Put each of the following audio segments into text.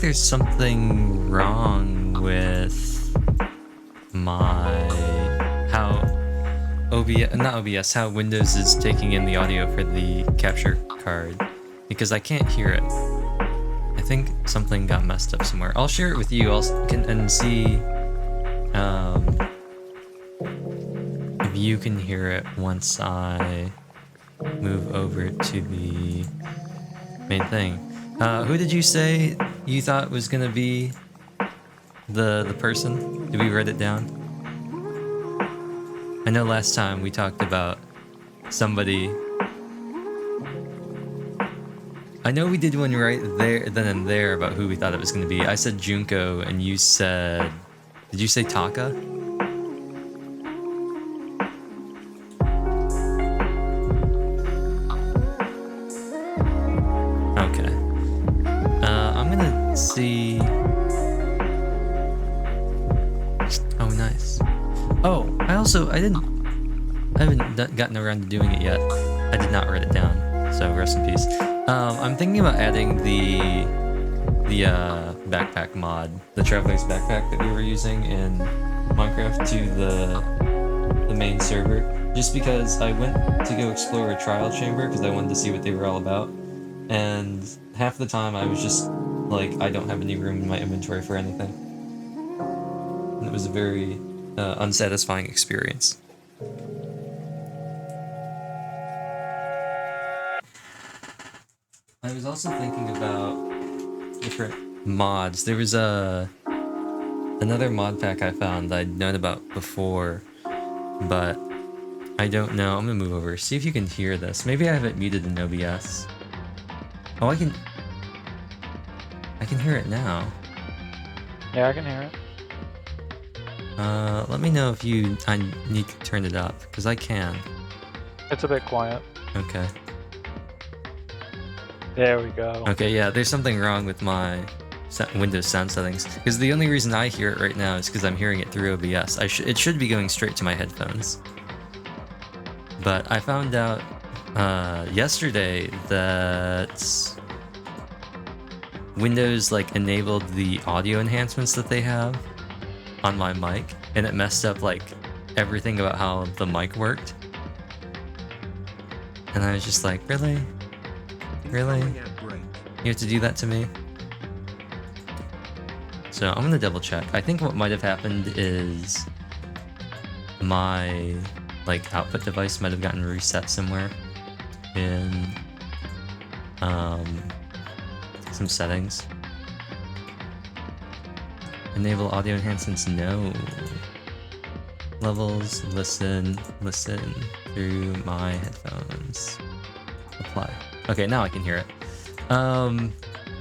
there's something wrong with how how Windows is taking in the audio for the capture card, because I can't hear it. I think something got messed up somewhere. I'll share it with you and see if you can hear it once I move over to the main thing. Who did you say you thought was gonna be the person? Did we write it down? I know last time we talked about somebody. I know we did one right there, then and there, about who we thought it was going to be. I said Junko, and you said... Did you say Taka? Okay. I'm gonna see... Oh, nice. Oh, I haven't gotten around to doing it yet. I did not write it down, so rest in peace. I'm thinking about adding the backpack mod, the Traveler's Backpack that we were using in Minecraft, to the main server, just because I went to go explore a trial chamber because I wanted to see what they were all about, and half the time I was just like, I don't have any room in my inventory for anything. And it was a very unsatisfying experience. I was also thinking about different mods. There was another mod pack I found that I'd known about before, but I don't know. I'm gonna move over. See if you can hear this. Maybe I have it muted in OBS. Oh, I can hear it now. Yeah, I can hear it. Let me know if I need to turn it up, because I can. It's a bit quiet. Okay. There we go. Okay, yeah, there's something wrong with my Windows sound settings, because the only reason I hear it right now is because I'm hearing it through OBS. It should be going straight to my headphones. But I found out yesterday that Windows enabled the audio enhancements that they have on my mic, and it messed up everything about how the mic worked. And I was just like, really? Really? You have to do that to me? So I'm gonna double check. I think what might have happened is my output device might have gotten reset somewhere in some settings. Enable audio enhancements, no. Levels, listen through my headphones. Apply. Okay, now I can hear it.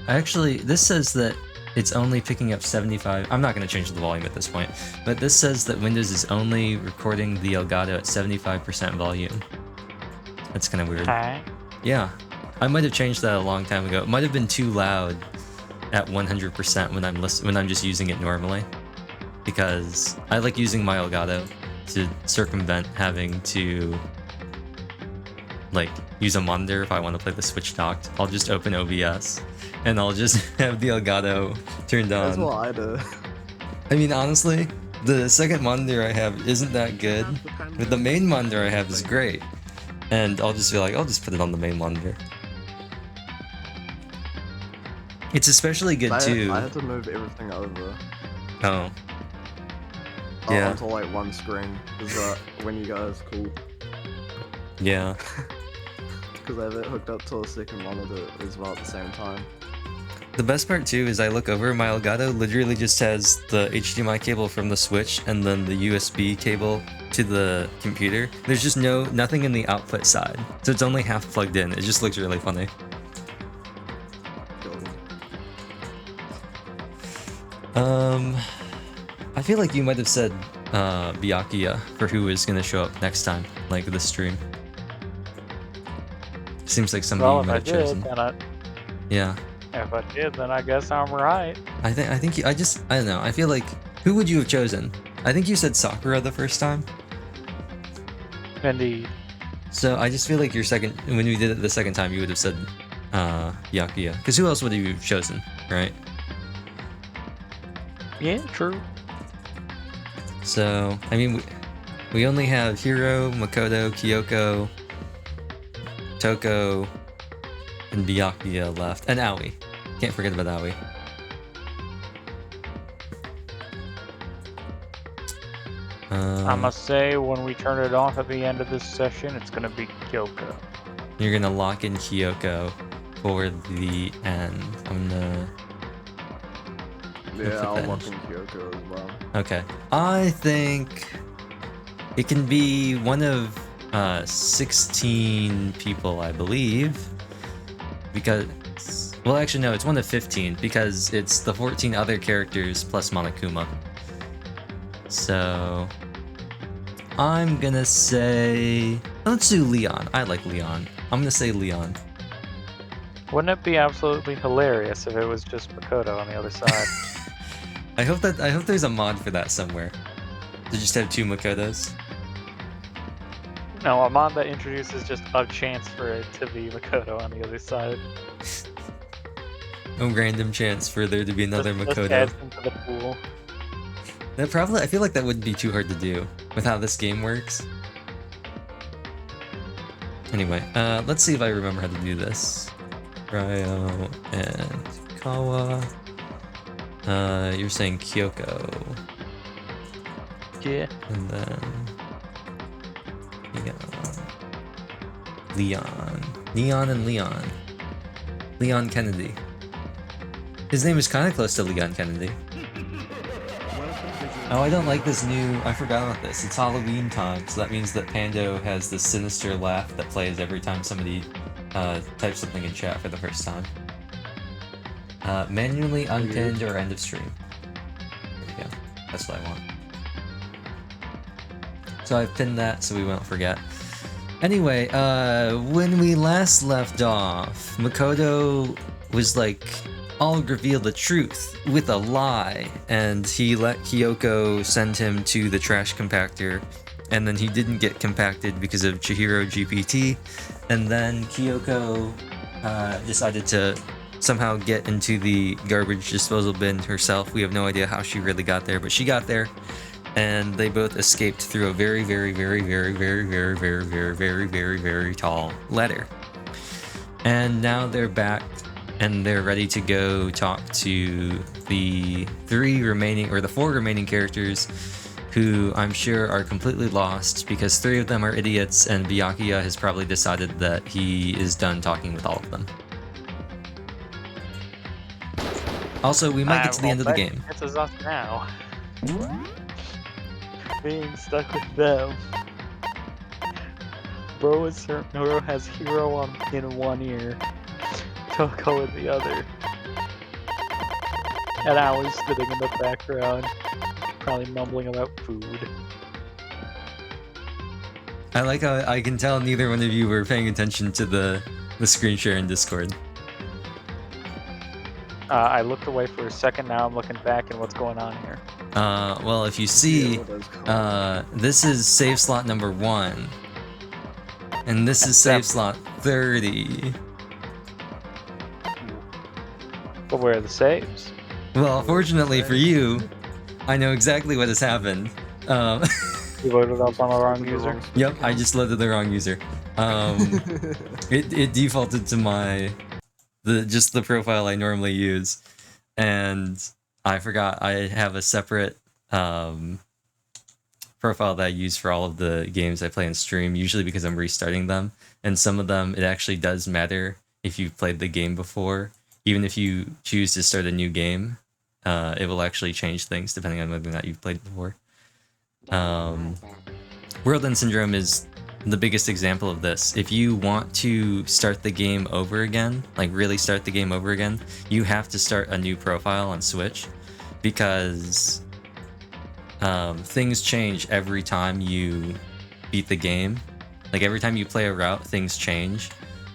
Actually, this says that it's only picking up 75. I'm not going to change the volume at this point, but this says that Windows is only recording the Elgato at 75% volume. That's kind of weird. Okay. Yeah, I might have changed that a long time ago. It might have been too loud at 100% when I'm just using it normally, because I like using my Elgato to circumvent having to use a monitor if I want to play the Switch docked. I'll just open OBS and I'll just have the Elgato turned on. That's what I do. I mean, honestly, the second monitor I have isn't that good, but the main monitor I have is great. And I'll just be like, I'll just put it on the main monitor. It's especially good too. I had to move everything over. Oh. Yeah. Onto one screen, because when you guys call. Yeah. Because I have it hooked up to a second monitor as well at the same time. The best part too is I look over, my Elgato literally just has the HDMI cable from the Switch and then the USB cable to the computer. There's just nothing in the output side, so it's only half plugged in. It just looks really funny. I feel like you might have said Byakuya for who is gonna show up next time, this stream. Seems like somebody you might have chosen. Yeah. If I did, then I guess I'm right. I think I don't know. I feel like, who would you have chosen? I think you said Sakura the first time. Indeed. So I just feel like when we did it the second time, you would have said Byakuya. Because who else would you have chosen, right? Yeah, true. So, I mean, we only have Hiro, Makoto, Kyoko, Toko, and Byakuya left. And Aoi. Can't forget about Aoi. I must say, when we turn it off at the end of this session, it's gonna be Kyoko. You're gonna lock in Kyoko for the end. I'm gonna... Yeah, I'll that lock in. in Kyoko as well. Okay. I think it can be one of 16 people, I believe. Because... Well, actually, no, it's one of 15, because it's the 14 other characters plus Monokuma. So... I'm gonna say... Let's do Leon. I like Leon. I'm gonna say Leon. Wouldn't it be absolutely hilarious if it was just Makoto on the other side? I hope there's a mod for that somewhere. To just have two Makotos. No, a mod that introduces just a chance for it to be Makoto on the other side. A random chance for there to be another Just Makoto. adds them to the pool. That probably, I feel like that wouldn't be too hard to do with how this game works. Anyway, let's see if I remember how to do this. Raeo and Kawa. You're saying Kyoko. Yeah. And then... Leon. Leon and Leon. Leon Kennedy. His name is kind of close to Leon Kennedy. Oh, I don't like this new... I forgot about this. It's Halloween time, so that means that Pando has this sinister laugh that plays every time somebody types something in chat for the first time. Manually unpinned or end of stream. There we go. That's what I want. So I've pinned that so we won't forget. Anyway, when we last left off, Makoto was like... I'll reveal the truth with a lie, and he let Kyoko send him to the trash compactor, and then he didn't get compacted because of Chihiro GPT, and then Kyoko decided to somehow get into the garbage disposal bin herself. We have no idea how she really got there, but she got there, and they both escaped through a very, very, very, very, very, very, very, very, very, very, very tall ladder. And now they're back. And they're ready to go talk to the four remaining characters who I'm sure are completely lost because 3 of them are idiots and Byakuya has probably decided that he is done talking with all of them. Also, we might get to the end of the game. This is us now. Being stuck with them. Bro has Hiro in one ear. Toko in the other. And I was sitting in the background, probably mumbling about food. I like how I can tell neither one of you were paying attention to the screen share in Discord. I looked away for a second, now I'm looking back and what's going on here. Well, if you see, this is save slot number 1. And this is save slot 30. But where are the saves? Well, fortunately for you, I know exactly what has happened. You loaded up on the wrong user? Yep, I just loaded the wrong user. It defaulted to just the profile I normally use, and I forgot I have a separate profile that I use for all of the games I play in stream, usually because I'm restarting them, and some of them it actually does matter if you've played the game before. Even if you choose to start a new game, it will actually change things depending on whether or not you've played before. World End Syndrome is the biggest example of this. If you want to start the game over again, like really start the game over again, you have to start a new profile on Switch because things change every time you beat the game. Like every time you play a route, things change.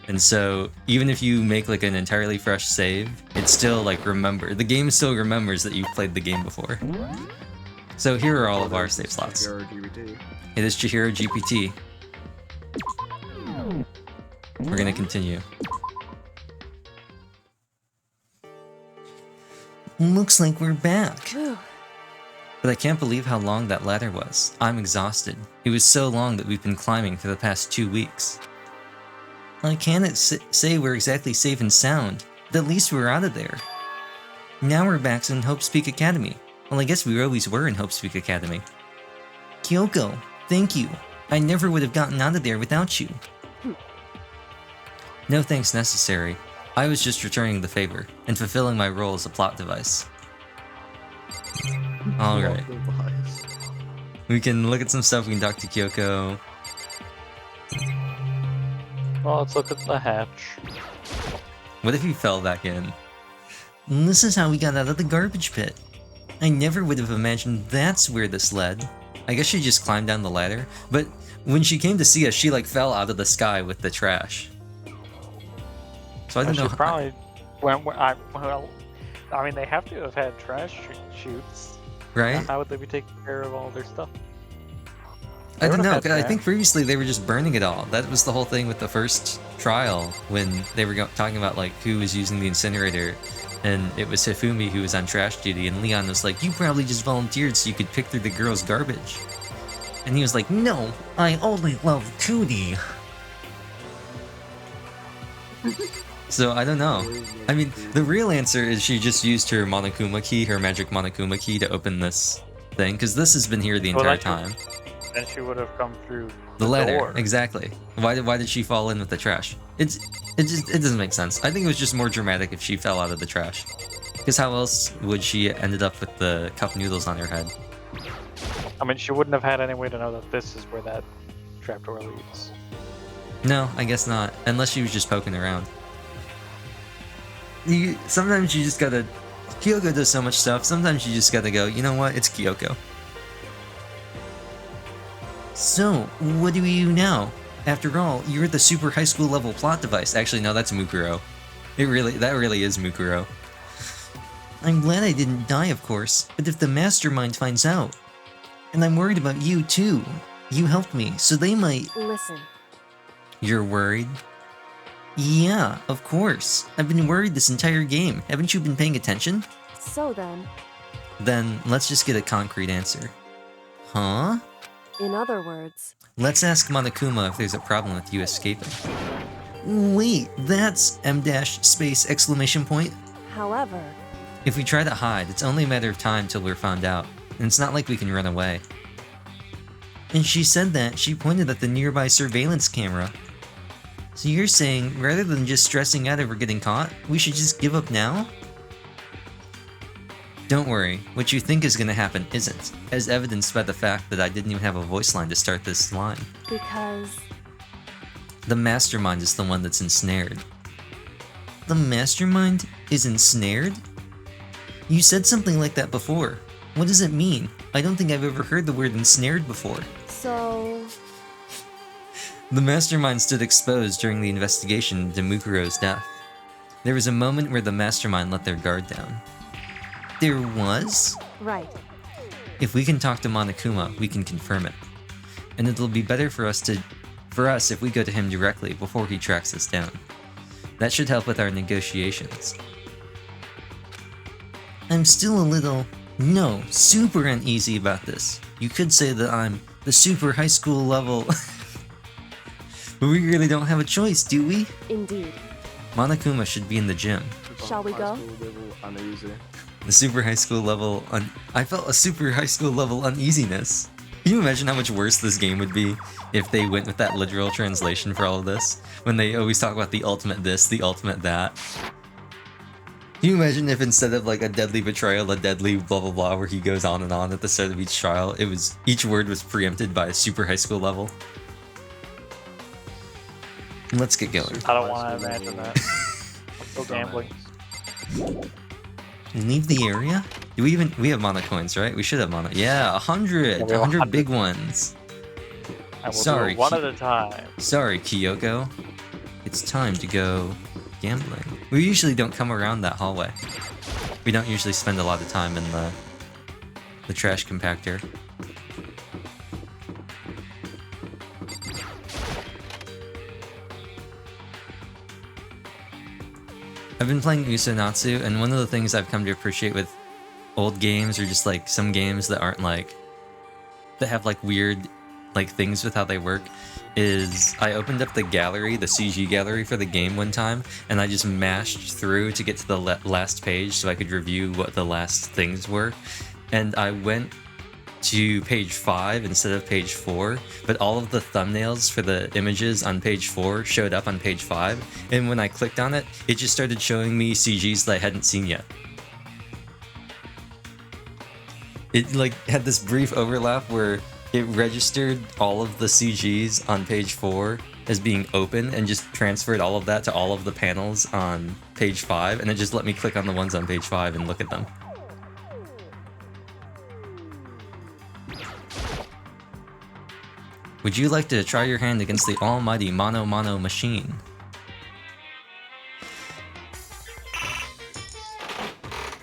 And so even if you make like an entirely fresh save, it's still like the game still remembers that you've played the game before. So here are all of our save slots. It is Chihiro GPT. We're gonna continue. Looks like we're back. But I can't believe how long that ladder was. I'm exhausted. It was so long that we've been climbing for the past 2 weeks. I can't say we're exactly safe and sound, but at least we're out of there. Now we're back in Hope's Peak Academy. Well, I guess we always were in Hope's Peak Academy. Kyoko, thank you. I never would have gotten out of there without you. No thanks necessary. I was just returning the favor, and fulfilling my role as a plot device. Alright. We can look at some stuff, we can talk to Kyoko. Well, let's look at the hatch. What if he fell back in? This is how we got out of the garbage pit. I never would have imagined that's where this led. I guess she just climbed down the ladder, but when she came to see us, she like fell out of the sky with the trash. So I don't know. She probably went. Well, I mean, they have to have had trash chutes, right? How would they be taking care of all their stuff? I don't know, 'cause I think previously they were just burning it all. That was the whole thing with the first trial, when they were talking about like who was using the incinerator, and it was Hifumi who was on trash duty, and Leon was like, you probably just volunteered so you could pick through the girls' garbage. And he was like, no, I only love 2D. So I don't know. I mean, the real answer is she just used her Monokuma key, her magic Monokuma key, to open this thing, because this has been here the entire time. Then she would have come through the ladder, door. exactly. Why did she fall in with the trash? It doesn't make sense. I think it was just more dramatic if she fell out of the trash. Because how else would she ended up with the cup noodles on her head? I mean, she wouldn't have had any way to know that this is where that trapdoor leads. No, I guess not. Unless she was just poking around. Sometimes you just gotta... Kyoko does so much stuff, sometimes you just gotta go, you know what, it's Kyoko. So, what do we do now? After all, you're the super high school level plot device. Actually, no, that's Mukuro. That really is Mukuro. I'm glad I didn't die, of course, but if the mastermind finds out... And I'm worried about you, too. You helped me, so they might... Listen. You're worried? Yeah, of course. I've been worried this entire game. Haven't you been paying attention? So then... Then, let's just get a concrete answer. Huh? In other words... Let's ask Monokuma if there's a problem with you escaping. Wait, that's M-space exclamation point? However... If we try to hide, it's only a matter of time till we're found out, and it's not like we can run away. And she said that, she pointed at the nearby surveillance camera. So you're saying, rather than just stressing out over getting caught, we should just give up now? Don't worry, what you think is gonna happen isn't, as evidenced by the fact that I didn't even have a voice line to start this line. Because... The mastermind is the one that's ensnared. The mastermind is ensnared? You said something like that before. What does it mean? I don't think I've ever heard the word ensnared before. So... The mastermind stood exposed during the investigation into Mukuro's death. There was a moment where the mastermind let their guard down. There was? Right. If we can talk to Monokuma, we can confirm it. And it'll be better for us if we go to him directly before he tracks us down. That should help with our negotiations. I'm still a little... No, super uneasy about this. You could say that I'm the super high school level... But we really don't have a choice, do we? Indeed. Monokuma should be in the gym. Shall we go? The super high school level I felt a super high school level uneasiness. Can you imagine how much worse this game would be if they went with that literal translation for all of this? When they always talk about the ultimate this, the ultimate that. Can you imagine if instead of like a deadly betrayal, a deadly blah blah blah, where he goes on and on at the start of each trial, it was each word was preempted by a super high school level? Let's get going. I don't want to imagine that. I'm still gambling. Leave the area? Do we have mono coins, right? We should have mono. Yeah, 100! 100 big ones. I will Sorry, do it one at a time. Sorry, Kyoko. It's time to go gambling. We usually don't come around that hallway. We don't usually spend a lot of time in the trash compactor. I've been playing Usanatsu, and one of the things I've come to appreciate with old games or just like some games that aren't like that have like weird like things with how they work is I opened up the gallery, the CG gallery for the game one time, and I just mashed through to get to the last page so I could review what the last things were. And I went to page 5 instead of page 4, but all of the thumbnails for the images on page 4 showed up on page 5, and when I clicked on it, it just started showing me CGs that I hadn't seen yet. It like had this brief overlap where it registered all of the CGs on page 4 as being open and just transferred all of that to all of the panels on page 5, and it just let me click on the ones on page 5 and look at them. Would you like to try your hand against the almighty Mono Mono machine?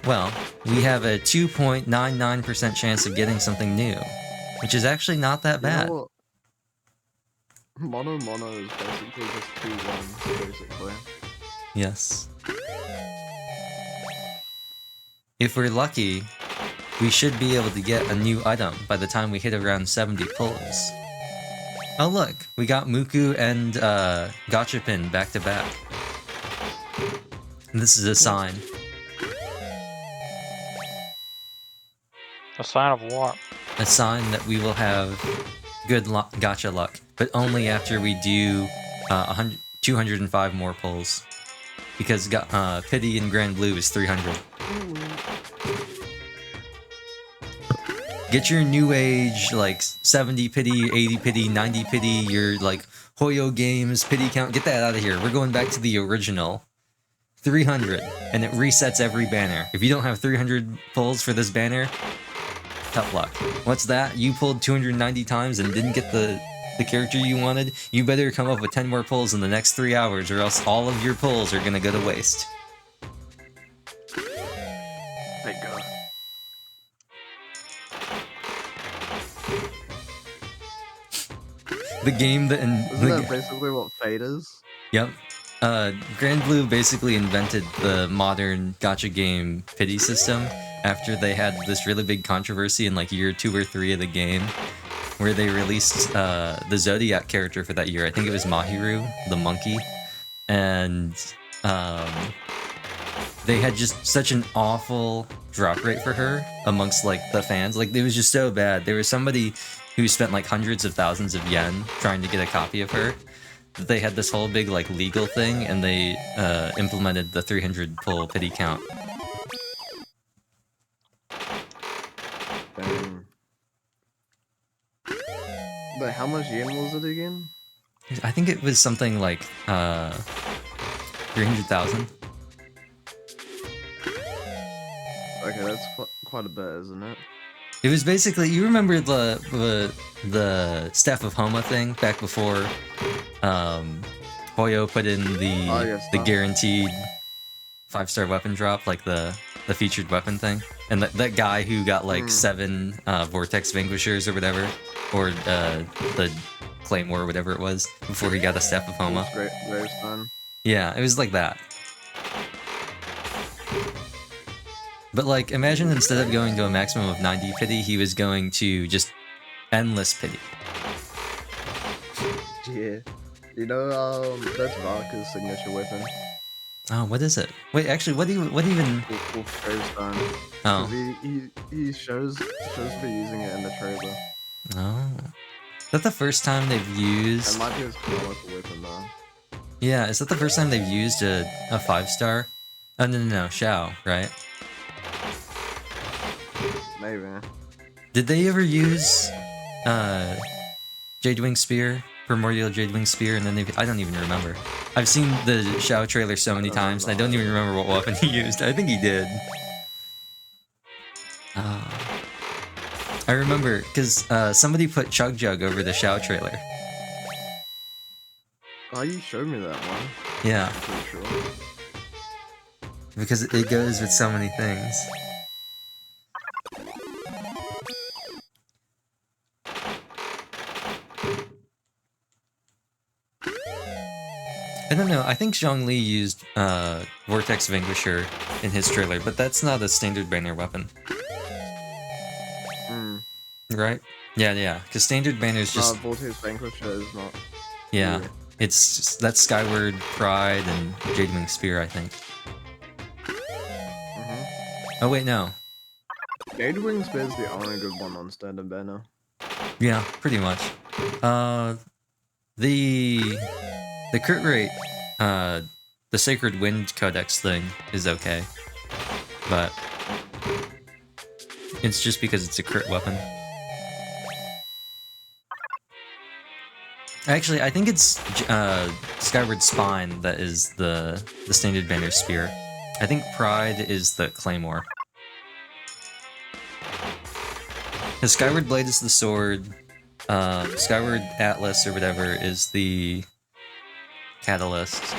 Well, we have a 2.99% chance of getting something new, which is actually not that bad. You know what? Mono Mono is basically just 2 1s, basically. Yes. If we're lucky, we should be able to get a new item by the time we hit around 70 pulls. Oh look, we got Muku and Gachapin back to back. And this is a sign. A sign of what? A sign that we will have good gacha luck, but only after we do 205 more pulls. Because Pity in Grand Blue is 300. Get your new age, like, 70 pity, 80 pity, 90 pity, your, like, Hoyo Games pity count. Get that out of here. We're going back to the original. 300. And it resets every banner. If you don't have 300 pulls for this banner, tough luck. What's that? You pulled 290 times and didn't get the character you wanted? You better come up with 10 more pulls in the next 3 hours, or else all of your pulls are gonna go to waste. Thank God. The game that... Isn't that basically what Fate is? Yep. Grand Blue basically invented the modern gacha game pity system after they had this really big controversy in like year 2 or 3 of the game, where they released the Zodiac character for that year. I think it was Mahiru, the monkey, and they had just such an awful drop rate for her amongst like the fans. Like, it was just so bad. There was somebody who spent like hundreds of thousands of yen trying to get a copy of her. They had this whole big like legal thing, and they implemented the 300 pull pity count. Dang. But how much yen was it again? I think it was something like 300,000. Okay, that's quite a bit, isn't it? It was basically, you remember the Staff of Homa thing back before Hoyo put in the guaranteed 5-star weapon drop, like the featured weapon thing, and that guy who got like 7 Vortex Vanquishers or whatever, or the Claymore or whatever it was before he got the Staff of Homa. Great fun. Yeah, it was like that. But like, imagine instead of going to a maximum of 90 pity, he was going to just endless pity. Yeah. You know, that's Vodka's signature weapon. Oh, what is it? Wait, actually, what even? Stun. Oh. He shows me using it in the trailer. Oh. Is that the first time they've used... That might be his canonical weapon, though. Yeah, is that the first time they've used a 5-star? Oh, no, Shao, right? Maybe. Did they ever use Jadewing Spear? Primordial Jadewing Spear, and then I don't even remember. I've seen the Shao trailer so many times, and I don't even remember what weapon he used. I think he did. I remember, because somebody put Chug Jug over the Shao trailer. Oh, you showed me that one. Yeah. I'm pretty sure. Because it goes with so many things. I don't know, I think Zhongli used Vortex Vanquisher in his trailer, but that's not a standard banner weapon. Right? Yeah. Because Standard Banner is just Vortex Vanquisher is not. yeah. Yeah. It's just, that's Skyward Pride and Jadewing Spear, I think. Oh wait, no. Jadewing Spear is the only good one on Standard Banner. Yeah, pretty much. The crit rate, the Sacred Wind Codex thing is okay, but it's just because it's a crit weapon. Actually, I think it's Skyward Spine that is the Standard Banner Spear. I think Pride is the Claymore. Because Skyward Blade is the sword, Skyward Atlas or whatever is the catalyst.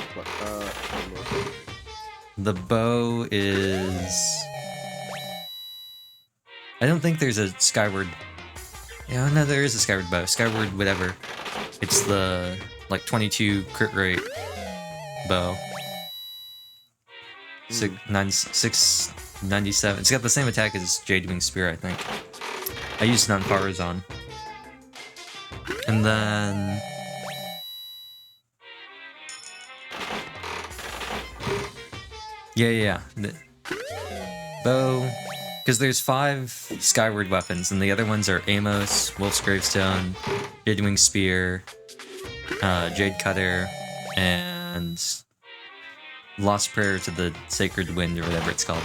The bow is... I don't think there's a Skyward... Yeah, no, there is a Skyward bow. Skyward whatever. It's the, like, 22 crit rate bow. 697. It's got the same attack as Jadewing Spear, I think. I used it on Farazan. And then... Yeah. The bow... Because there's 5 Skyward weapons, and the other ones are Amos, Wolf's Gravestone, Jadewing Spear, Jade Cutter, and Lost Prayer to the Sacred Wind, or whatever it's called.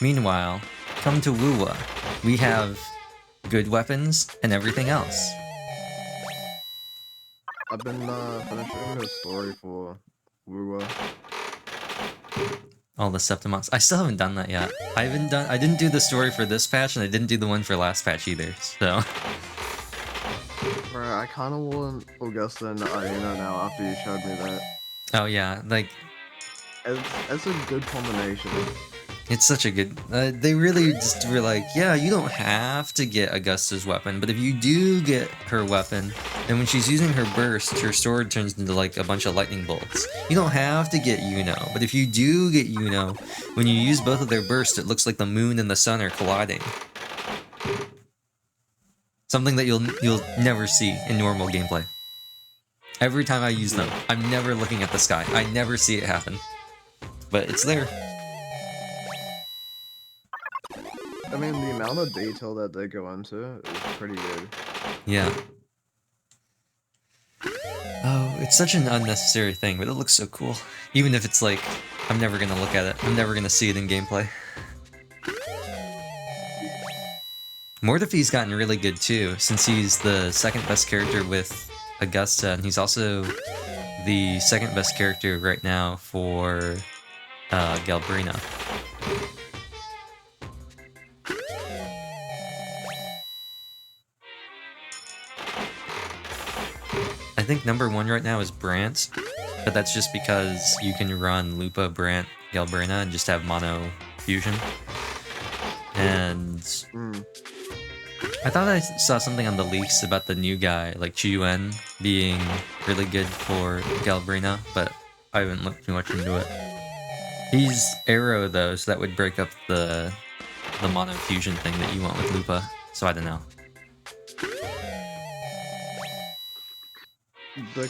Meanwhile, come to Wuwa. We have good weapons and everything else. I've been finishing the story for Wuwa. All the Septimons. I still haven't done that yet. I didn't do the story for this patch, and I didn't do the one for last patch either, so... Right, I kinda want Augusta and Aina now after you showed me that. Oh yeah, like... It's a good combination. It's such a good... they really just were like, yeah, you don't have to get Augusta's weapon, but if you do get her weapon, and when she's using her burst, her sword turns into like a bunch of lightning bolts. You don't have to get Yuno, but if you do get Yuno, when you use both of their bursts, it looks like the moon and the sun are colliding. Something that you'll never see in normal gameplay. Every time I use them, I'm never looking at the sky. I never see it happen. But it's there. I mean, the amount of detail that they go into is pretty good. Yeah. Oh, it's such an unnecessary thing, but it looks so cool. Even if it's like, I'm never gonna look at it. I'm never gonna see it in gameplay. Mortefy's gotten really good too, since he's the second best character with Augusta, and he's also the second best character right now for Galbrina. I think number 1 right now is Brant, but that's just because you can run Lupa, Brant, Galbrina, and just have mono fusion. And I thought I saw something on the leaks about the new guy, like Chiyuan, being really good for Galbrina, but I haven't looked too much into it. He's Arrow though, so that would break up the mono fusion thing that you want with Lupa, so I don't know. The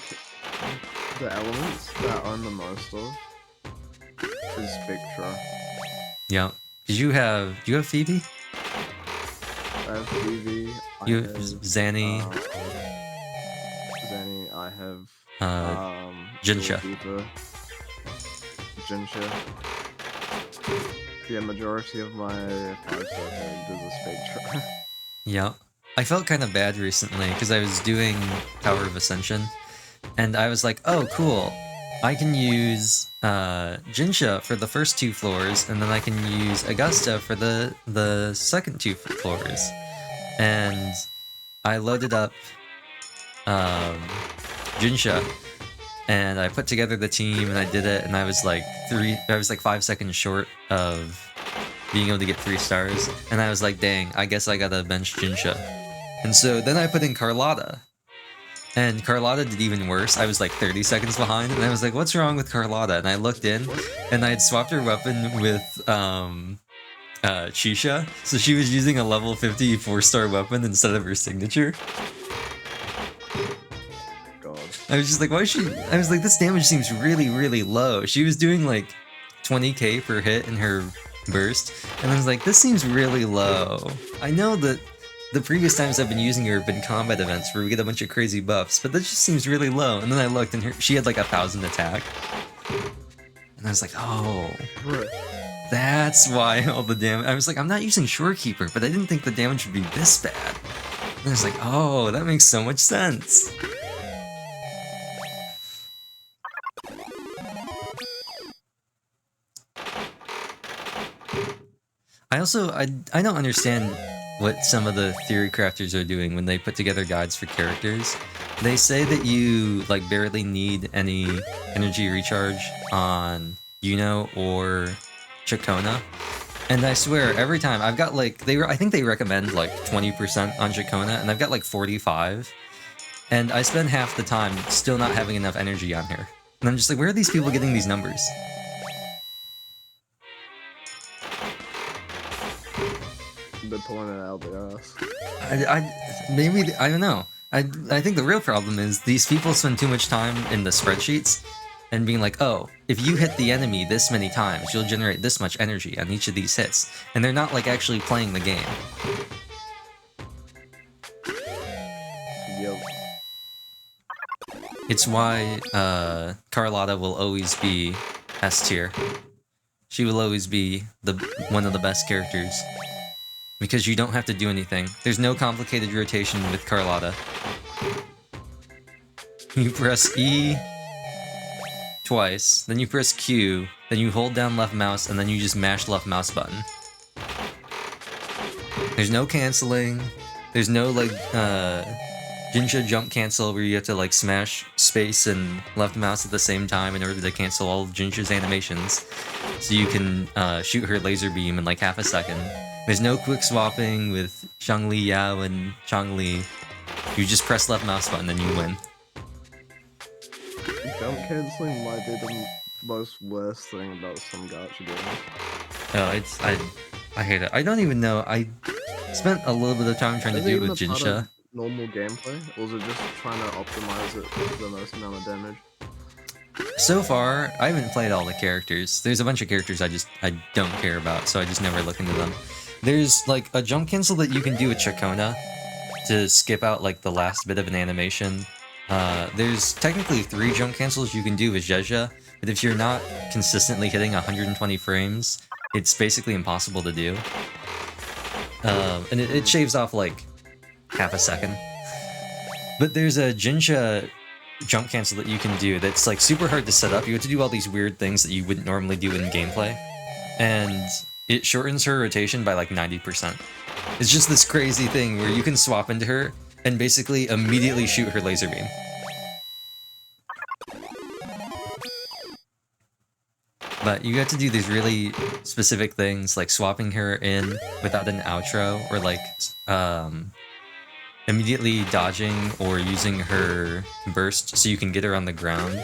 elements that I own the most of is Spectra. Yeah. Did you have Phoebe? I have Phoebe. You have Zanny. Zanny. I have Jinsha. Jinsha. Yeah, majority of my 5-star characters are Spectra. Yeah. I felt kind of bad recently because I was doing Tower of Ascension, and I was like, oh, cool. I can use Jinsha for the first 2 floors, and then I can use Augusta for the second 2 floors. And I loaded up Jinsha, and I put together the team, and I did it, and I was like 5 seconds short of being able to get 3 stars, and I was like, dang, I guess I gotta bench Jinsha. And so then I put in Carlotta, And Carlotta did even worse. I was like 30 seconds behind, and I was like, what's wrong with Carlotta? And I looked in, and I had swapped her weapon with Chisha, so she was using a level 50 4-star weapon instead of her signature. God. I was just like, why is she... I was like, this damage seems really, really low. She was doing like 20k per hit in her burst, and I was like, this seems really low. I know that the previous times I've been using her have been combat events where we get a bunch of crazy buffs, but that just seems really low. And then I looked, and she had like 1,000 attack. And I was like, oh, that's why all the damage... I was like, I'm not using Shorekeeper, but I didn't think the damage would be this bad. And I was like, oh, that makes so much sense. I don't understand what some of the theory crafters are doing when they put together guides for characters. They say that you like barely need any energy recharge on Yuno or Chakona, and I swear every time I've got like I think they recommend like 20% on Chakona, and I've got like 45, and I spend half the time still not having enough energy on her, and I'm just like, where are these people getting these numbers? They're pulling it out their ass. I don't know. I think the real problem is these people spend too much time in the spreadsheets and being like, oh, if you hit the enemy this many times, you'll generate this much energy on each of these hits. And they're not like actually playing the game. Yep. It's why Carlotta will always be S tier. She will always be one of the best characters. Because you don't have to do anything. There's no complicated rotation with Carlotta. You press E twice, then you press Q, then you hold down left mouse, and then you just mash left mouse button. There's no canceling. There's no like Jinsha jump cancel where you have to like smash space and left mouse at the same time in order to cancel all of Jinsha's animations. So you can shoot her laser beam in like half a second. There's no quick swapping with Shangli Yao and Changli. You just press left mouse button and you win. Jump canceling might be the most worst thing about some gacha games. Oh, I hate it. I don't even know. I spent a little bit of time trying to do it with Jinsha. Normal gameplay, or is it just trying to optimize it for the most amount of damage? So far, I haven't played all the characters. There's a bunch of characters I don't care about, so I just never look into them. There's like a jump cancel that you can do with Chakona to skip out like the last bit of an animation. There's technically 3 jump cancels you can do with Zhezha, but if you're not consistently hitting 120 frames, it's basically impossible to do. And it shaves off like half a second. But there's a Jinsha jump cancel that you can do that's like super hard to set up. You have to do all these weird things that you wouldn't normally do in gameplay. And it shortens her rotation by like 90%. It's just this crazy thing where you can swap into her and basically immediately shoot her laser beam. But you have to do these really specific things like swapping her in without an outro, or like immediately dodging or using her burst so you can get her on the ground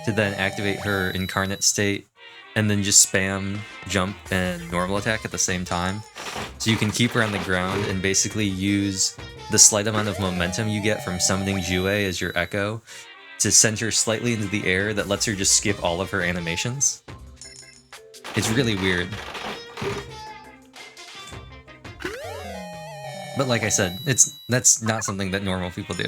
to then activate her incarnate state, and then just spam jump and normal attack at the same time. So you can keep her on the ground and basically use the slight amount of momentum you get from summoning Jue as your echo to send her slightly into the air that lets her just skip all of her animations. It's really weird. But like I said, that's not something that normal people do.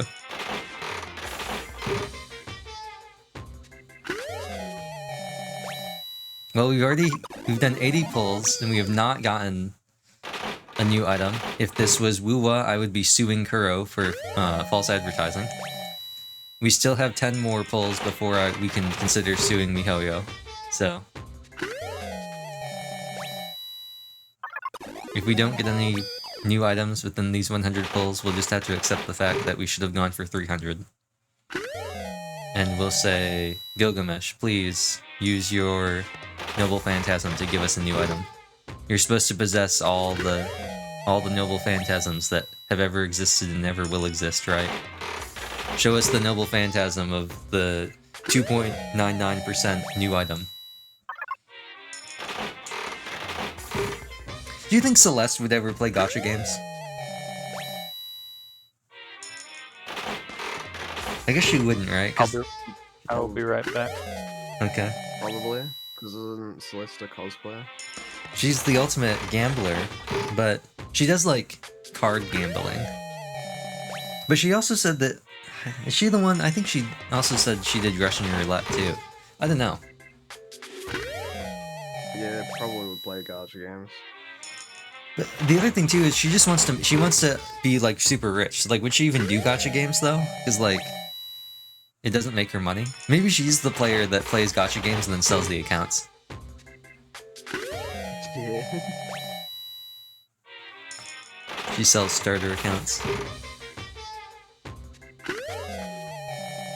Well, we've done 80 pulls, and we have not gotten a new item. If this was Wuwa, I would be suing Kuro for false advertising. We still have 10 more pulls before we can consider suing MiHoYo. So if we don't get any new items within these 100 pulls, we'll just have to accept the fact that we should have gone for 300. And we'll say, Gilgamesh, please use your Noble Phantasm to give us a new item. You're supposed to possess all the Noble Phantasms that have ever existed and never will exist, right? Show us the noble phantasm of the 2.99% new item. Do you think Celeste would ever play gacha games? I guess she wouldn't, right? 'Cause- I'll be right back. Okay. Probably. Because isn't Celeste a cosplayer? She's the ultimate gambler, but she does like card gambling. But she also said that... Is she the one? I think she also said she did Russian roulette too. I don't know. Yeah, probably would play gacha games. But the other thing too is she just wants to be like super rich. Like, would she even do gacha games though? Because like, it doesn't make her money. Maybe she's the player that plays gacha games and then sells the accounts. Yeah. She sells starter accounts.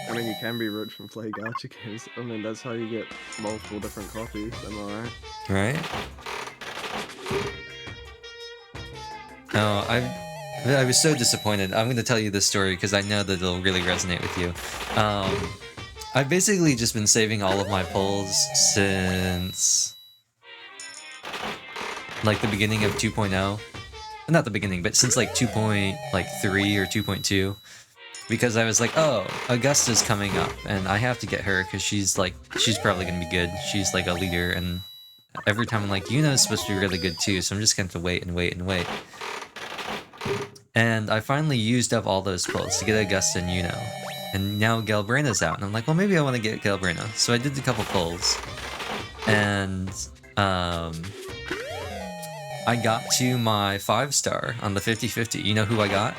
I mean, you can be rich and play gacha games. I mean, that's how you get multiple different copies, am I right? Right? Oh, I was so disappointed. I'm going to tell you this story because I know that it'll really resonate with you. I've basically just been saving all of my pulls since like the beginning of 2.0. Not the beginning, but since like 2.3 or 2.2. Because I was like, oh, Augusta's coming up, and I have to get her because she's probably going to be good. She's like a leader, and every time I'm like, Yuna's supposed to be really good too, so I'm just going to have to wait and wait and wait. And I finally used up all those pulls to get Augusta and Yuno. And now Galbrena's out, and I'm like, well, maybe I want to get Galbrena. So I did a couple pulls. And, I got to my 5-star on the 50-50. You know who I got?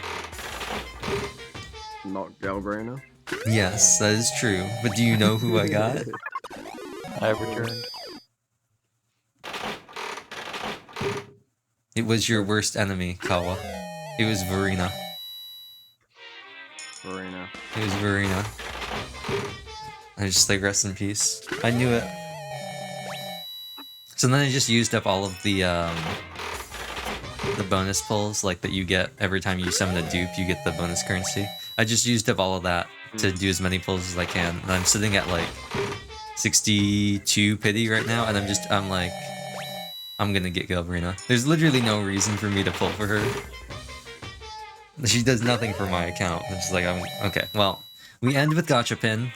Not Galbrena. Yes, that is true. But do you know who I got? I returned. It was your worst enemy, Kawa. It was Verena. Verena. It was Verena. I just like, rest in peace. I knew it. So then I just used up all of the bonus pulls, like, that you get every time you summon a dupe, you get the bonus currency. I just used up all of that to do as many pulls as I can, and I'm sitting at, like, 62 pity right now, and I'm like, I'm gonna get Galbrena. There's literally no reason for me to pull for her. She does nothing for my account. It's just like, okay, well, we end with Gachapin,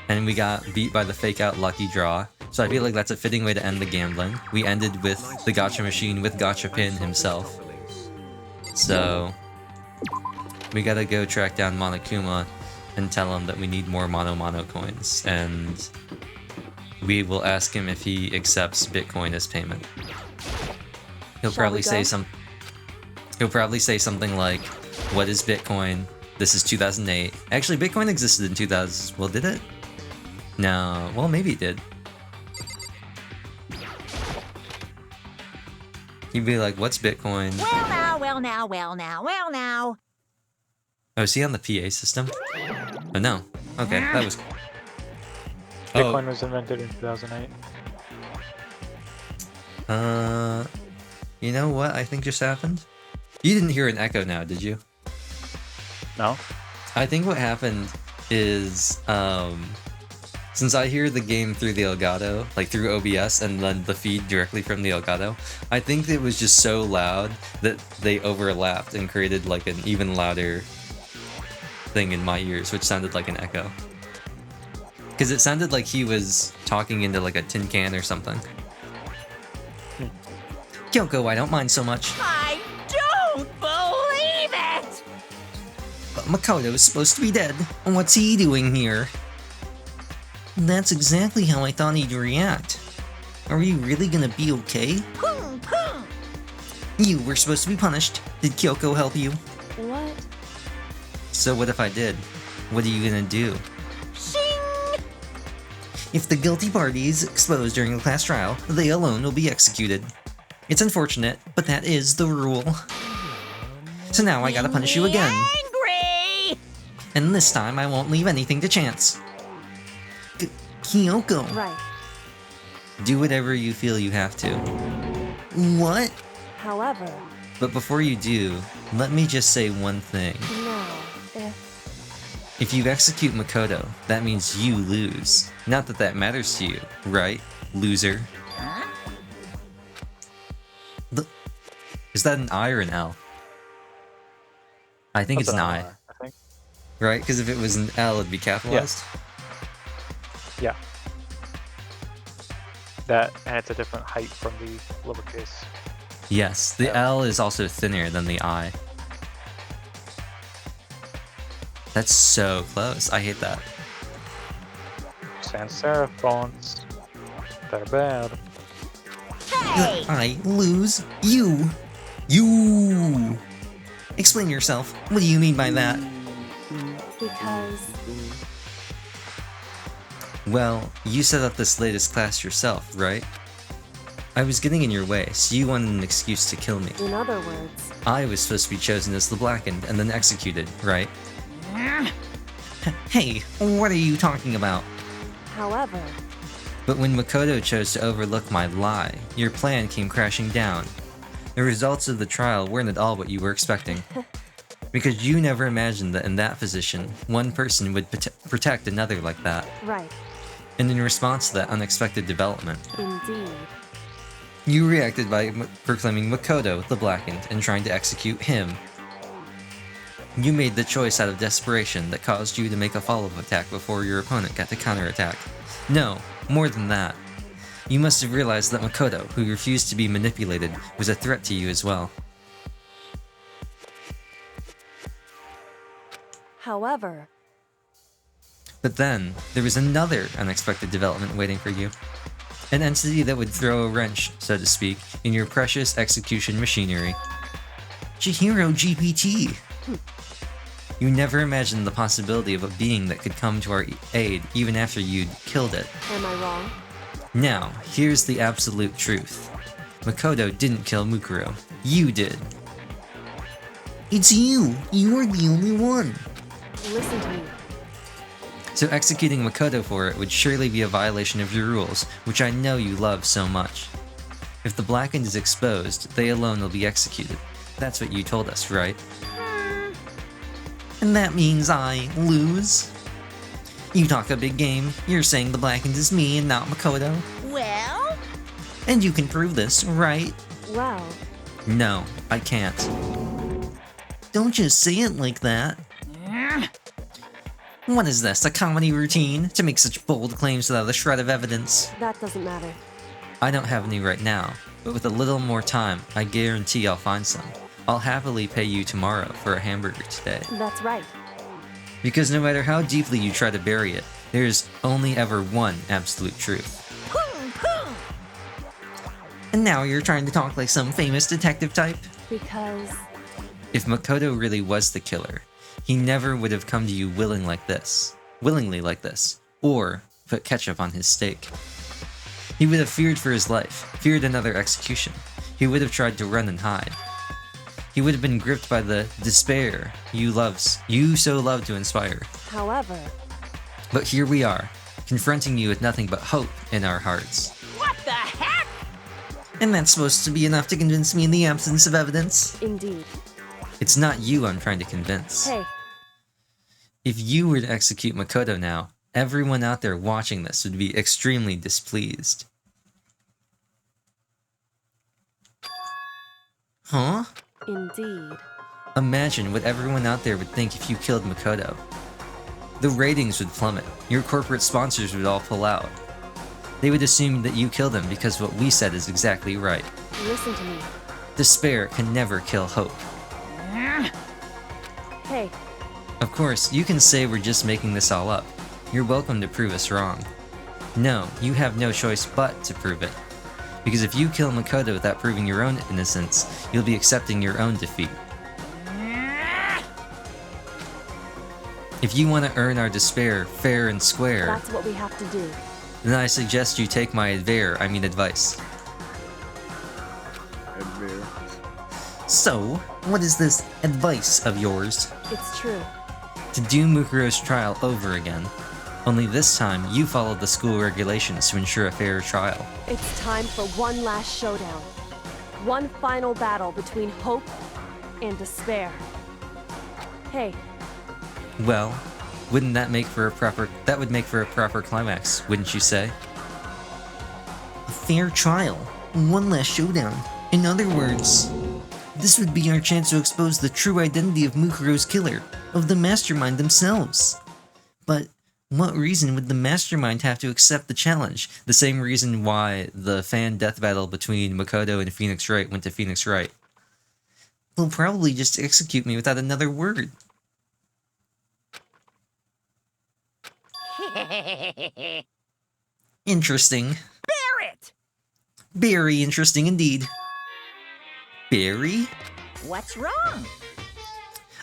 and we got beat by the fake-out lucky draw. So I feel like that's a fitting way to end the gambling. We ended with the gacha machine with Gachapin himself. So we gotta go track down Monokuma and tell him that we need more Mono coins. And we will ask him if he accepts Bitcoin as payment. He'll probably say something like, what is Bitcoin? This is 2008. Actually, Bitcoin existed in 2000. Well, did it? No. Well, maybe it did. He'd be like, what's Bitcoin? Well now, well now, well now, well now. Oh, is he on the PA system? Oh, no. Okay, that was... Bitcoin was invented in 2008. You know what I think just happened? You didn't hear an echo now, did you? No? I think what happened is, since I hear the game through the Elgato, like through OBS, and then the feed directly from the Elgato, I think it was just so loud that they overlapped and created like an even louder thing in my ears, which sounded like an echo. Because it sounded like he was talking into like a tin can or something. Kyoko, I don't mind so much. I don't believe it! But Makoto is supposed to be dead. What's he doing here? That's exactly how I thought he'd react. Are you really gonna be okay? You were supposed to be punished. Did Kyoko help you? What? So what if I did? What are you gonna do? Shing! If the guilty party is exposed during the class trial, they alone will be executed. It's unfortunate, but that is the rule. So now I gotta punish you again. Angry! And this time I won't leave anything to chance. Kyoko, Right. do whatever you feel you have to. What? However, But before you do, let me just say one thing. now, if If you execute Makoto, that means you lose. Not that that matters to you, right, loser? Huh? Is that an I or an L? I think That's it's an an I, R, I think. right? Because if it was an L, it'd be capitalized. Yeah. That, and it's a different height from the lowercase. Yes, the L is also thinner than the I. That's so close. I hate that. Sans serif fonts. They're bad. Hey! I lose. You. Explain yourself. What do you mean by that? Because Well, you set up this latest class yourself, right? I was getting in your way, so you wanted an excuse to kill me. in other words, I was supposed to be chosen as the Blackened and then executed, right? Hey, what are you talking about? however, But when Makoto chose to overlook my lie, your plan came crashing down. The results of the trial weren't at all what you were expecting. Because you never imagined that in that position, one person would protect another like that. right, And in response to that unexpected development, indeed. you reacted by proclaiming Makoto the Blackened and trying to execute him. You made the choice out of desperation that caused you to make a follow-up attack before your opponent got to counterattack. No, more than that. You must have realized that Makoto, who refused to be manipulated, was a threat to you as well. However, But then, there was another unexpected development waiting for you. An entity that would throw a wrench, so to speak, in your precious execution machinery. Chihiro GPT! You never imagined the possibility of a being that could come to our aid even after you'd killed it. am I wrong? Now, here's the absolute truth. Makoto didn't kill Mukuro. You did. It's you! You're the only one! Listen to me. So executing Makoto for it would surely be a violation of your rules, which I know you love so much. If the Blackened is exposed, they alone will be executed. That's what you told us, right? And that means I lose? You talk a big game. You're saying the Blackened is me and not Makoto. Well? And you can prove this, right? Well, No, I can't. Don't just say it like that. What is this, a comedy routine? To make such bold claims without a shred of evidence? that doesn't matter. I don't have any right now, but with a little more time, I guarantee I'll find some. I'll happily pay you tomorrow for a hamburger today. That's right. Because no matter how deeply you try to bury it, there's only ever one absolute truth. Boom, boom! And now you're trying to talk like some famous detective type? Because If Makoto really was the killer, he never would have come to you willingly like this, or put ketchup on his steak. He would have feared for his life, feared another execution. He would have tried to run and hide. He would have been gripped by the despair you so love to inspire. however, But here we are, confronting you with nothing but hope in our hearts. What the heck? And that's supposed to be enough to convince me in the absence of evidence? indeed. It's not you I'm trying to convince. Hey, If you were to execute Makoto now, everyone out there watching this would be extremely displeased. Huh? indeed. Imagine what everyone out there would think if you killed Makoto. The ratings would plummet. Your corporate sponsors would all pull out. They would assume that you killed him because what we said is exactly right. Listen to me. Despair can never kill hope. Hey, Of course, you can say we're just making this all up. You're welcome to prove us wrong. No, you have no choice but to prove it. Because if you kill Makoto without proving your own innocence, you'll be accepting your own defeat. If you want to earn our despair fair and square, that's what we have to do. then I suggest you take my advice. Advere. So, what is this advice of yours? It's true. To do Mukuro's trial over again. Only this time, you followed the school regulations to ensure a fair trial. It's time for one last showdown. One final battle between hope and despair. Hey, Well, Wouldn't that make for a proper... That would make for a proper climax, wouldn't you say? A fair trial. One last showdown. In other words, this would be our chance to expose the true identity of Mukuro's killer, of the mastermind themselves. But what reason would the mastermind have to accept the challenge? The same reason why the fan death battle between Makoto and Phoenix Wright went to Phoenix Wright. They'll probably just execute me without another word. Interesting. Barrett! Very interesting indeed. Barry? What's wrong?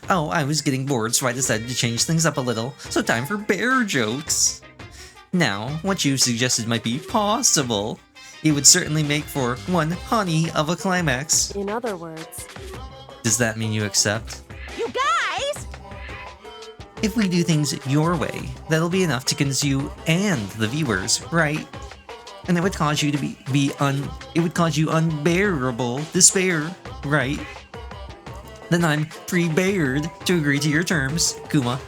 Oh, I was getting bored, so I decided to change things up a little. So time for bear jokes. Now, what you suggested might be possible. It would certainly make for one honey of a climax. In other words, Does that mean you accept? You guys! If we do things your way, that'll be enough to convince you and the viewers, right? And it would cause you to it would cause you unbearable despair, right? Then I'm pre-bared to agree to your terms, Kuma.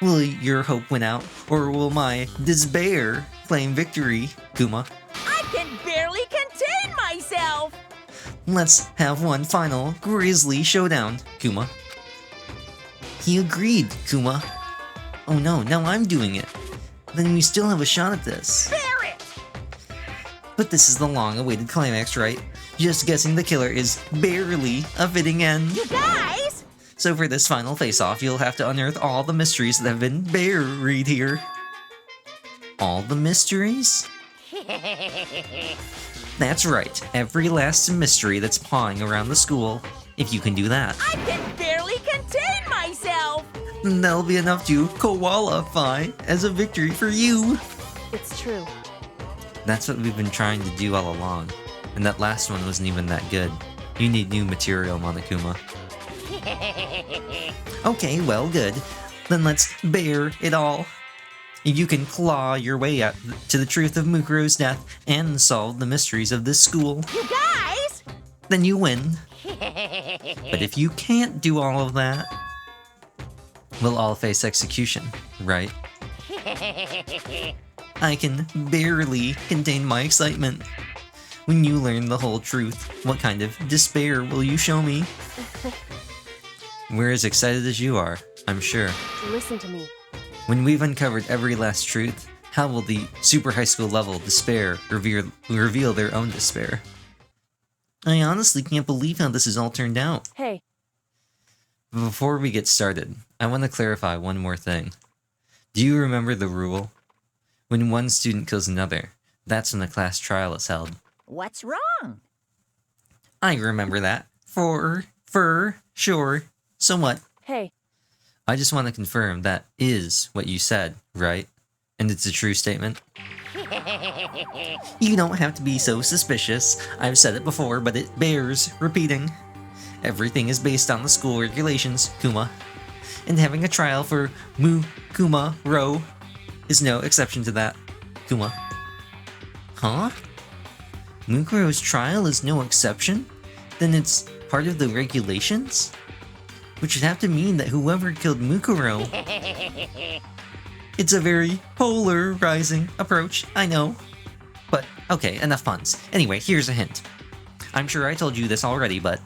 Will your hope win out, or will my despair claim victory, Kuma? I can barely contain myself! Let's have one final grisly showdown, Kuma. He agreed, Kuma. Oh no, now I'm doing it. Then we still have a shot at this. Barrett! But this is the long-awaited climax, right? Just guessing the killer is barely a fitting end. You guys! So for this final face-off, you'll have to unearth all the mysteries that have been buried here. All the mysteries? That's right, every last mystery that's pawing around the school. If you can do that, I can barely contain myself! then that'll be enough to qualify as a victory for you. it's true. That's what we've been trying to do all along. And that last one wasn't even that good. You need new material, Monokuma. Okay, well, good. Then let's bear it all. You can claw your way out to the truth of Mukuro's death and solve the mysteries of this school. You guys! Then you win. But if you can't do all of that, We'll all face execution, right? I can barely contain my excitement. When you learn the whole truth, what kind of despair will you show me? We're as excited as you are, I'm sure. Listen to me. When we've uncovered every last truth, how will the super high school level despair reveal their own despair? I honestly can't believe how this has all turned out. Hey, Before we get started, I want to clarify one more thing. Do you remember the rule? When one student kills another, that's when a class trial is held. What's wrong? I remember that. For sure. So what? hey, I just want to confirm that is what you said, right? And it's a true statement? You don't have to be so suspicious. I've said it before, but it bears repeating. Everything is based on the school regulations, Kuma. And having a trial for Kuma-ro is no exception to that, Kuma. Huh? Mukuro's trial is no exception? Then it's part of the regulations? Which would have to mean that whoever killed Mukuro... It's a very polarizing approach, I know. But, okay, enough puns. Anyway, here's a hint. I'm sure I told you this already, but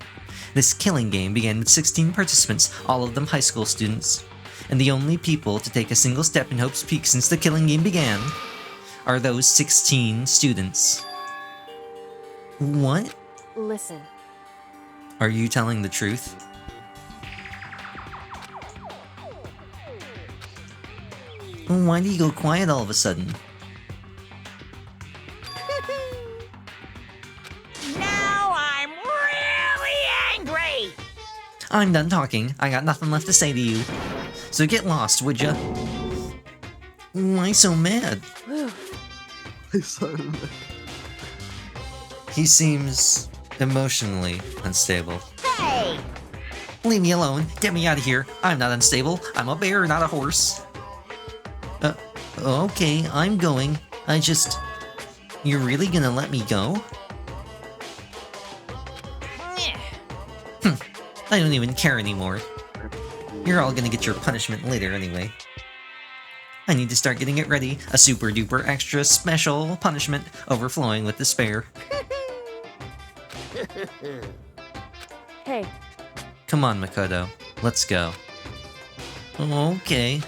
this killing game began with 16 participants, all of them high school students. And the only people to take a single step in Hope's Peak since the killing game began are those 16 students. What? listen. Are you telling the truth? Why do you go quiet all of a sudden? Now I'm really angry! I'm done talking. I got nothing left to say to you. So get lost, would ya? Why so mad? So, He seems emotionally unstable. Hey! Leave me alone. Get me out of here. I'm not unstable. I'm a bear, not a horse. Okay, I'm going. You're really gonna let me go? I don't even care anymore. You're all gonna get your punishment later anyway. I need to start getting it ready. A super duper extra special punishment overflowing with despair. Hey, Come on, Makoto. Let's go. Okay.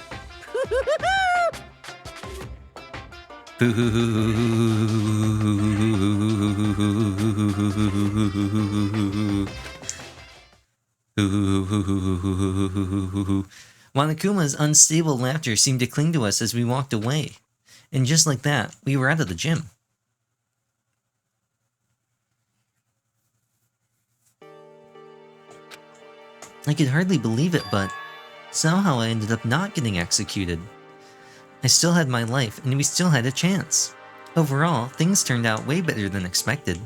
Monokuma's unstable laughter seemed to cling to us as we walked away. And just like that, we were out of the gym. I could hardly believe it, but somehow I ended up not getting executed. I still had my life, and we still had a chance. Overall, things turned out way better than expected.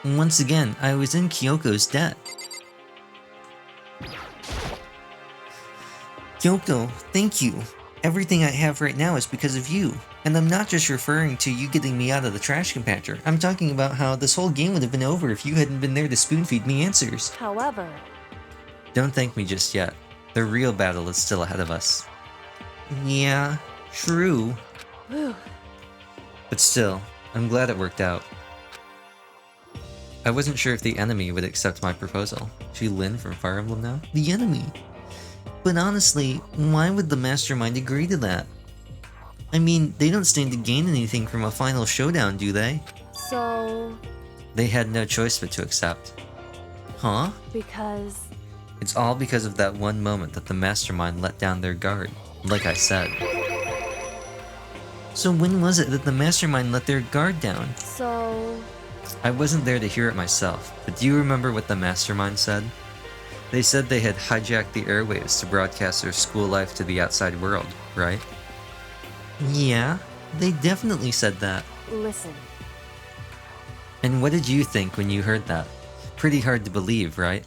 Once again, I was in Kyoko's debt. Kyoko, thank you. Everything I have right now is because of you. And I'm not just referring to you getting me out of the trash compactor. I'm talking about how this whole game would have been over if you hadn't been there to spoon-feed me answers. however, Don't thank me just yet. The real battle is still ahead of us. Yeah, true. whew, But still, I'm glad it worked out. I wasn't sure if the enemy would accept my proposal. She Lin from Fire Emblem now? The enemy! But honestly, why would the mastermind agree to that? I mean, they don't stand to gain anything from a final showdown, do they? so, They had no choice but to accept. Huh? because, It's all because of that one moment that the mastermind let down their guard, like I said. So when was it that the mastermind let their guard down? so, I wasn't there to hear it myself, but do you remember what the mastermind said? They said they had hijacked the airwaves to broadcast their school life to the outside world, right? Yeah, they definitely said that. listen, And what did you think when you heard that? Pretty hard to believe, right?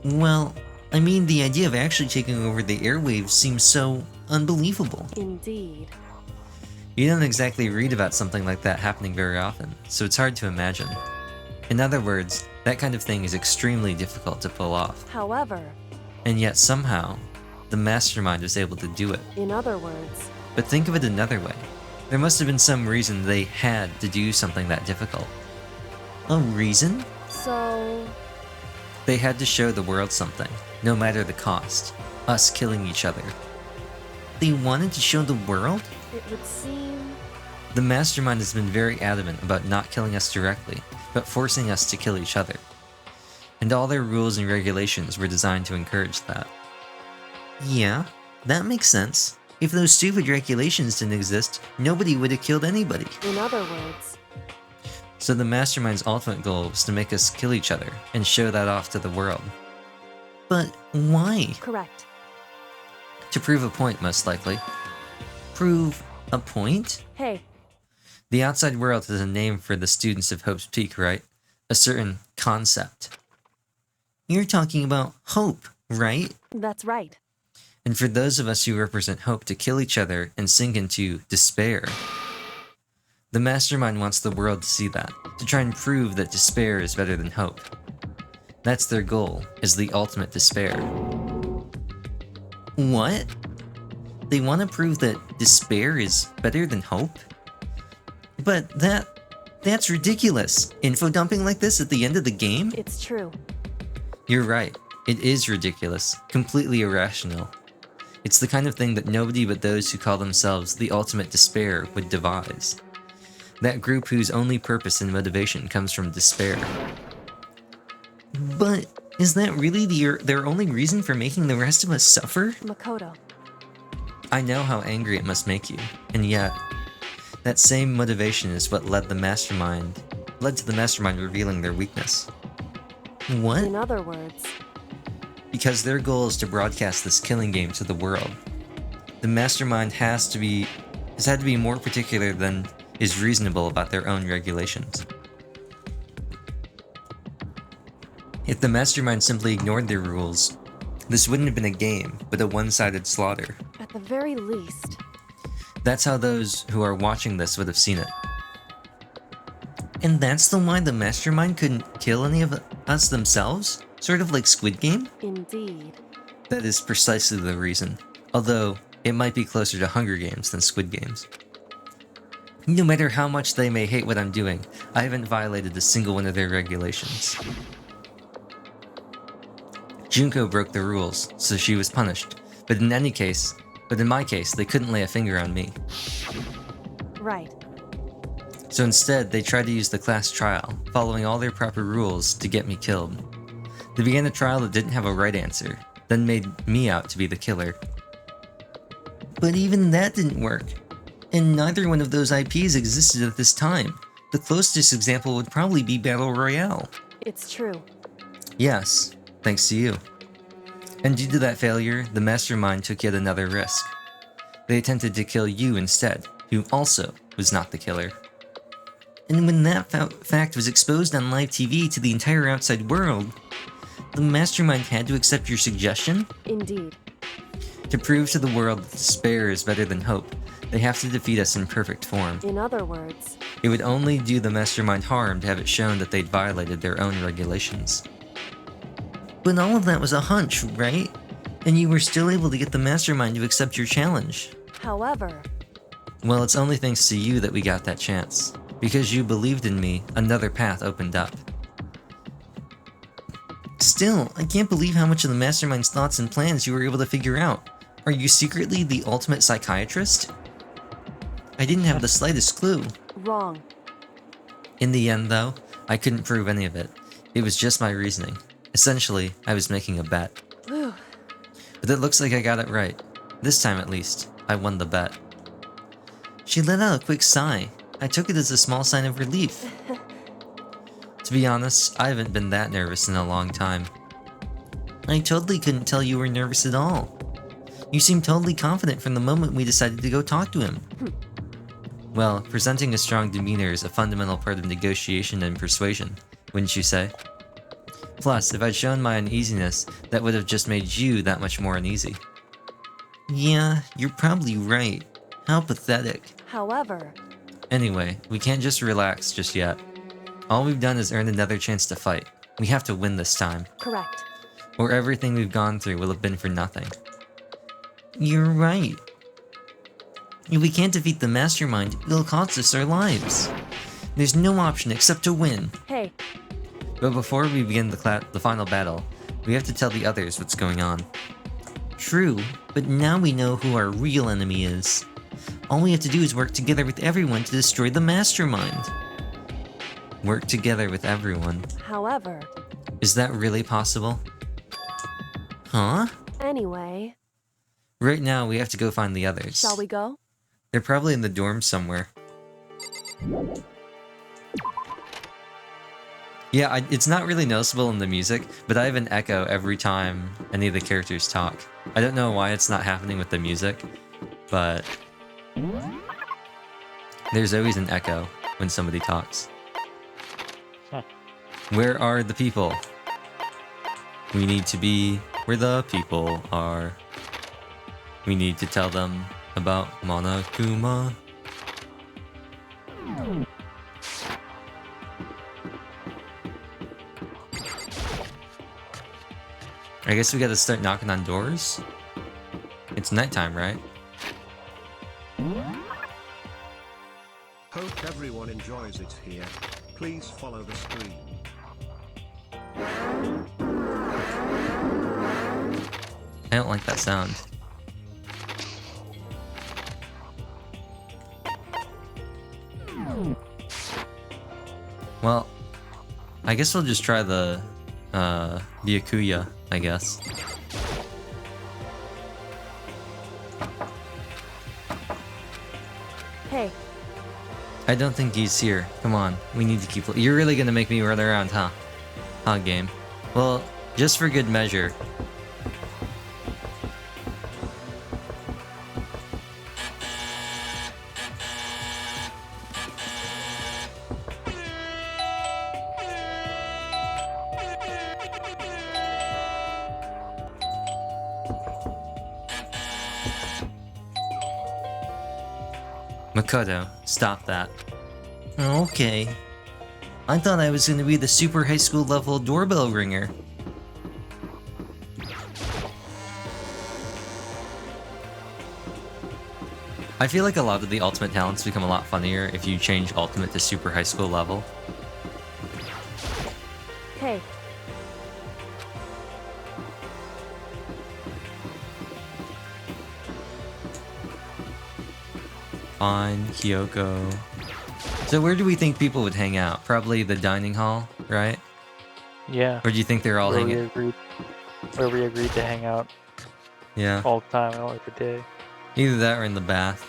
Well, I mean, the idea of actually taking over the airwaves seems so unbelievable. indeed. You don't exactly read about something like that happening very often, so it's hard to imagine. In other words, that kind of thing is extremely difficult to pull off. However, And yet somehow, the mastermind was able to do it. in other words, But think of it another way. There must have been some reason they had to do something that difficult. A reason? so, They had to show the world something, no matter the cost. Us killing each other. They wanted to show the world? it would seem, The mastermind has been very adamant about not killing us directly, but forcing us to kill each other. And all their rules and regulations were designed to encourage that. Yeah, that makes sense. If those stupid regulations didn't exist, nobody would have killed anybody. in other words, So the mastermind's ultimate goal was to make us kill each other and show that off to the world. But why? correct. To prove a point, most likely. Prove a point? Hey, The outside world is a name for the students of Hope's Peak, right? A certain concept. You're talking about hope, right? that's right. And for those of us who represent hope to kill each other and sink into despair. The mastermind wants the world to see that, to try and prove that despair is better than hope. That's their goal, is the ultimate despair. What? They want to prove that despair is better than hope? But that's ridiculous. Info dumping like this at the end of the game? It's true. You're right. It is ridiculous. Completely irrational. It's the kind of thing that nobody but those who call themselves the ultimate despair would devise. That group whose only purpose and motivation comes from despair. But is that really their only reason for making the rest of us suffer? Makoto, I know how angry it must make you, and yet, that same motivation is what led to the mastermind revealing their weakness. What? in other words, Because their goal is to broadcast this killing game to the world. The mastermind has had to be more particular than is reasonable about their own regulations. If the mastermind simply ignored their rules, this wouldn't have been a game, but a one-sided slaughter. at the very least, That's how those who are watching this would have seen it. And that's the why the mastermind couldn't kill any of us themselves? Sort of like Squid Game? Indeed. That is precisely the reason. Although, it might be closer to Hunger Games than Squid Games. No matter how much they may hate what I'm doing, I haven't violated a single one of their regulations. Junko broke the rules, so she was punished. But in my case, they couldn't lay a finger on me. Right. So instead, they tried to use the class trial, following all their proper rules, to get me killed. They began a trial that didn't have a right answer, then made me out to be the killer. But even that didn't work. And neither one of those IPs existed at this time. The closest example would probably be Battle Royale. It's true. Yes, thanks to you. And due to that failure, the mastermind took yet another risk. They attempted to kill you instead, who also was not the killer. And when that fact was exposed on live TV to the entire outside world, the mastermind had to accept your suggestion? Indeed. To prove to the world that despair is better than hope, they have to defeat us in perfect form. In other words, It would only do the mastermind harm to have it shown that they'd violated their own regulations. But all of that was a hunch, right? And you were still able to get the mastermind to accept your challenge. however, Well, it's only thanks to you that we got that chance. Because you believed in me, another path opened up. Still, I can't believe how much of the mastermind's thoughts and plans you were able to figure out. Are you secretly the ultimate psychiatrist? I didn't have the slightest clue. wrong. In the end, though, I couldn't prove any of it. It was just my reasoning. Essentially, I was making a bet. Whew. But it looks like I got it right. This time at least, I won the bet. She let out a quick sigh. I took it as a small sign of relief. To be honest, I haven't been that nervous in a long time. I totally couldn't tell you were nervous at all. You seemed totally confident from the moment we decided to go talk to him. Well, presenting a strong demeanor is a fundamental part of negotiation and persuasion, wouldn't you say? Plus, if I'd shown my uneasiness, that would have just made you that much more uneasy. Yeah, you're probably right. How pathetic. However, Anyway, we can't just relax just yet. All we've done is earn another chance to fight. We have to win this time, correct. or everything we've gone through will have been for nothing. You're right. If we can't defeat the mastermind, it'll cost us our lives. There's no option except to win. Hey, But before we begin the final battle, we have to tell the others what's going on. True, but now we know who our real enemy is. All we have to do is work together with everyone to destroy the mastermind. Work together with everyone. however, Is that really possible? Huh? anyway, Right now, we have to go find the others. shall we go? They're probably in the dorms somewhere. Yeah, it's not really noticeable in the music, but I have an echo every time any of the characters talk. I don't know why it's not happening with the music, but there's always an echo when somebody talks. Where are the people? We need to be where the people are. We need to tell them about Monokuma. I guess we gotta start knocking on doors? It's nighttime, right? Hope everyone enjoys it here. Please follow the screen. I don't like that sound. Well, I guess we'll just try the Byakuya, I guess. Hey, I don't think he's here. Come on, we need to keep. You're really gonna make me run around, huh? Huh, game. Well, just for good measure. Makoto, stop that. Okay. I thought I was gonna be the super high school level doorbell ringer. I feel like a lot of the ultimate talents become a lot funnier if you change ultimate to super high school level. Hey, Fine, Kyoko. So where do we think people would hang out? Probably the dining hall, right? Yeah. Or do you think they're all Where we hanging? agreed to hang out Yeah. all the time, all every day. Either that or in the bath.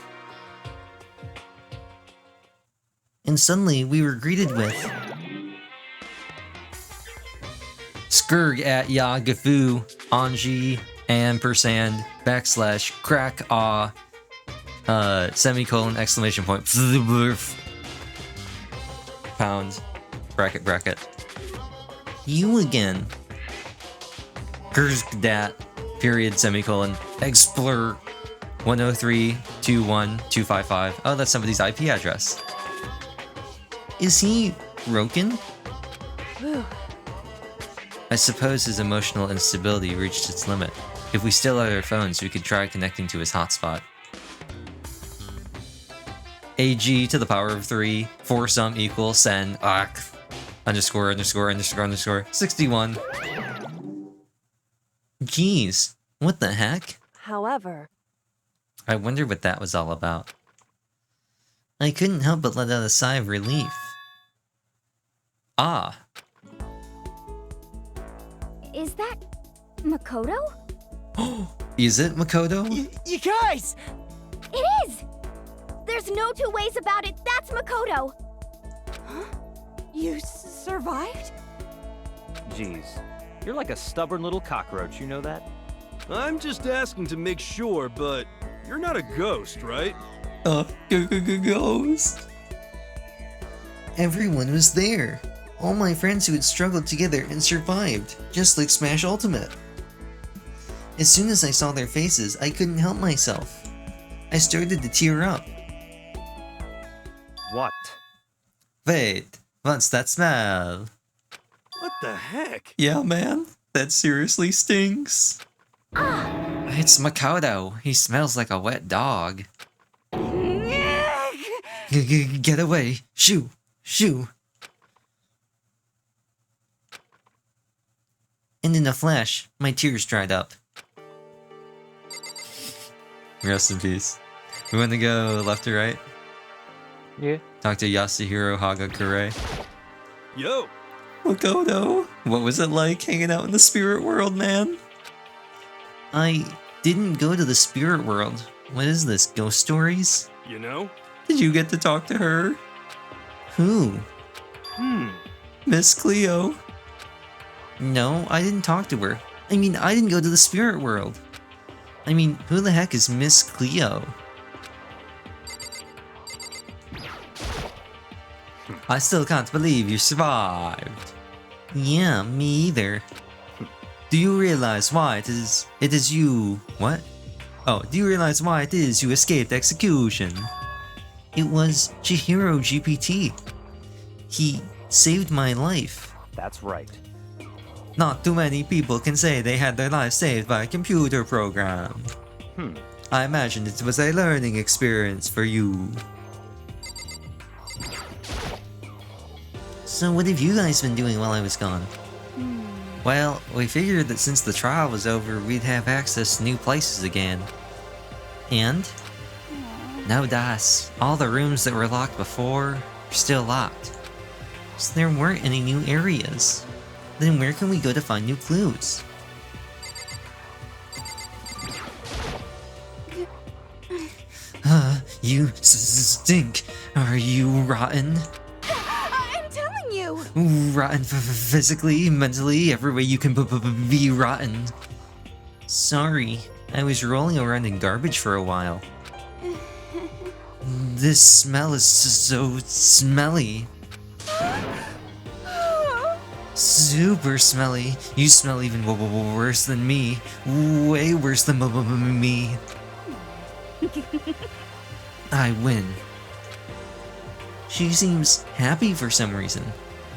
And suddenly we were greeted with Skurg at Ya Gafu, Anji, ampersand, backslash, crack, semicolon, exclamation point, pound, bracket. you again. Grzgdat, period, semicolon, explore 103.21.255. Oh, that's somebody's IP address. Is he broken? whew. I suppose his emotional instability reached its limit. If we still had our phones, we could try connecting to his hotspot. AG to the power of 3, for sum equals sen, underscore 61. Jeez, what the heck? However, I wonder what that was all about. I couldn't help but let out a sigh of relief. Ah, Is that Makoto? is it Makoto? You guys! It is! There's no two ways about it. That's Makoto. You survived? Jeez, you're like a stubborn little cockroach, you know that? I'm just asking to make sure, but you're not a ghost, right? Ghost. Everyone was there. All my friends who had struggled together and survived, just like Smash Ultimate. As soon as I saw their faces, I couldn't help myself. I started to tear up. What? Wait, what's that smell? What the heck? Yeah, man, that seriously stinks. It's Makoto. He smells like a wet dog. Get away. Shoo. Shoo. And in a flash, my tears dried up. Rest in peace. We want to go left or right? Yeah. Talk to Yasuhiro Hagakure. Yo! Makoto, what was it like hanging out in the spirit world, man? I didn't go to the spirit world. What is this, ghost stories? You know? Did you get to talk to her? Who? Miss Cleo? No, I didn't talk to her. I mean, I didn't go to the spirit world. I mean, who the heck is Miss Cleo? I still can't believe you survived. Yeah, me either. Do you realize why it is you... What? Oh, do you realize why it is you escaped execution? It was Chihiro GPT. He saved my life. That's right. Not too many people can say they had their life saved by a computer program. I imagine it was a learning experience for you. So what have you guys been doing while I was gone? Well, we figured that since the trial was over, we'd have access to new places again. And? No dice. All the rooms that were locked before are still locked. So there weren't any new areas. Then where can we go to find new clues? You stink. Are you rotten? I'm telling you. Rotten physically, mentally, every way you can be rotten. Sorry, I was rolling around in garbage for a while. This smell is so smelly. Super smelly. You smell even worse than me. Way worse than me. I win. She seems happy for some reason.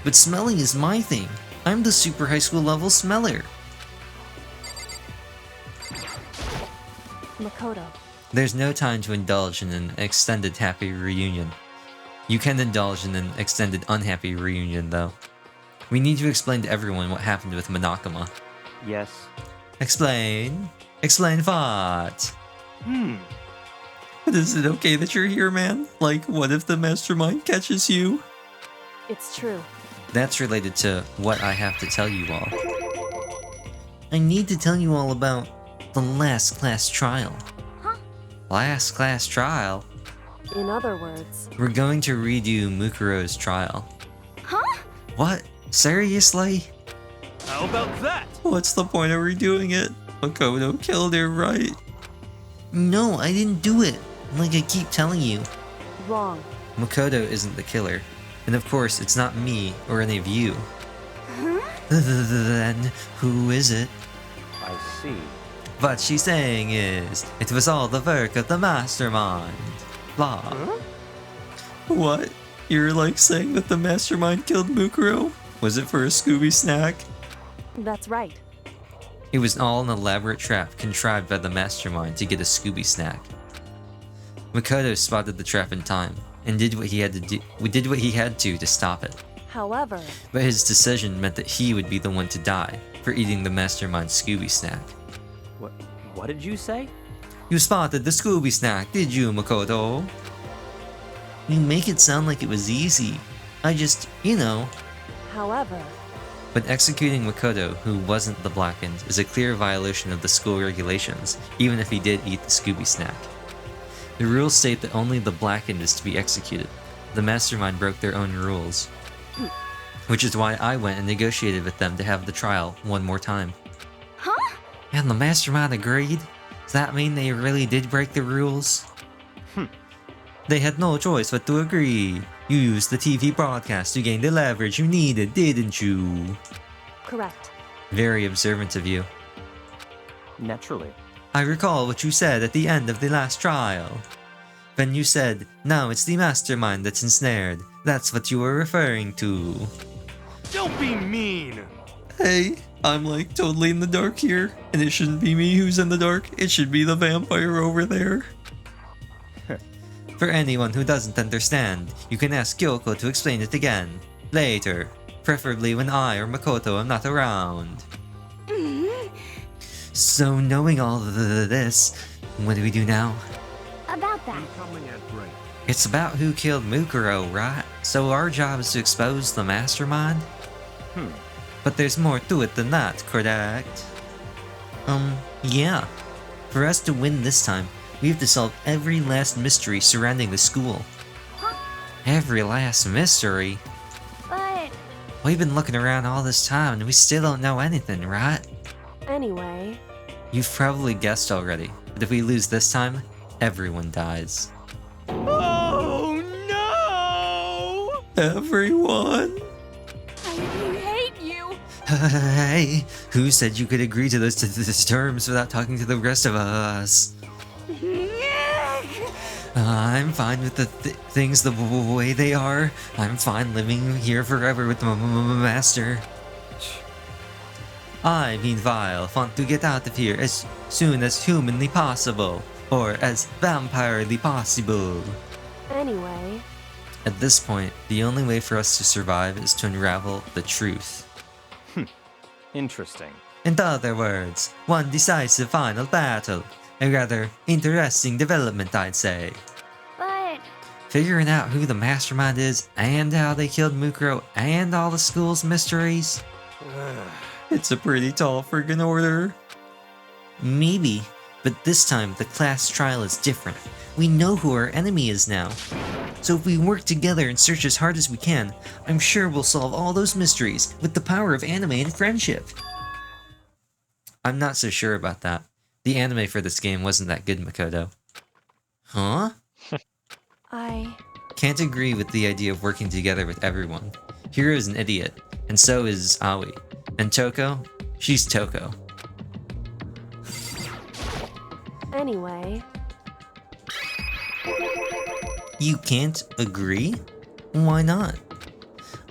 but smelling is my thing. I'm the super high school level smeller. Makoto. There's no time to indulge in an extended happy reunion. You can indulge in an extended unhappy reunion, though. We need to explain to everyone what happened with Monokuma. Yes. Explain? Explain what? But is it okay that you're here, man? Like, what if the mastermind catches you? It's true. That's related to what I have to tell you all. I need to tell you all about the last class trial. Huh? Last class trial? In other words, We're going to redo Mukuro's trial. Huh? What? Seriously? How about that? What's the point of redoing it? Makoto killed her, right? No, I didn't do it. Like I keep telling you. wrong. Makoto isn't the killer. And of course, it's not me or any of you. Huh? Then, who is it? I see. What she's saying is, it was all the work of the mastermind. Blah. Huh? What? You're like saying that the mastermind killed Mukuro? Was it for a Scooby snack? That's right. It was all an elaborate trap contrived by the mastermind to get a Scooby snack. Makoto spotted the trap in time and did what he had to stop it. However, But his decision meant that he would be the one to die for eating the mastermind's Scooby snack. What did you say? You spotted the Scooby snack, did you, Makoto? You make it sound like it was easy. I just, however, But executing Makoto, who wasn't the Blackened, is a clear violation of the school regulations, even if he did eat the Scooby snack. The rules state that only the Blackened is to be executed. The mastermind broke their own rules. Which is why I went and negotiated with them to have the trial one more time. Huh? And the mastermind agreed? Does that mean they really did break the rules? They had no choice but to agree. You used the TV broadcast to gain the leverage you needed, didn't you? correct. Very observant of you. Naturally. I recall what you said at the end of the last trial. When you said, now it's the mastermind that's ensnared. That's what you were referring to. Don't be mean. Hey, I'm like totally in the dark here, and it shouldn't be me who's in the dark. It should be the vampire over there. For anyone who doesn't understand, you can ask Kyoko to explain it again. Later. Preferably when I or Makoto am not around. So knowing all of this, what do we do now? About that. Incoming at break. It's about who killed Mukuro, right? So our job is to expose the mastermind? But there's more to it than that, correct? Yeah. For us to win this time, we have to solve every last mystery surrounding the school. Huh? Every last mystery? But We've been looking around all this time and we still don't know anything, right? Anyway, You've probably guessed already, but if we lose this time, everyone dies. Oh no! Everyone? I hate you. Hey, who said you could agree to those terms without talking to the rest of us? I'm fine with the things the way they are. I'm fine living here forever with the master. I, meanwhile, want to get out of here as soon as humanly possible, or as vampirely possible. anyway, At this point, the only way for us to survive is to unravel the truth. Interesting. In other words, one decisive final battle. A rather interesting development, I'd say. but Figuring out who the mastermind is, and how they killed Mukuro, and all the school's mysteries. It's a pretty tall friggin' order. Maybe, but this time the class trial is different. We know who our enemy is now. So if we work together and search as hard as we can, I'm sure we'll solve all those mysteries with the power of anime and friendship. I'm not so sure about that. The anime for this game wasn't that good, Makoto. Huh? I... Can't agree with the idea of working together with everyone. Hiro's an idiot, and so is Aoi. And Toko? She's Toko. Anyway, You can't agree? Why not?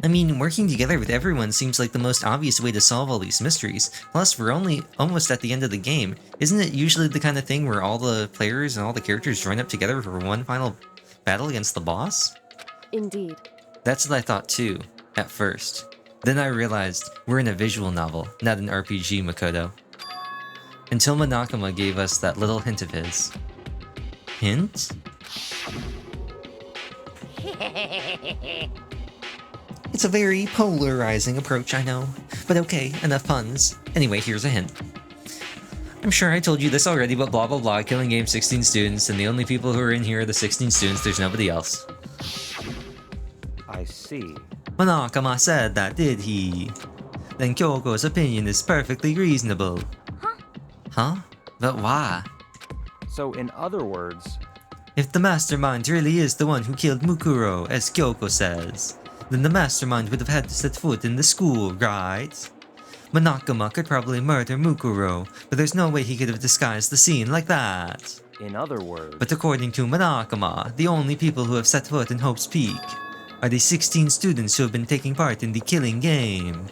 I mean, working together with everyone seems like the most obvious way to solve all these mysteries. Plus, we're only almost at the end of the game. Isn't it usually the kind of thing where all the players and all the characters join up together for one final battle against the boss? Indeed. That's what I thought too, at first. Then I realized we're in a visual novel, not an RPG, Makoto. Until Monokuma gave us that little hint of his. Hint? It's a very polarizing approach, I know. But okay, enough puns. Anyway, here's a hint. I'm sure I told you this already, but blah blah blah, killing game 16 students, and the only people who are in here are the 16 students, there's nobody else. I see. Monokuma said that, did he? Then Kyoko's opinion is perfectly reasonable. Huh? But why? So, in other words, if the mastermind really is the one who killed Mukuro, as Kyoko says, then the mastermind would have had to set foot in the school, right? Monokuma could probably murder Mukuro, but there's no way he could have disguised the scene like that. in other words... But according to Monokuma, the only people who have set foot in Hope's Peak are the 16 students who have been taking part in the killing game.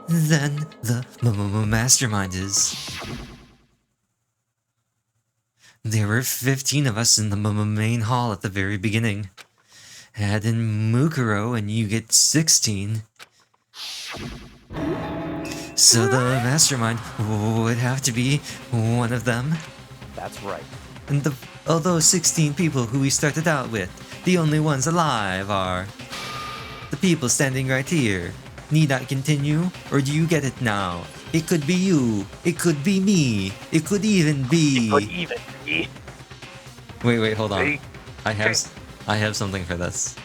Then the mastermind is... There were 15 of us in the main hall at the very beginning. Add in Mukuro and you get 16. So the mastermind would have to be one of them. That's right. And of those 16 people who we started out with, the only ones alive are... the people standing right here. Need I continue? Or do you get it now? It could be you. It could be me. It could even be... Wait, hold on. I have something for this.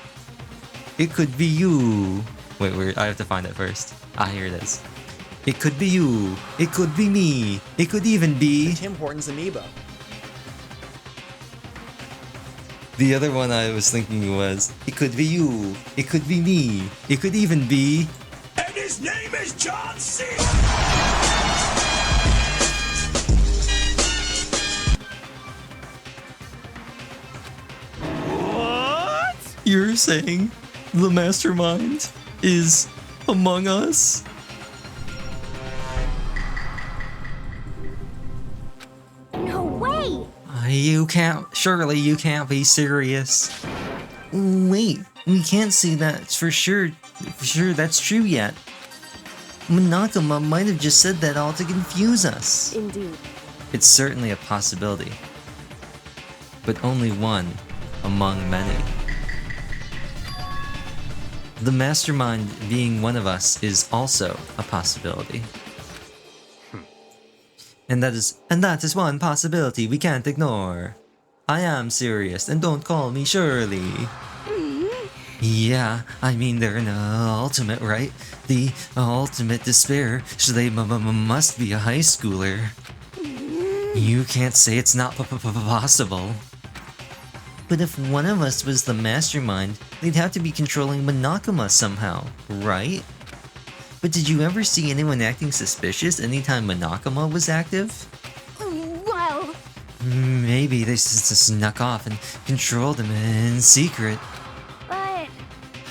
It could be you. Wait, I have to find it first. Here it is. It could be you. It could be me. It could even be... Tim Hortons amiibo. The other one I was thinking was, it could be you. It could be me. It could even be... And his name is John C. What? You're saying the mastermind is among us? No way! Surely you can't be serious. Wait, we can't say that for sure that's true yet. Monokuma might have just said that all to confuse us. Indeed. It's certainly a possibility. But only one among many. The mastermind being one of us is also a possibility. And that is one possibility we can't ignore. I am serious, and don't call me Shirley. Yeah, I mean they're an ultimate, right? The ultimate despair, so they must be a high schooler. You can't say it's not possible. But if one of us was the mastermind, they'd have to be controlling Monokuma somehow, right? But did you ever see anyone acting suspicious anytime Monokuma was active? Well... Maybe they snuck off and controlled him in secret. But...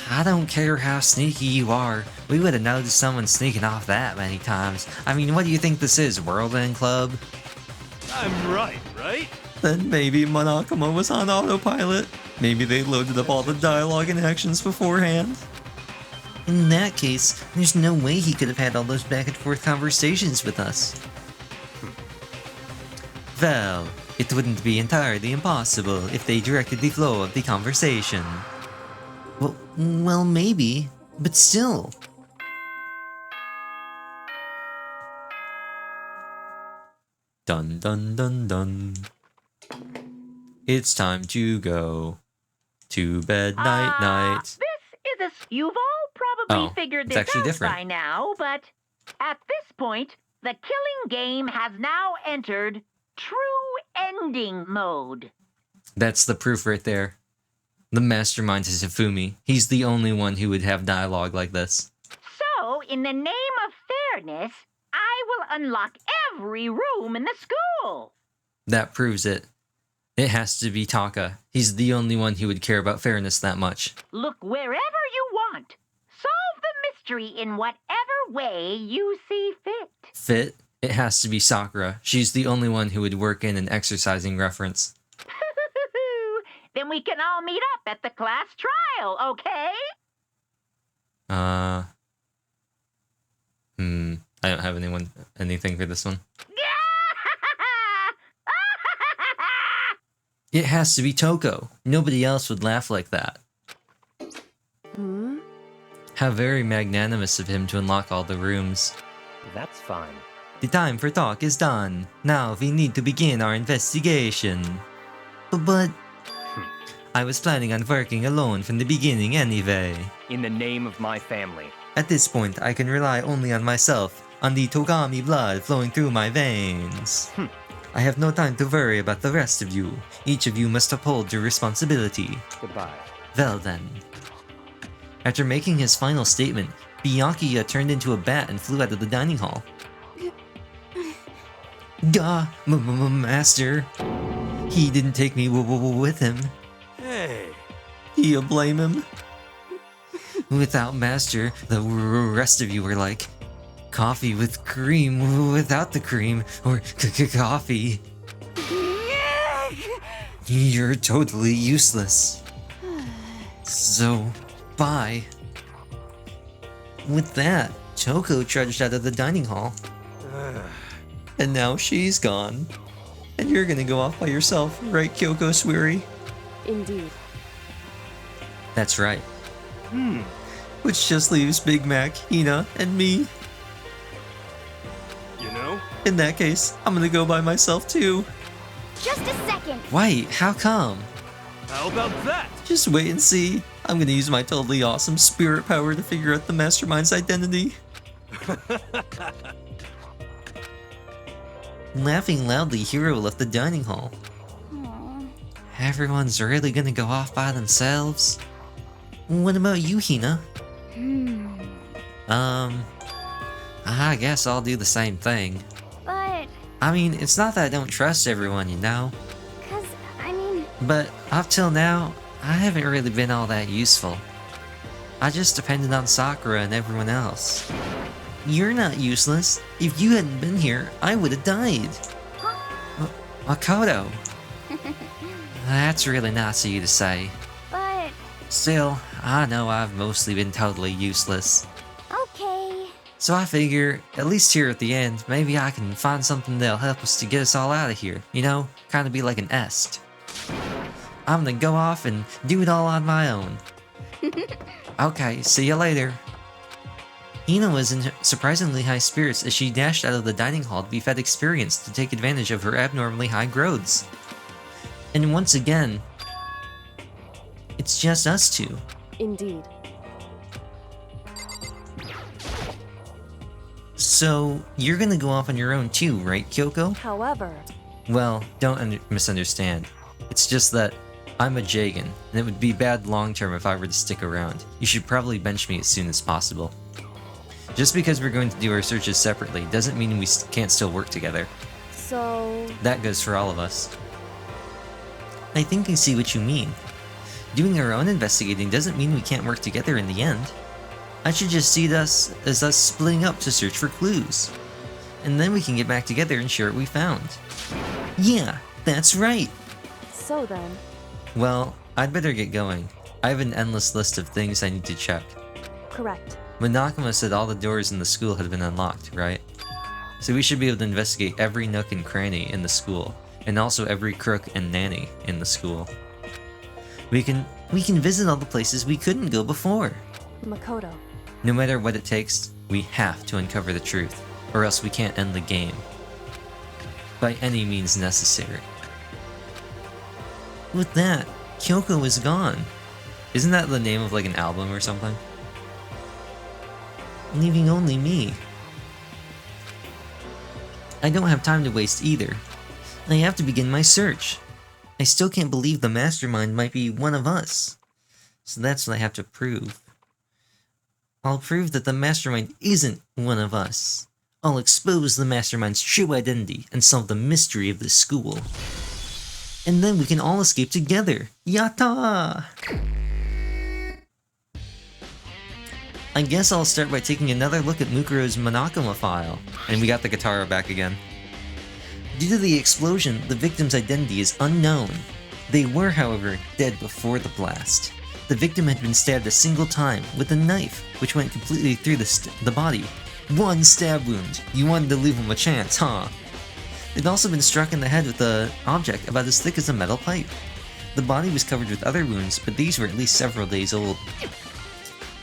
I don't care how sneaky you are. We would have noticed someone sneaking off that many times. I mean, what do you think this is, Whirlwind Club? I'm right? Then maybe Monokuma was on autopilot. Maybe they loaded up all the dialogue and actions beforehand. In that case, there's no way he could have had all those back and forth conversations with us. Well, it wouldn't be entirely impossible if they directed the flow of the conversation. Well, maybe, but still. Dun dun dun dun. It's time to go to bed, night. This is you've all probably figured it's this actually out different. by now, but at this point, the killing game has now entered true ending mode. That's the proof right there. The mastermind is Hifumi. He's the only one who would have dialogue like this. So, in the name of fairness, I will unlock every room in the school. That proves it. It has to be Taka. He's the only one who would care about fairness that much. Look wherever you want. Solve the mystery in whatever way you see fit. Fit? It has to be Sakura. She's the only one who would work in an exercising reference. Then we can all meet up at the class trial, okay? I don't have anything for this one. It has to be Toko. Nobody else would laugh like that. How very magnanimous of him to unlock all the rooms. That's fine. The time for talk is done. Now we need to begin our investigation. But I was planning on working alone from the beginning anyway. In the name of my family. At this point, I can rely only on myself, on the Togami blood flowing through my veins. I have no time to worry about the rest of you. Each of you must uphold your responsibility. Goodbye. Well then. After making his final statement, Byakuya turned into a bat and flew out of the dining hall. Gah, master. He didn't take me with him. Hey. You blame him? Without master, the rest of you were like coffee with cream without the cream, or coffee. You're totally useless. So, bye. With that, Toko trudged out of the dining hall. And now she's gone. And you're gonna go off by yourself, right, Kyoko Suiri? Indeed. That's right. Which just leaves Big Mac, Hina, and me. You know? In that case, I'm gonna go by myself too. Just a second. Wait, how come? How about that? Just wait and see. I'm gonna use my totally awesome spirit power to figure out the mastermind's identity. Laughing loudly, Hiro left the dining hall. Everyone's really gonna go off by themselves? What about you, Hina? I guess I'll do the same thing. But... I mean, it's not that I don't trust everyone, you know? I mean... But up till now, I haven't really been all that useful. I just depended on Sakura and everyone else. You're not useless. If you hadn't been here, I would have died. Makoto. That's really nice of you to say. But... Still, I know I've mostly been totally useless. Okay. So I figure, at least here at the end, maybe I can find something that'll help us to get us all out of here. You know, kind of be like an est. I'm gonna go off and do it all on my own. Okay, see you later. Hina was in surprisingly high spirits as she dashed out of the dining hall to be fed experience to take advantage of her abnormally high growths. And once again, it's just us two. Indeed. So, you're gonna go off on your own too, right, Kyoko? However... Well, don't misunderstand. It's just that I'm a Jagan, and it would be bad long-term if I were to stick around. You should probably bench me as soon as possible. Just because we're going to do our searches separately doesn't mean we can't still work together. So... That goes for all of us. I think I see what you mean. Doing our own investigating doesn't mean we can't work together in the end. I should just see us as us splitting up to search for clues. And then we can get back together and share what we found. Yeah, that's right! So then... Well, I'd better get going. I have an endless list of things I need to check. Correct. Monokuma said all the doors in the school had been unlocked, right? So we should be able to investigate every nook and cranny in the school, and also every crook and nanny in the school. We can visit all the places we couldn't go before. Makoto. No matter what it takes, we have to uncover the truth, or else we can't end the game. By any means necessary. With that, Kyoko is gone. Isn't that the name of like an album or something? Leaving only me. I don't have time to waste either. I have to begin my search. I still can't believe the mastermind might be one of us. So that's what I have to prove. I'll prove that the mastermind isn't one of us. I'll expose the mastermind's true identity and solve the mystery of the school. And then we can all escape together. Yatta! I guess I'll start by taking another look at Mukuro's Monokuma file. And we got the guitar back again. Due to the explosion, the victim's identity is unknown. They were, however, dead before the blast. The victim had been stabbed a single time with a knife, which went completely through the body. One stab wound. You wanted to leave him a chance, huh? They'd also been struck in the head with an object about as thick as a metal pipe. The body was covered with other wounds, but these were at least several days old.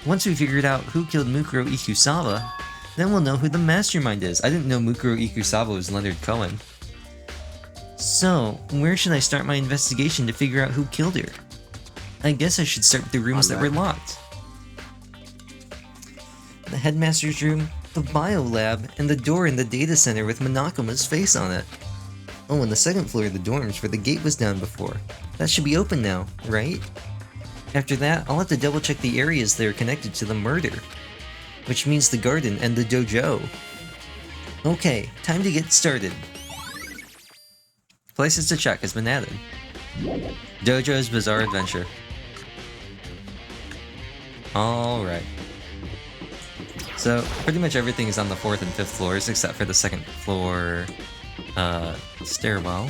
Once we figured out who killed Mukuro Ikusawa, then we'll know who the mastermind is. I didn't know Mukuro Ikusawa was Leonard Cohen. So, where should I start my investigation to figure out who killed her? I guess I should start with the rooms that were locked. The headmaster's room, the bio lab, and the door in the data center with Monokuma's face on it. Oh, and the second floor of the dorms where the gate was down before. That should be open now, right? After that, I'll have to double check the areas that are connected to the murder. Which means the garden and the dojo. Okay, time to get started. Places to check has been added. Dojo's Bizarre Adventure. Alright. So, pretty much everything is on the 4th and 5th floors except for the 2nd floor stairwell.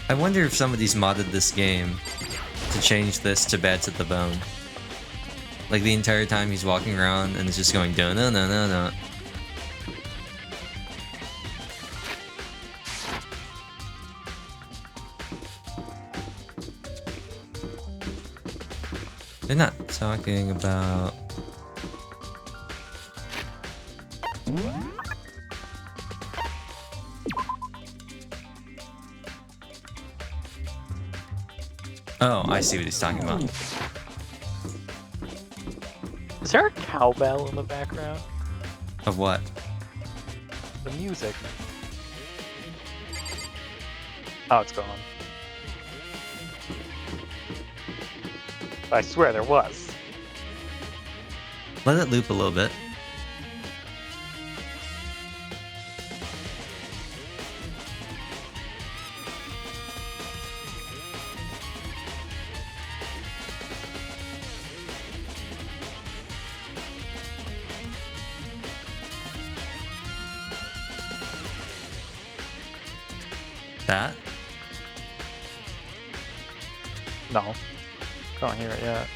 I wonder if somebody's modded this game to change this to Bad to the Bone. Like the entire time he's walking around and it's just going no no no no no. They're not talking about... Oh, I see what he's talking about. Is there a cowbell in the background? Of what? The music. Oh, it's gone. I swear there was. Let it loop a little bit. That? No. Can't hear it yet.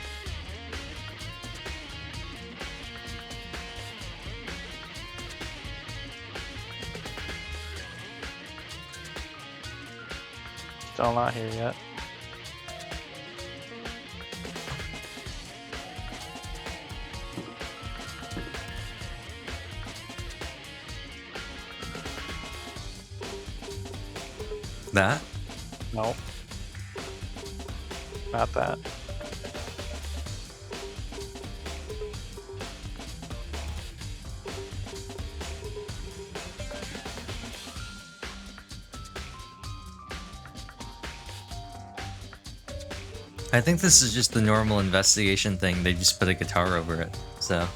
Still not here yet. That? No. Not that. I think this is just the normal investigation thing, they just put a guitar over it, so...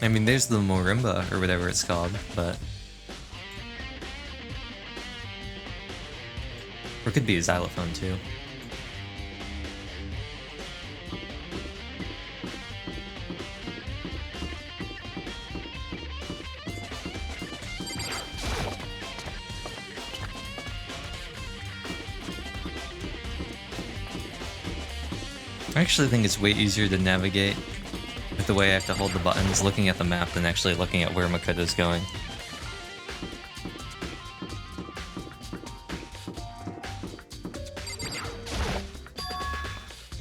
I mean, there's the marimba, or whatever it's called, but... Or it could be a xylophone, too. I actually think it's way easier to navigate with the way I have to hold the buttons looking at the map than actually looking at where Makoto's going.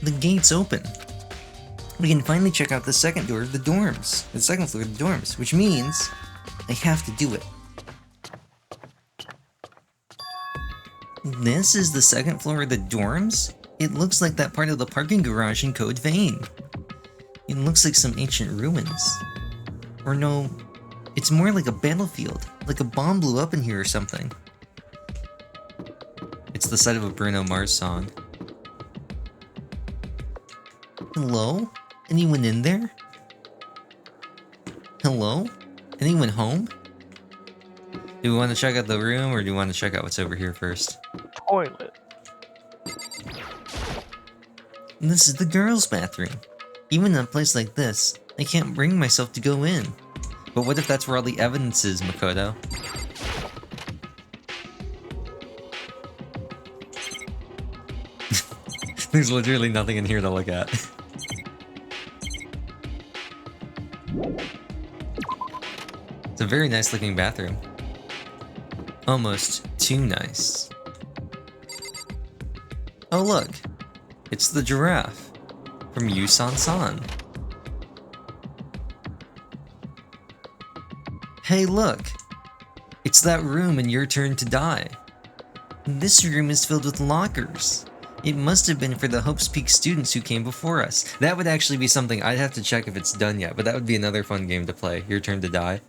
The gate's open. We can finally check out the second door of the dorms. The second floor of the dorms, which means I have to do it. This is the second floor of the dorms? It looks like that part of the parking garage in Code Vein. It looks like some ancient ruins. Or no, It's more like a battlefield, like a bomb blew up in here or something. It's the site of a Bruno Mars song. Hello? Anyone in there? Hello? Anyone home? Do we want to check out the room, or do we want to check out what's over here first? Toilet. This is the girls' bathroom. Even in a place like this, I can't bring myself to go in. But what if that's where all the evidence is, Makoto? There's literally nothing in here to look at. It's a very nice looking bathroom. Almost too nice. Oh look! It's the giraffe from Yusan-san. Hey look! It's that room in Your Turn to Die. This room is filled with lockers. It must have been for the Hope's Peak students who came before us. That would actually be something I'd have to check if it's done yet, but that would be another fun game to play. Your Turn to Die.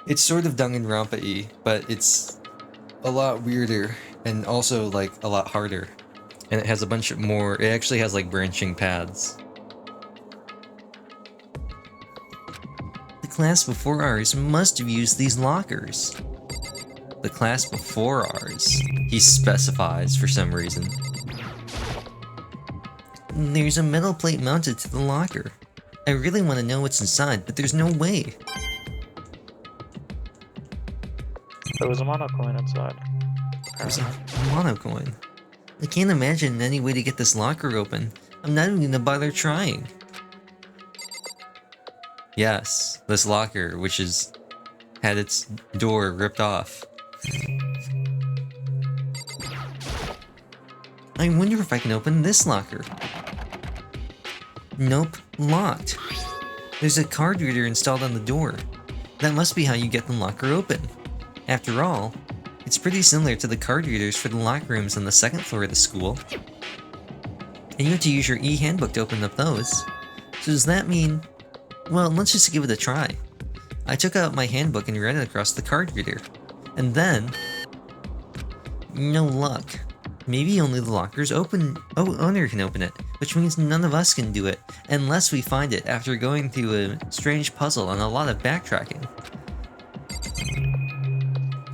It's sort of Danganronpa-y, but it's a lot weirder and also like a lot harder. And it has a bunch more, it actually has like branching paths. The class before ours must have used these lockers. The class before ours, he specifies for some reason. There's a metal plate mounted to the locker. I really want to know what's inside, but there's no way. There was a mono coin inside. There's a mono coin. I can't imagine any way to get this locker open. I'm not even gonna bother trying. Yes, this locker, which has had its door ripped off. I wonder if I can open this locker. Nope, locked. There's a card reader installed on the door. That must be how you get the locker open. After all, it's pretty similar to the card readers for the locker rooms on the second floor of the school. And you have to use your e-handbook to open up those. So does that mean... Well, let's just give it a try. I took out my handbook and read it across the card reader. And then... No luck. Maybe only the locker's owner can open it, which means none of us can do it, unless we find it after going through a strange puzzle and a lot of backtracking.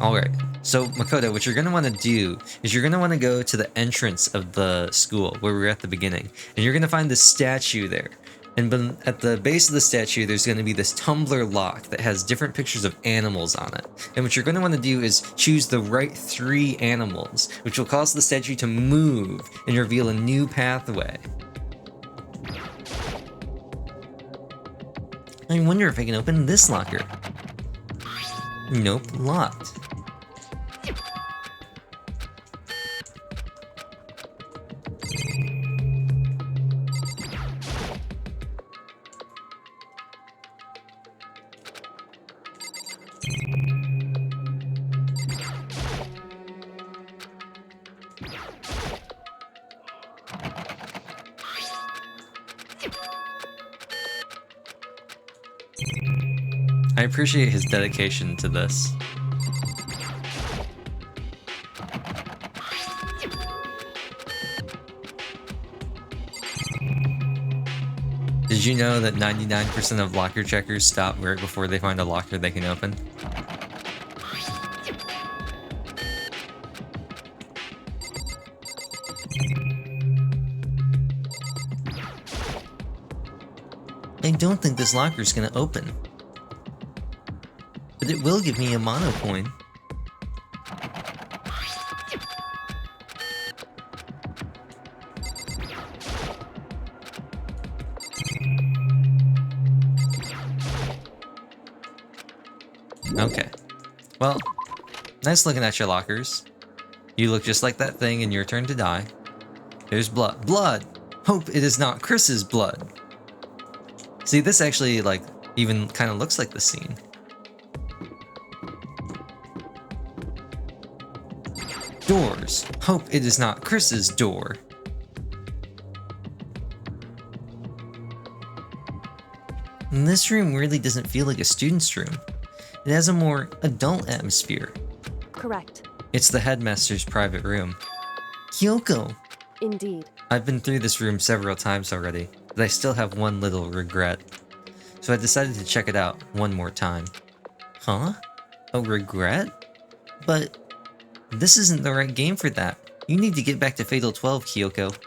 Alright, so Makoto, what you're going to want to do is you're going to want to go to the entrance of the school, where we were at the beginning, and you're going to find this statue there. And at the base of the statue, there's going to be this tumbler lock that has different pictures of animals on it. And what you're going to want to do is choose the right 3 animals, which will cause the statue to move and reveal a new pathway. I wonder if I can open this locker. Nope, locked. I appreciate his dedication to this. Did you know that 99% of locker checkers stop right before they find a locker they can open? I don't think this locker is gonna open. But it will give me a mono coin. Okay. Well, nice looking at your lockers. You look just like that thing in Your Turn to Die. There's blood. Blood! Hope it is not Chris's blood. See, this actually, like, even kind of looks like the scene. Doors. Hope it is not Chris's door. And this room really doesn't feel like a student's room. It has a more adult atmosphere. Correct. It's the headmaster's private room. Kyoko! Indeed. I've been through this room several times already, but I still have one little regret. So I decided to check it out one more time. Huh? A regret? But this isn't the right game for that. You need to get back to Fatal 12, Kyoko.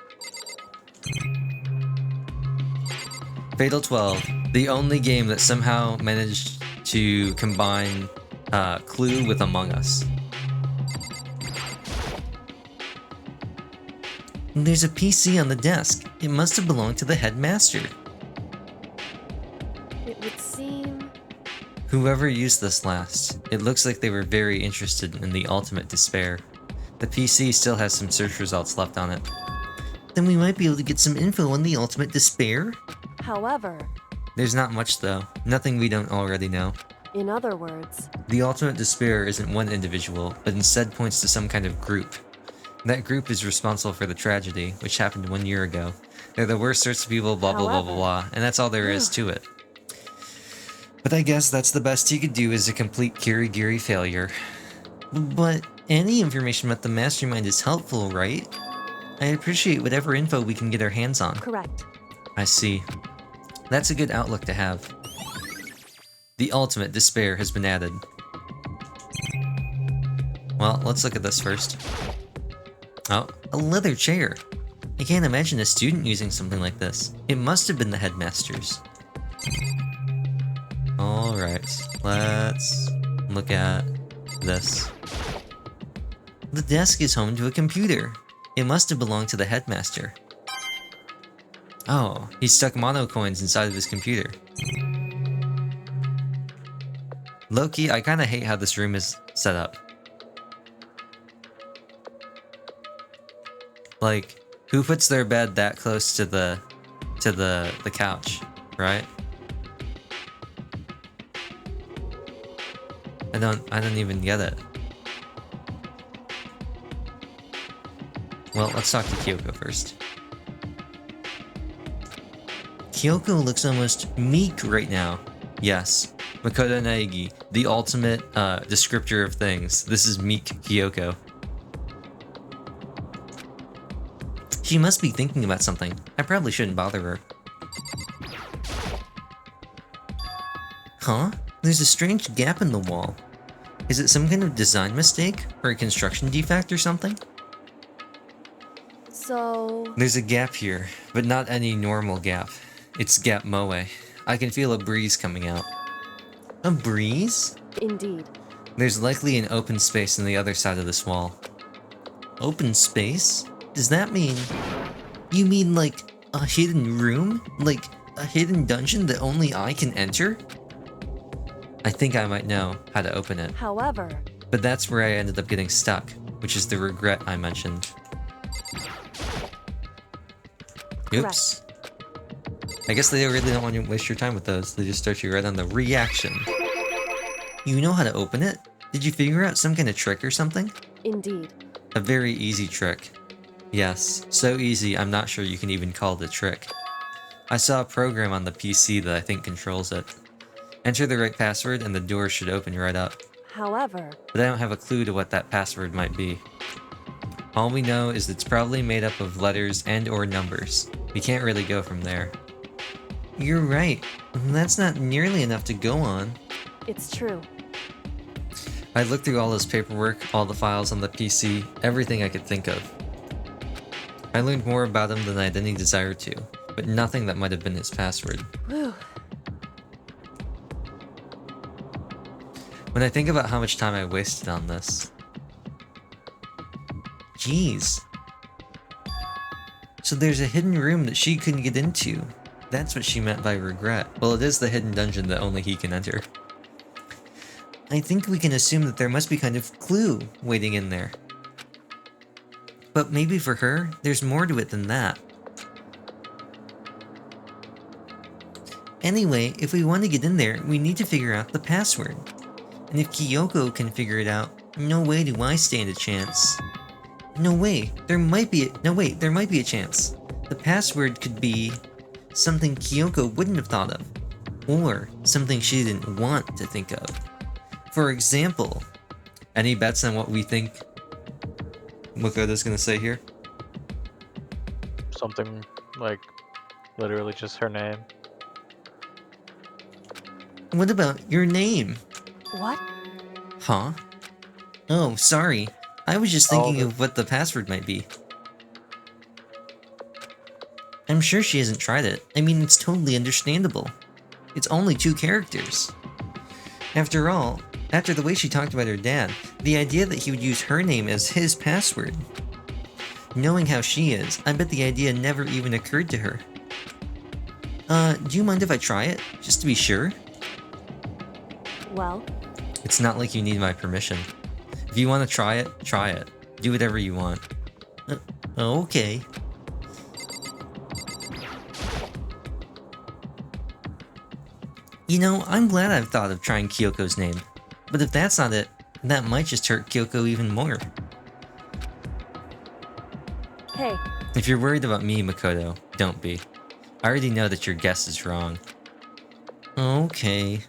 Fatal 12, the only game that somehow managed to combine Clue with Among Us. There's a PC on the desk. It must have belonged to the headmaster. It would seem... Whoever used this last, it looks like they were very interested in the ultimate despair. The PC still has some search results left on it. Then we might be able to get some info on the ultimate despair? However... There's not much though. Nothing we don't already know. In other words... The ultimate despair isn't one individual, but instead points to some kind of group. That group is responsible for the tragedy, which happened 1 year ago. They're the worst sorts of people, blah blah blah blah blah, and that's all there is to it. But I guess that's the best he could do as a complete Kirigiri failure. But any information about the mastermind is helpful, right? I appreciate whatever info we can get our hands on. Correct. I see. That's a good outlook to have. The ultimate despair has been added. Well, let's look at this first. Oh, a leather chair. I can't imagine a student using something like this. It must have been the headmaster's. Alright, let's look at this. The desk is home to a computer. It must have belonged to the headmaster. Oh, he stuck mono coins inside of his computer. Low-key, I kinda hate how this room is set up. Like, who puts their bed that close to the couch, right? I don't even get it. Well, let's talk to Kyoko first. Kyoko looks almost meek right now. Yes, Makoto Naegi, the ultimate descriptor of things. This is meek Kyoko. She must be thinking about something. I probably shouldn't bother her. Huh? There's a strange gap in the wall. Is it some kind of design mistake? Or a construction defect or something? So... There's a gap here, but not any normal gap. It's gap moe. I can feel a breeze coming out. A breeze? Indeed. There's likely an open space on the other side of this wall. Open space? Does that mean... You mean like a hidden room? Like a hidden dungeon that only I can enter? I think I might know how to open it. However... But that's where I ended up getting stuck, which is the regret I mentioned. Oops. I guess they really don't want you to waste your time with those. They just start you right on the reaction. You know how to open it? Did you figure out some kind of trick or something? Indeed. A very easy trick. Yes, so easy I'm not sure you can even call it a trick. I saw a program on the PC that I think controls it. Enter the right password and the door should open right up. However... But I don't have a clue to what that password might be. All we know is it's probably made up of letters and or numbers. We can't really go from there. You're right. That's not nearly enough to go on. It's true. I looked through all this paperwork, all the files on the PC, everything I could think of. I learned more about him than I had any desire to, but nothing that might have been his password. Whew. When I think about how much time I wasted on this... Jeez. So there's a hidden room that she couldn't get into. That's what she meant by regret. Well, it is the hidden dungeon that only he can enter. I think we can assume that there must be kind of clue waiting in there. But maybe for her, there's more to it than that. Anyway, if we want to get in there, we need to figure out the password. And if Kyoko can figure it out, no way do I stand a chance. No way, there might be a chance. The password could be something Kyoko wouldn't have thought of. or something she didn't want to think of. For example, any bets on what we think Makoto's gonna say here? Something like literally just her name. What about your name? What? Huh? Oh, sorry. I was just thinking of what the password might be. I'm sure she hasn't tried it. I mean, it's totally understandable. It's only 2 characters. After all, after the way she talked about her dad, the idea that he would use her name as his password. Knowing how she is, I bet the idea never even occurred to her. Do you mind if I try it? Just to be sure? Well, It's not like you need my permission. If you want to try it, try it. Do whatever you want. Okay. You know, I'm glad I've thought of trying Kyoko's name. But if that's not it, that might just hurt Kyoko even more. hey, If you're worried about me, Makoto, don't be. I already know that your guess is wrong. Okay.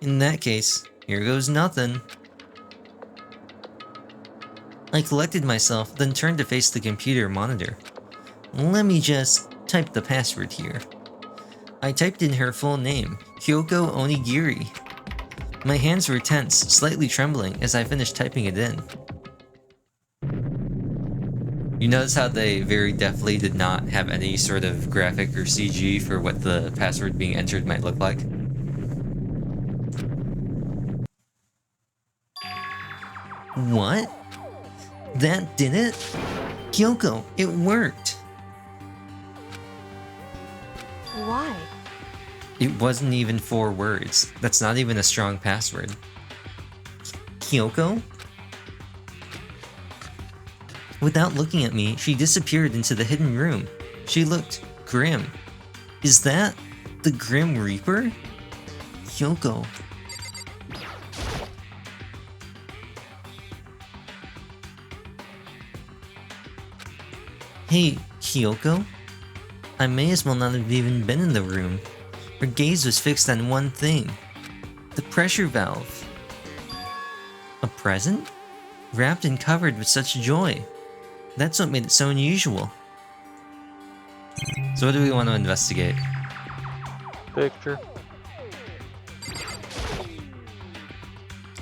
In that case, here goes nothing. I collected myself, then turned to face the computer monitor. Let me just type the password here. I typed in her full name, Kyoko Onigiri. My hands were tense, slightly trembling as I finished typing it in. You notice how they very definitely did not have any sort of graphic or CG for what the password being entered might look like? What? That did it? Kyoko, it worked! why? It wasn't even 4 words. That's not even a strong password. Kyoko? Without looking at me, she disappeared into the hidden room. She looked grim. Is that the Grim Reaper? Kyoko. Hey, Kyoko? I may as well not have even been in the room. Her gaze was fixed on one thing. The pressure valve. A present? Wrapped and covered with such joy. That's what made it so unusual. So what do we want to investigate? Picture.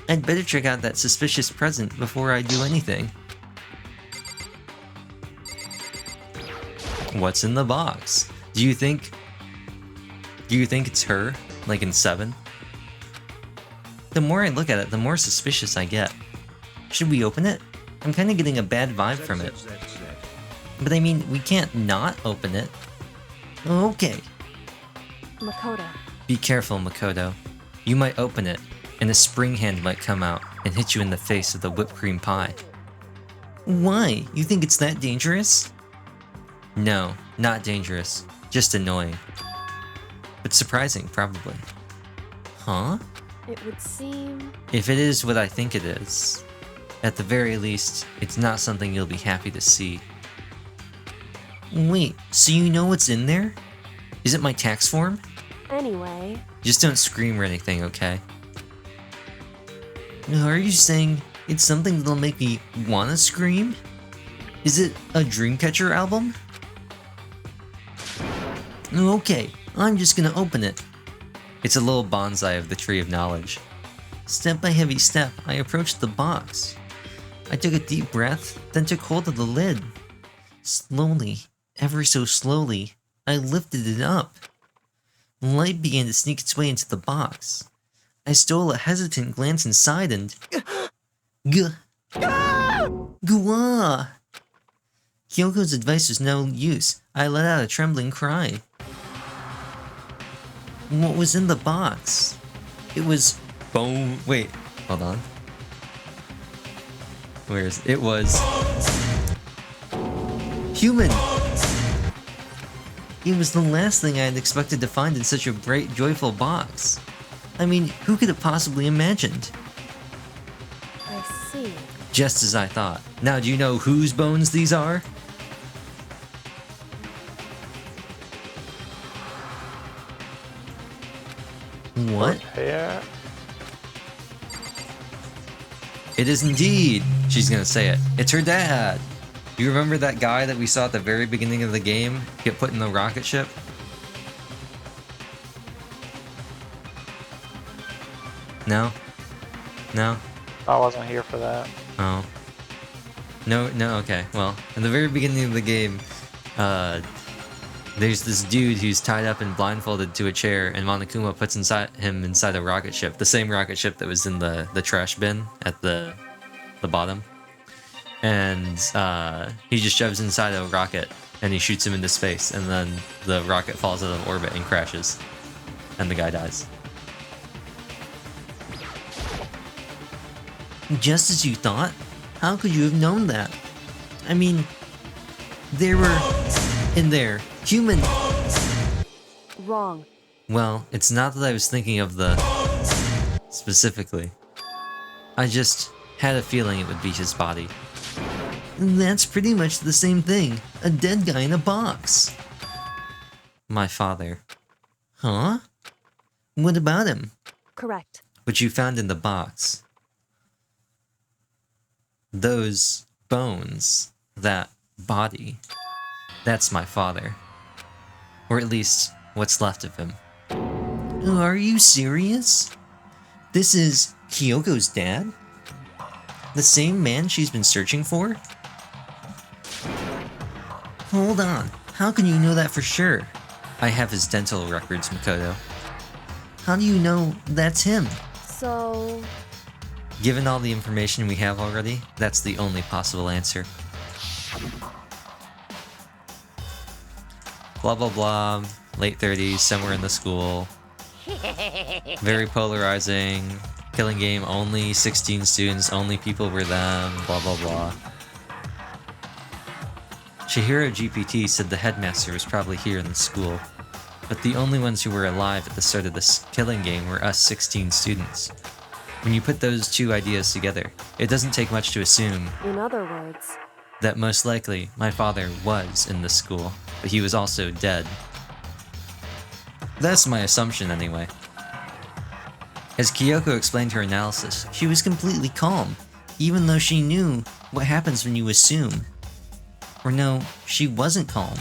I'd better check out that suspicious present before I do anything. What's in the box? Do you think it's her, like in 7? The more I look at it, the more suspicious I get. Should we open it? I'm kinda getting a bad vibe from it. But I mean, we can't not open it. Okay. Makoto. Be careful, Makoto. You might open it, and a spring hand might come out and hit you in the face with a whipped cream pie. Why? You think it's that dangerous? No, not dangerous. Just annoying. But surprising, probably. Huh? It would seem... If it is what I think it is, at the very least, it's not something you'll be happy to see. Wait, so you know what's in there? Is it my tax form? Anyway... Just don't scream or anything, okay? Are you saying it's something that'll make me wanna scream? Is it a Dreamcatcher album? Okay, I'm just gonna open it. It's a little bonsai of the Tree of Knowledge. Step by heavy step, I approached the box. I took a deep breath, then took hold of the lid. Slowly, ever so slowly, I lifted it up. Light began to sneak its way into the box. I stole a hesitant glance inside and... Gwa! Kyoko's advice was no use. I let out a trembling cry. What was in the box? It was bone. Wait, hold on. Where is it? It was human. It was the last thing I had expected to find in such a bright, joyful box. I mean, who could have possibly imagined? I see. Just as I thought. Now, do you know whose bones these are? What? Yeah. It is indeed. She's gonna say it. It's her dad. You remember that guy that we saw at the very beginning of the game get put in the rocket ship? No? No? I wasn't here for that. Oh. No, okay. Well, in the very beginning of the game, there's this dude who's tied up and blindfolded to a chair, and Monokuma puts him inside a rocket ship. The same rocket ship that was in the trash bin at the bottom. And he just shoves inside a rocket, and he shoots him into space, and then the rocket falls out of orbit and crashes. And the guy dies. Just as you thought? How could you have known that? I mean, there were in there human. Wrong. Well, it's not that I was thinking of the specifically. I just had a feeling it would be his body. That's pretty much the same thing. A dead guy in a box. My father. Huh? What about him? Correct. Which you found in the box. Those bones, that body, that's my father. Or at least, what's left of him. Are you serious? This is Kyoko's dad? The same man she's been searching for? Hold on. How can you know that for sure? I have his dental records, Makoto. How do you know that's him? So... Given all the information we have already, that's the only possible answer. Blah blah blah, late 30s, somewhere in the school. Very polarizing. Killing game, only 16 students, only people were them, blah blah blah. Chihiro GPT said the headmaster was probably here in the school, but the only ones who were alive at the start of this killing game were us 16 students. When you put those two ideas together, it doesn't take much to assume in other words, that most likely my father was in the school, but he was also dead. That's my assumption anyway. As Kyoko explained her analysis, She was completely calm, even though she knew what happens when you assume. Or no, she wasn't calm.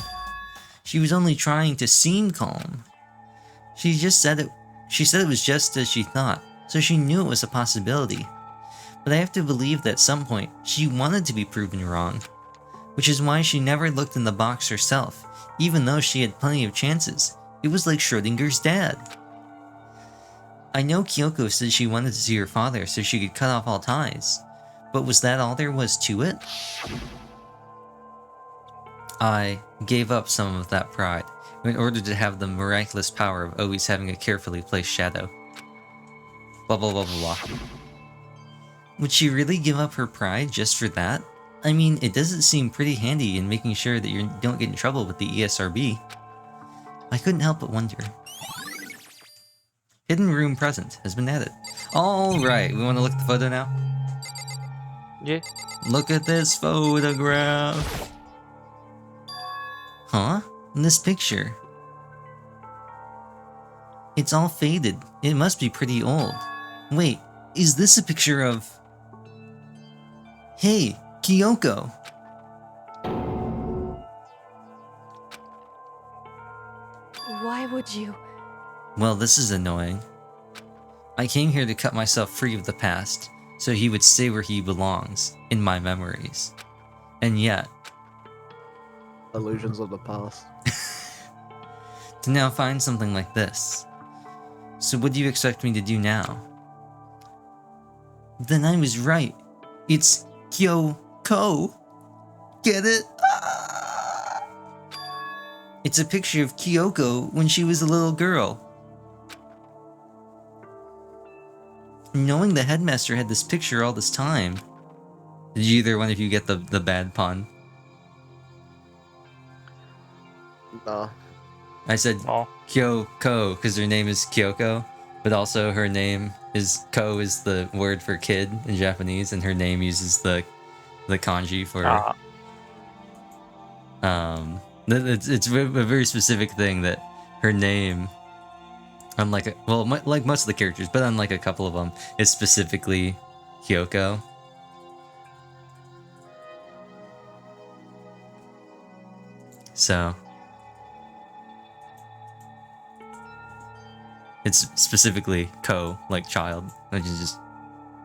She was only trying to seem calm. She said it was just as she thought, so she knew it was a possibility. But I have to believe that at some point, she wanted to be proven wrong. Which is why she never looked in the box herself, even though she had plenty of chances. It was like Schrodinger's dad. I know Kyoko said she wanted to see her father so she could cut off all ties. But was that all there was to it? I gave up some of that pride in order to have the miraculous power of always having a carefully placed shadow. Blah blah blah blah blah. Would she really give up her pride just for that? I mean, it doesn't seem pretty handy in making sure that you don't get in trouble with the ESRB. I couldn't help but wonder. Hidden room present has been added. Alright, we want to look at the photo now? Yeah. Look at this photograph! Huh? This picture. It's all faded. It must be pretty old. Wait, is this a picture of... Hey, Kyoko! why would you? Well, this is annoying. I came here to cut myself free of the past, so he would stay where he belongs, in my memories. And yet... Illusions of the past. to now find something like this. So what do you expect me to do now? Then I was right. It's Kyoko. Get it? Ah! It's a picture of Kyoko when she was a little girl. Knowing the headmaster had this picture all this time. Did either one of you get the bad pun? No. I said Oh. Kyoko because her name is Kyoko, but also her name is Ko is the word for kid in Japanese, and her name uses the kanji for it's a very specific thing that her name Unlike, well, like most of the characters, but unlike a couple of them, it's specifically Kyoko. So it's specifically Ko, like child, which is just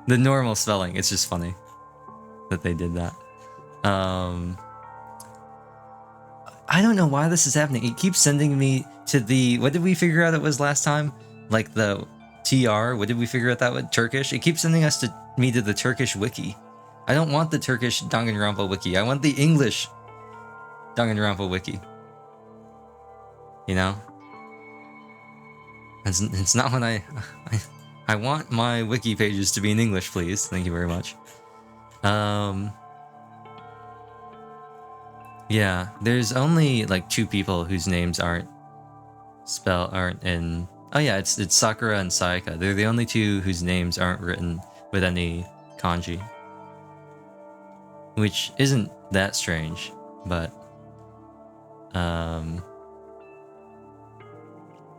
the normal spelling. It's just funny that they did that. I don't know why this is happening. It keeps sending me to the, what did we figure out it was last time? Like the TR, what did we figure out that was? Turkish? It keeps sending us to me to the Turkish wiki. I don't want the Turkish Danganronpa wiki. I want the English Danganronpa wiki. You know? It's not what I want my wiki pages to be in English, please. Thank you very much. Yeah, there's only like 2 people whose names aren't in. Oh yeah, it's Sakura and Sayaka. They're the only 2 whose names aren't written with any kanji, which isn't that strange, but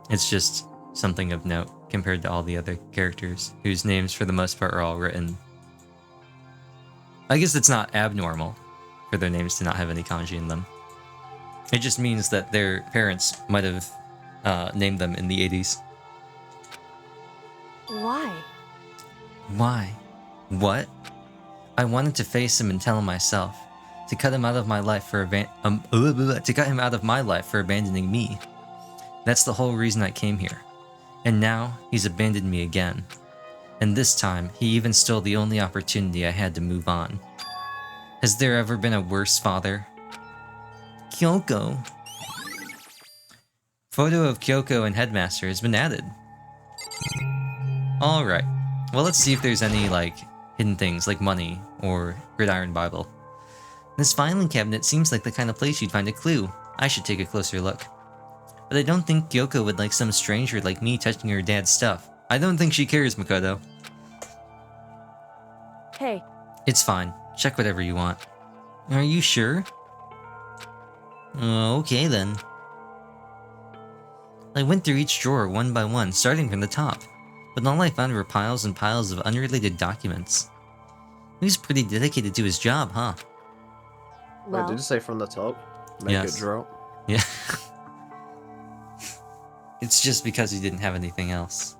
it's just something of note compared to all the other characters whose names for the most part are all written. I guess it's not abnormal for their names to not have any kanji in them. It just means that their parents might have named them in the 80s. Why? Why? What? I wanted to face him and tell him myself. To cut him out of my life for to cut him out of my life for abandoning me. That's the whole reason I came here. And now he's abandoned me again. And this time he even stole the only opportunity I had to move on. Has there ever been a worse father? Kyoko. Photo of Kyoko and Headmaster has been added. Alright. Well, let's see if there's any, like, hidden things like money or Gridiron Bible. This filing cabinet seems like the kind of place you'd find a clue. I should take a closer look. But I don't think Kyoko would like some stranger like me touching her dad's stuff. I don't think she cares, Makoto. Hey. It's fine. Check whatever you want. Are you sure? Okay then. I went through each drawer one by one, starting from the top. But all I found were piles and piles of unrelated documents. He was pretty dedicated to his job, huh? Well, wait, did you say from the top? Make it drop? Yeah. It's just because he didn't have anything else.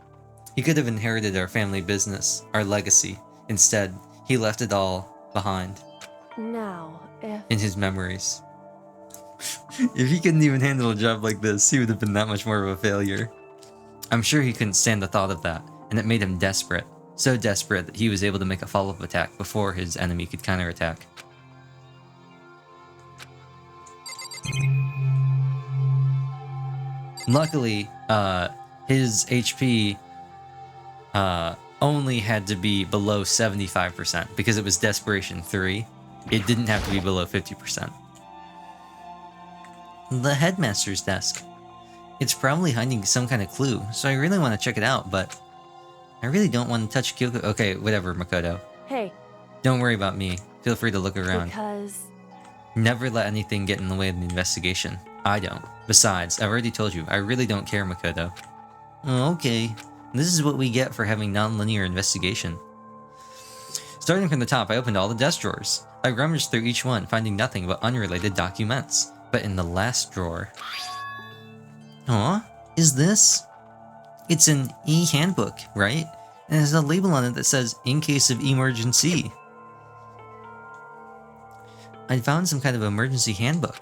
He could have inherited our family business, our legacy. Instead, he left it all behind. Now, if... in his memories. If he couldn't even handle a job like this, he would have been that much more of a failure. I'm sure he couldn't stand the thought of that, and it made him desperate. So desperate that he was able to make a follow-up attack before his enemy could counterattack. Luckily, his HP only had to be below 75% because it was Desperation 3. It didn't have to be below 50%. The headmaster's desk. It's probably hiding some kind of clue, so I really want to check it out, but I really don't want to touch Kyoko. Okay, whatever, Makoto. Hey. Don't worry about me. Feel free to look around. Because... never let anything get in the way of the investigation. I don't. Besides, I've already told you, I really don't care, Makoto. Okay. This is what we get for having non-linear investigation. Starting from the top, I opened all the desk drawers. I rummaged through each one, finding nothing but unrelated documents. But in the last drawer... Aw, is this? It's an e-handbook, right? And there's a label on it that says, in case of emergency. I found some kind of emergency handbook.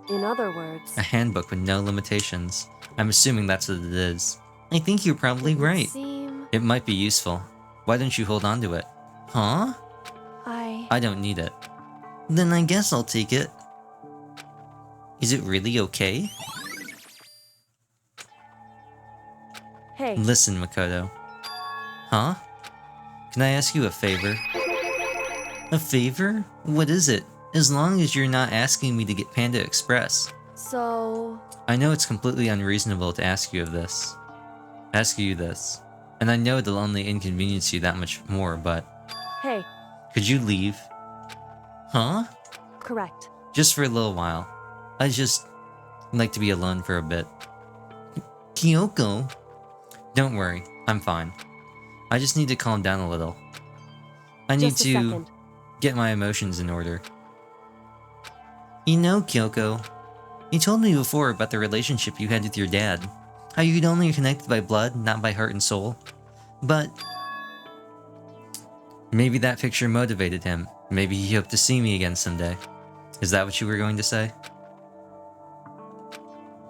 In other words... a handbook with no limitations. I'm assuming that's what it is. I think you're probably right. It might be useful. Why don't you hold on to it? Huh? I don't need it. Then I guess I'll take it. Is it really okay? Hey. Listen, Makoto. Huh? Can I ask you a favor? A favor? What is it? As long as you're not asking me to get Panda Express. So... I know it's completely unreasonable to ask you this. And I know it'll only inconvenience you that much more, but... Hey. Could you leave? Huh? Correct. Just for a little while. I'd just like to be alone for a bit. Kyoko? Don't worry, I'm fine. I just need to calm down a little. I need Just a to second. get my emotions in order. You know, Kyoko, you told me before about the relationship you had with your dad. How you'd only connected by blood, not by heart and soul. But maybe that picture motivated him. Maybe he hoped to see me again someday. Is that what you were going to say?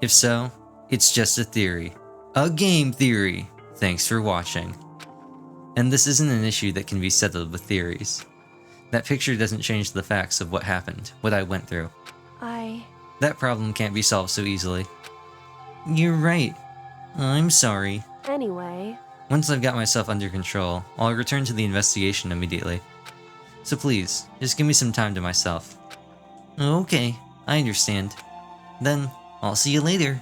If so, it's just a theory. A game theory! Thanks for watching. And this isn't an issue that can be settled with theories. That picture doesn't change the facts of what happened, what I went through. That problem can't be solved so easily. You're right. I'm sorry. Anyway... Once I've got myself under control, I'll return to the investigation immediately. So please, just give me some time to myself. Okay, I understand. Then, I'll see you later.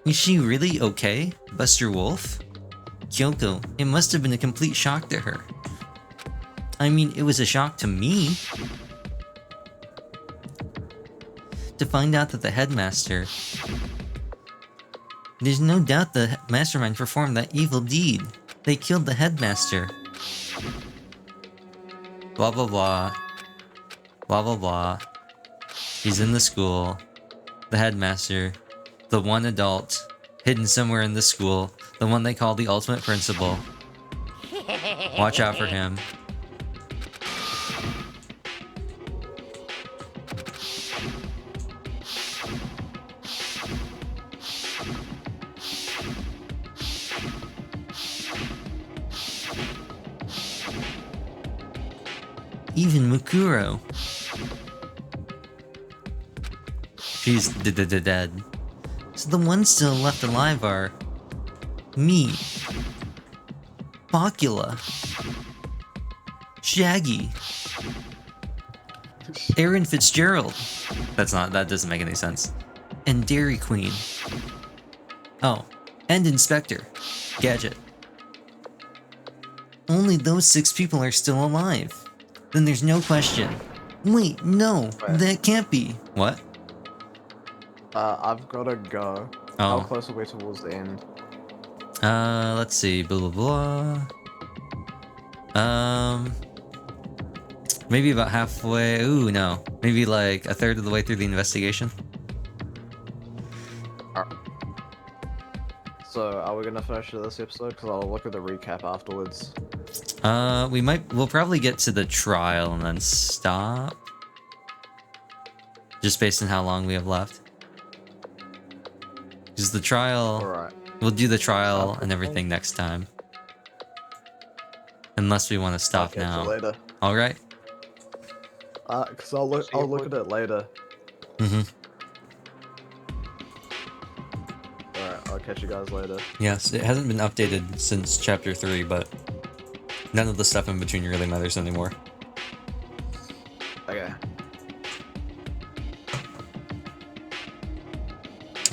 Is she really okay, Buster Wolf? Kyoko, it must have been a complete shock to her. I mean, it was a shock to me. To find out that the headmaster... There's no doubt the mastermind performed that evil deed. They killed the headmaster. Blah blah blah. Blah blah blah. He's in the school. The headmaster. The one adult. Hidden somewhere in the school. The one they call the ultimate principal. Watch out for him. Even Mukuro. She's dead. So the ones still left alive are... me. Bakula. Shaggy. Aaron Fitzgerald. That doesn't make any sense. And Dairy Queen. Oh, and Inspector Gadget. Only those 6 people are still alive. Then there's no question. Wait, no, that can't be. What? I've gotta go. Oh. How close are we towards the end? Let's see. Blah blah blah. Maybe about halfway. Ooh, no. Maybe like a third of the way through the investigation. So, are we gonna finish this episode? Because I'll look at the recap afterwards. We'll probably get to the trial and then stop. Just based on how long we have left. Because the trial... Alright. We'll do the trial and everything next time. Unless we want to stop now. Later. Alright? Because I'll look at it later. Mm-hmm. Alright, I'll catch you guys later. Yes, it hasn't been updated since chapter 3, but none of the stuff in between really matters anymore. Okay.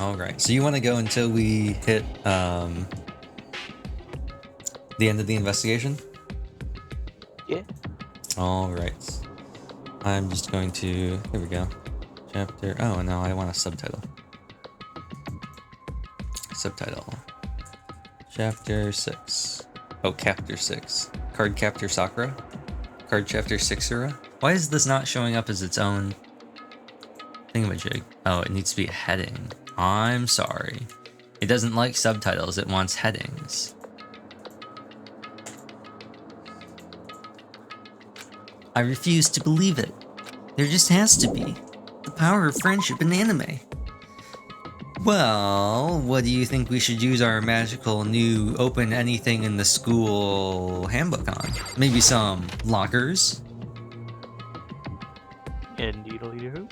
Alright, so you want to go until we hit the end of the investigation? Yeah. Alright. I'm just going to... Here we go. Chapter... Oh, no, I want a subtitle. Subtitle. Chapter 6. Oh, Chapter 6. Card Captor Sakura? Card Chapter 6-era? Why is this not showing up as its own thingamajig? Oh, it needs to be a heading. I'm sorry. It doesn't like subtitles, it wants headings. I refuse to believe it. There just has to be. The power of friendship in anime. Well, what do you think we should use our magical new open anything in the school handbook on? Maybe some lockers? Indeedly-hoo.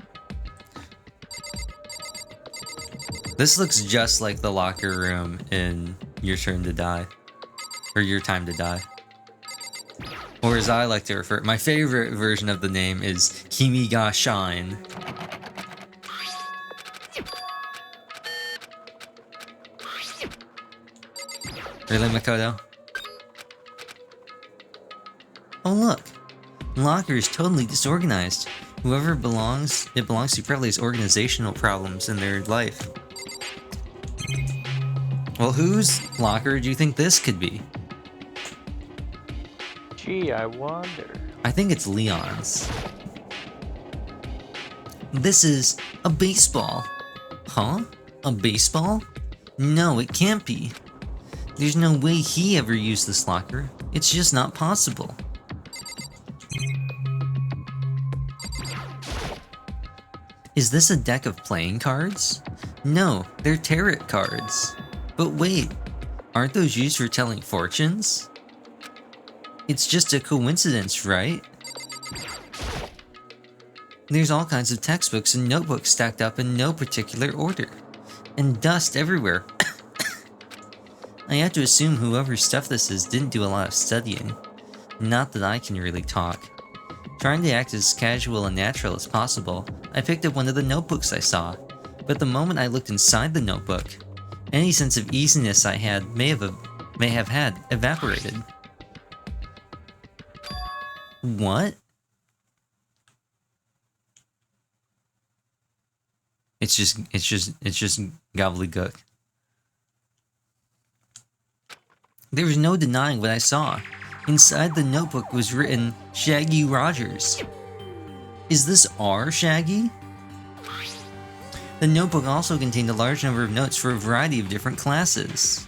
This looks just like the locker room in Your Turn to Die. Or Your Time to Die. Or as I like to refer, my favorite version of the name is Kimi ga Shine. Really, Makoto? Oh look! The locker is totally disorganized. Whoever it belongs to probably has organizational problems in their life. Well, whose locker do you think this could be? Gee, I wonder. I think it's Leon's. This is a baseball. Huh? A baseball? No, it can't be. There's no way he ever used this locker. It's just not possible. Is this a deck of playing cards? No, they're tarot cards. But wait, aren't those used for telling fortunes? It's just a coincidence, right? There's all kinds of textbooks and notebooks stacked up in no particular order. And dust everywhere. I have to assume whoever stuff this is didn't do a lot of studying. Not that I can really talk. Trying to act as casual and natural as possible, I picked up one of the notebooks I saw. But the moment I looked inside the notebook, any sense of easiness I had may have had evaporated. What? It's just gobbledygook. There was no denying what I saw. Inside the notebook was written, Shaggy Rogers. Is this our Shaggy? The notebook also contained a large number of notes for a variety of different classes.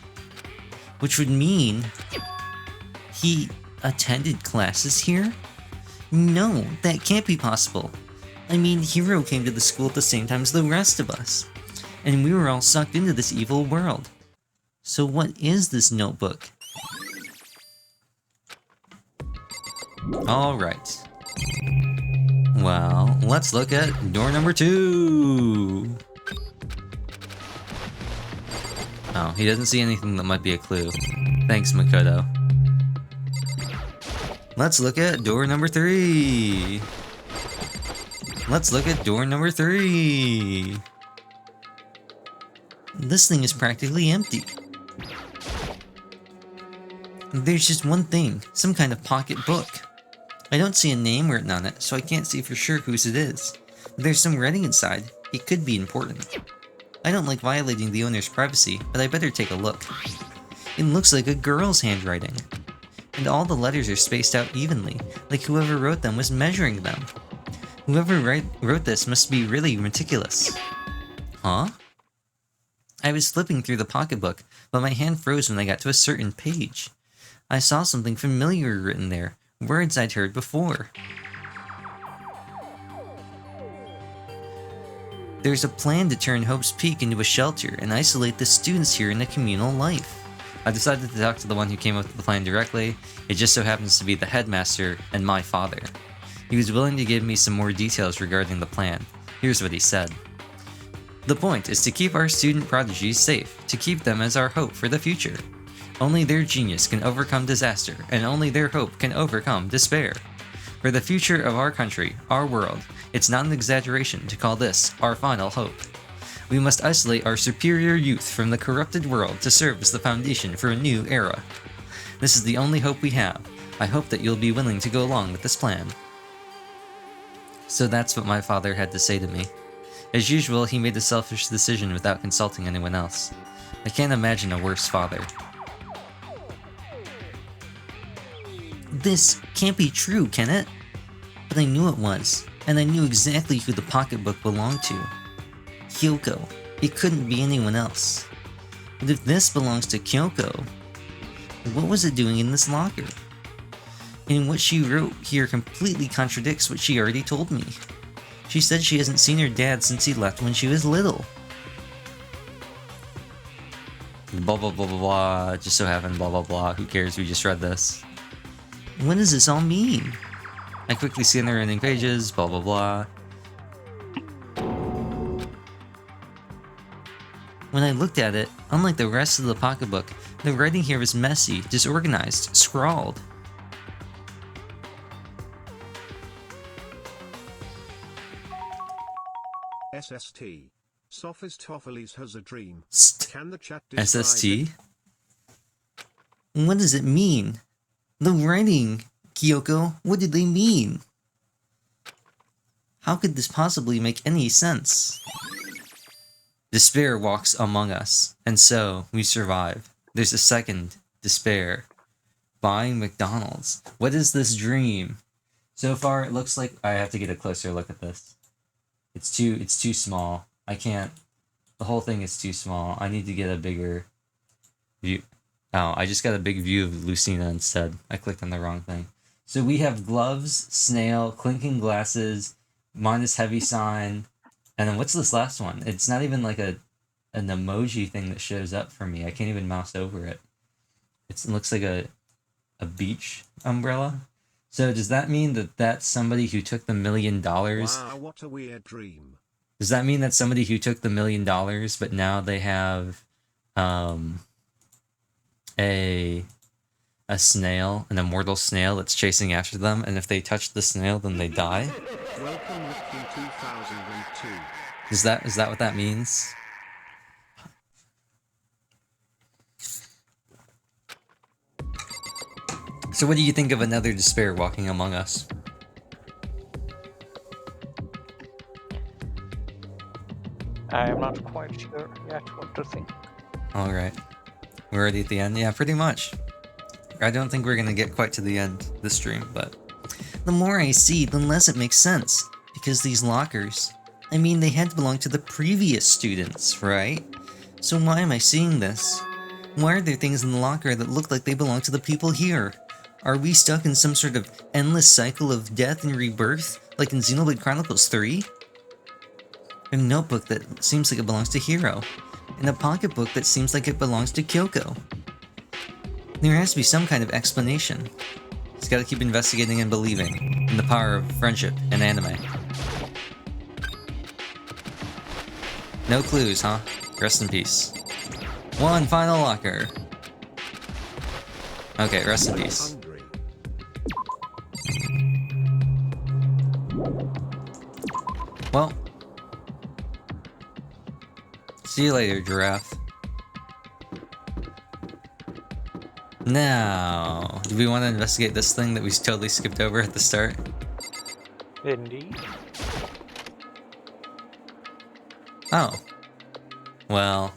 Which would mean he attended classes here? No, that can't be possible. I mean, Hero came to the school at the same time as the rest of us. And we were all sucked into this evil world. So what is this notebook? Alright. Well, let's look at door number 2. Oh, he doesn't see anything that might be a clue. Thanks, Makoto. Let's look at door number 3. Let's look at door number 3. This thing is practically empty. There's just one thing, some kind of pocket book. I don't see a name written on it, so I can't see for sure whose it is. But there's some writing inside. It could be important. I don't like violating the owner's privacy, but I better take a look. It looks like a girl's handwriting. And all the letters are spaced out evenly, like whoever wrote them was measuring them. Whoever wrote this must be really meticulous. Huh? I was flipping through the pocketbook, but my hand froze when I got to a certain page. I saw something familiar written there, words I'd heard before. There's a plan to turn Hope's Peak into a shelter and isolate the students here in a communal life. I decided to talk to the one who came up with the plan directly. It just so happens to be the headmaster and my father. He was willing to give me some more details regarding the plan. Here's what he said. The point is to keep our student prodigies safe, to keep them as our hope for the future. Only their genius can overcome disaster, and only their hope can overcome despair. For the future of our country, our world, it's not an exaggeration to call this our final hope. We must isolate our superior youth from the corrupted world to serve as the foundation for a new era. This is the only hope we have. I hope that you'll be willing to go along with this plan. So that's what my father had to say to me. As usual, he made a selfish decision without consulting anyone else. I can't imagine a worse father. This can't be true, can it? But I knew it was, and I knew exactly who the pocketbook belonged to. Kyoko. It couldn't be anyone else. But if this belongs to Kyoko, what was it doing in this locker? And what she wrote here completely contradicts what she already told me. She said she hasn't seen her dad since he left when she was little. Blah blah blah blah blah, just so happened blah blah blah, who cares, we just read this. What does this all mean? I quickly scanned the running pages, blah blah blah. When I looked at it, unlike the rest of the pocketbook, the writing here was messy, disorganized, scrawled. SST. Sophistopheles has a dream. Can the chat SST? it? What does it mean? The writing, Kyoko, what did they mean? How could this possibly make any sense? Despair walks among us, and so we survive. There's a second despair. Buying McDonald's. What is this dream? So far, it looks like I have to get a closer look at this. It's too small. I can't. The whole thing is too small. I need to get a bigger view. Oh, I just got a big view of Lucina instead. I clicked on the wrong thing. So we have gloves, snail, clinking glasses, minus heavy sign, and then what's this last one? It's not even like an emoji thing that shows up for me. I can't even mouse over it. It looks like a beach umbrella. So does that mean that that's somebody who took the $1 million? Wow, what a weird dream. Does that mean that somebody who took the $1 million, but now they have a snail, an immortal snail that's chasing after them, and if they touch the snail, then they die? Welcome Ricky 2002. Is that what that means? So what do you think of another despair walking among us? I am not quite sure yet what to think. Alright. We're already at the end? Yeah, pretty much. I don't think we're gonna get quite to the end this stream, but... The more I see, the less it makes sense. Because these lockers... I mean, they had to belong to the previous students, right? So why am I seeing this? Why are there things in the locker that look like they belong to the people here? Are we stuck in some sort of endless cycle of death and rebirth, like in Xenoblade Chronicles 3? A notebook that seems like it belongs to Hiro, and a pocketbook that seems like it belongs to Kyoko. There has to be some kind of explanation. Just gotta keep investigating and believing in the power of friendship and anime. No clues, huh? Rest in peace. One final locker. Okay, rest in peace. Well, see you later, giraffe. Now, do we want to investigate this thing that we totally skipped over at the start? Indeed. Oh. Well,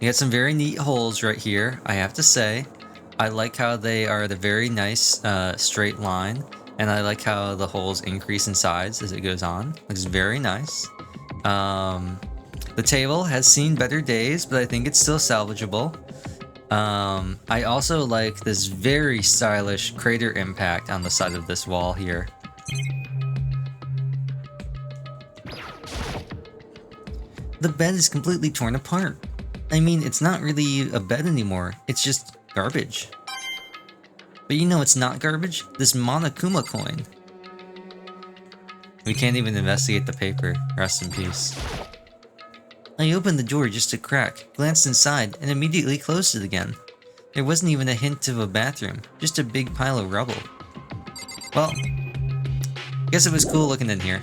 you got some very neat holes right here, I have to say. I like how they are at a very nice straight line, and I like how the holes increase in size as it goes on. Looks very nice. The table has seen better days, but I think it's still salvageable. I also like this very stylish crater impact on the side of this wall here. The bed is completely torn apart. I mean, it's not really a bed anymore, it's just garbage. But you know it's not garbage? This Monokuma coin. We can't even investigate the paper. Rest in peace. I opened the door just a crack, glanced inside, and immediately closed it again. There wasn't even a hint of a bathroom, just a big pile of rubble. Well, guess it was cool looking in here.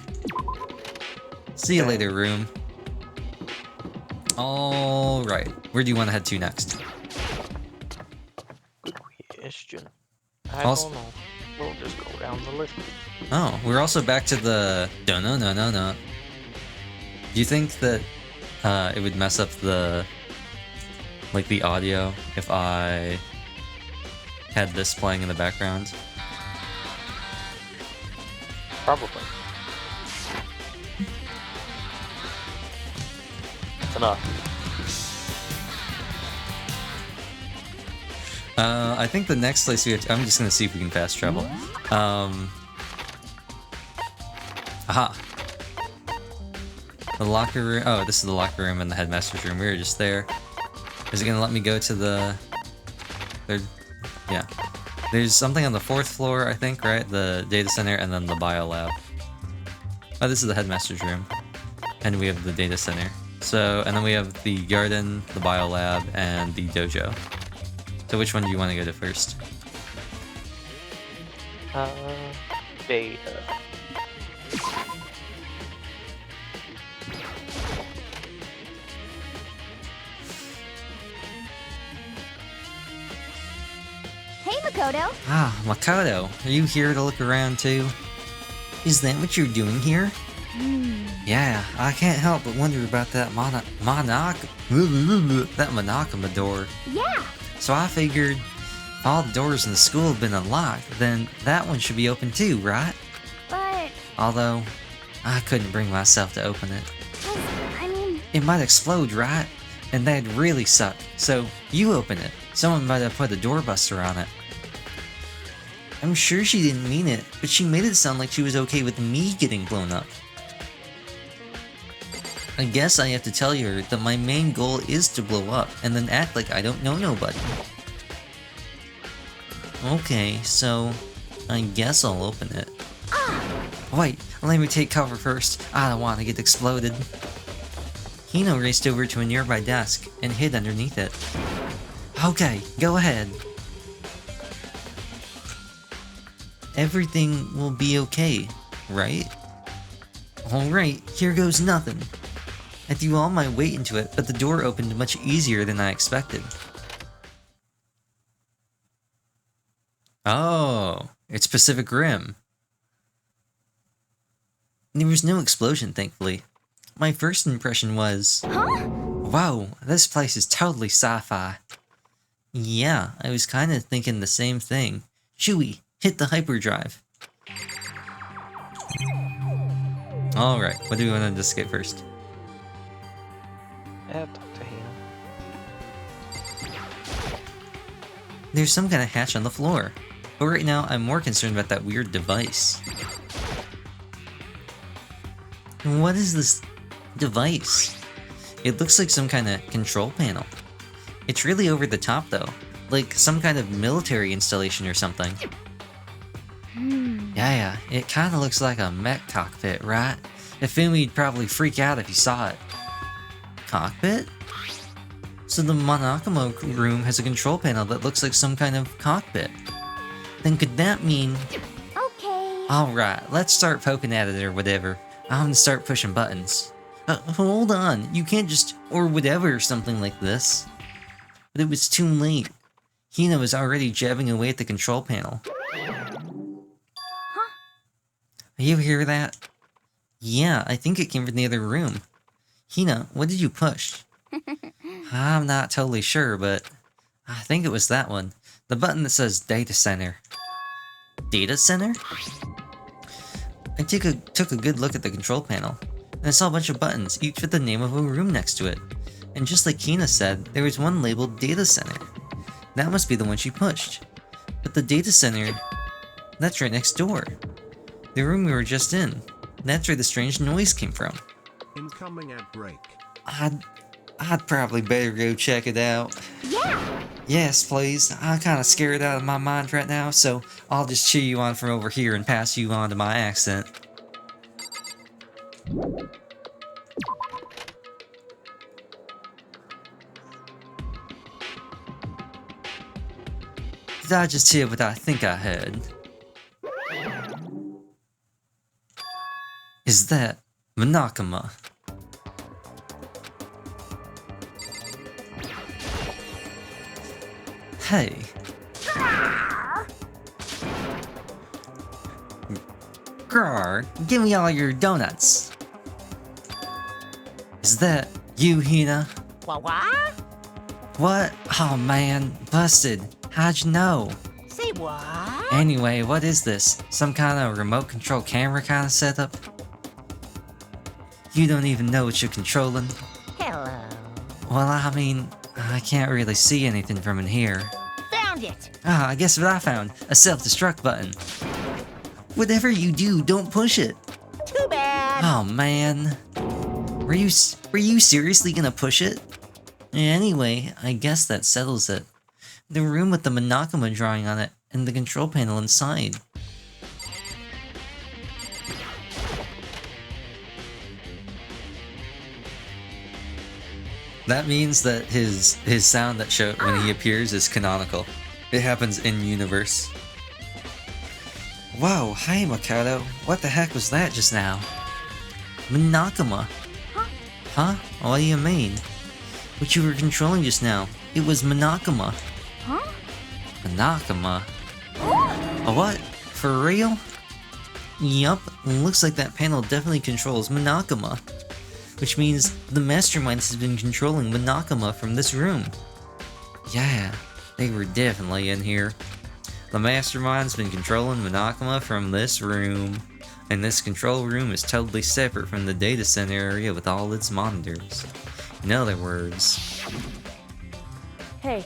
See you later, room. Alright, where do you want to head to next? Good question. I Also- don't know. We'll just go down the list. Oh, we're also back to the... No. Do you think that it would mess up the... like the audio if I had this playing in the background? Probably. That's enough. I think the next place we have to, I'm just gonna see if we can fast travel. Aha! The locker room. Oh, this is the locker room and the headmaster's room. We were just there. Is it gonna let me go to the third? Yeah. There's something on the 4th floor, I think, right? The data center and then the bio lab. Oh, this is the headmaster's room. And we have the data center. So, and then we have the garden, the bio lab, and the dojo. So which one do you want to go to first? Data. Hey, Makoto. Ah, Makoto, are you here to look around too? Is that what you're doing here? Yeah, I can't help but wonder about that Monokama door. Yeah. So I figured if all the doors in the school have been unlocked, then that one should be open too, right? But... Although, I couldn't bring myself to open it. I mean... It might explode, right? And that'd really suck. So, you open it. Someone might have put a doorbuster on it. I'm sure she didn't mean it, but she made it sound like she was okay with me getting blown up. I guess I have to tell her that my main goal is to blow up, and then act like I don't know nobody. Okay, so... I guess I'll open it. Wait, let me take cover first. I don't want to get exploded. Hino raced over to a nearby desk and hid underneath it. Okay, go ahead. Everything will be okay, right? Alright, here goes nothing. I threw all my weight into it, but the door opened much easier than I expected. Oh, it's Pacific Rim. There was no explosion, thankfully. My first impression was... Huh? Wow, this place is totally sci-fi. Yeah, I was kinda thinking the same thing. Chewie, hit the hyperdrive. Alright, what do we want to investigate first? Yeah, talk to him. There's some kind of hatch on the floor. But right now, I'm more concerned about that weird device. What is this device? It looks like some kind of control panel. It's really over the top though, like some kind of military installation or something. Yeah, it kinda looks like a mech cockpit, right? Ifumi'd probably freak out if he saw it. Cockpit? So the Monokama room has a control panel that looks like some kind of cockpit. Then could that mean... Okay. Alright, let's start poking at it or whatever. I'm gonna start pushing buttons. Hold on, you can't just... or whatever, something like this. But it was too late. Hina was already jabbing away at the control panel. Huh? You hear that? Yeah, I think it came from the other room. Hina, what did you push? I'm not totally sure, but I think it was that one. The button that says Data Center. Data Center? I took a good look at the control panel, and I saw a bunch of buttons, each with the name of a room next to it. And just like Hina said, there was one labeled Data Center. That must be the one she pushed. But the Data Center, that's right next door. The room we were just in. That's where the strange noise came from. Incoming ad break. I'd probably better go check it out. Yeah! Yes, please. I'm kinda scared out of my mind right now, so I'll just cheer you on from over here and pass you on to my accent. Did I just hear what I think I heard? Is that Monokama? Hey. Grr, give me all your donuts. Is that you, Hina? What? What? Oh man, busted. How'd you know? Say what? Anyway, what is this? Some kind of remote control camera kind of setup? You don't even know what you're controlling? Hello. Well, I mean, I can't really see anything from in here. Found it. Ah, I guess what I found. A self-destruct button. Whatever you do, don't push it. Too bad. Oh man. Were you seriously gonna push it? Anyway, I guess that settles it. The room with the Monokama drawing on it, and the control panel inside. That means that his sound that show when he appears is canonical. It happens in universe. Whoa, hi Makoto. What the heck was that just now? Monokama. Huh? What do you mean? What you were controlling just now. It was Monokama. Huh? Monokama? A what? For real? Yup, looks like that panel definitely controls Monokuma. Which means the Mastermind has been controlling Monokuma from this room. Yeah, they were definitely in here. The Mastermind's been controlling Monokuma from this room. And this control room is totally separate from the data center area with all its monitors. In other words... Hey.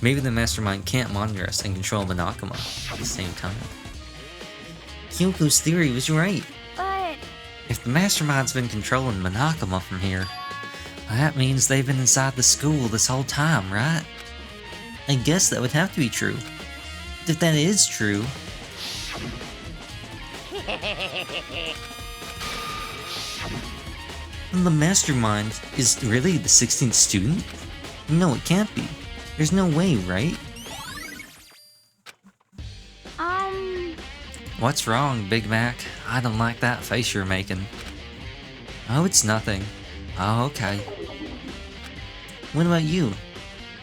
Maybe the Mastermind can't monitor us and control Monokuma at the same time. Kyoko's theory was right. But... If the Mastermind's been controlling Monokuma from here, that means they've been inside the school this whole time, right? I guess that would have to be true. If that is true... The Mastermind is really the 16th student? No, it can't be. There's no way, right? What's wrong, Big Mac? I don't like that face you're making. Oh, it's nothing. Oh, okay. What about you?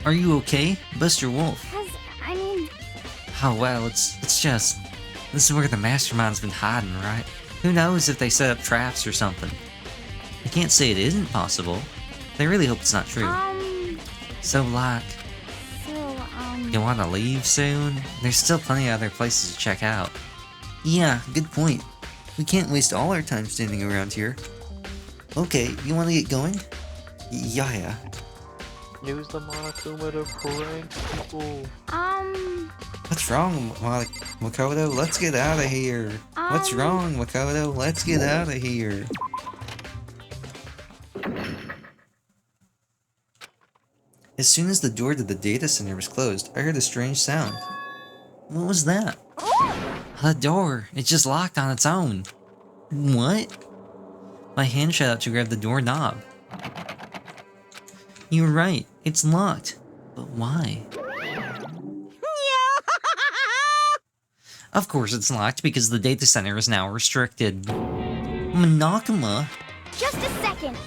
Are you okay, Buster Wolf? I mean... Oh, well, it's just... This is where the Mastermind's been hiding, right? Who knows if they set up traps or something? I can't say it isn't possible. I really hope it's not true. So, like... You wanna leave soon? There's still plenty of other places to check out. Yeah, good point. We can't waste all our time standing around here. Okay, you wanna get going? Yeah. Use the Monokuma to prank people. What's wrong, Makoto? Let's get out of here. What's wrong, Makoto? Let's get out of here. As soon as the door to the data center was closed, I heard a strange sound. What was that? The door. It just locked on its own. What? My hand shot out to grab the doorknob. You're right. It's locked. But why? Of course it's locked because the data center is now restricted. Monokuma? Just a second.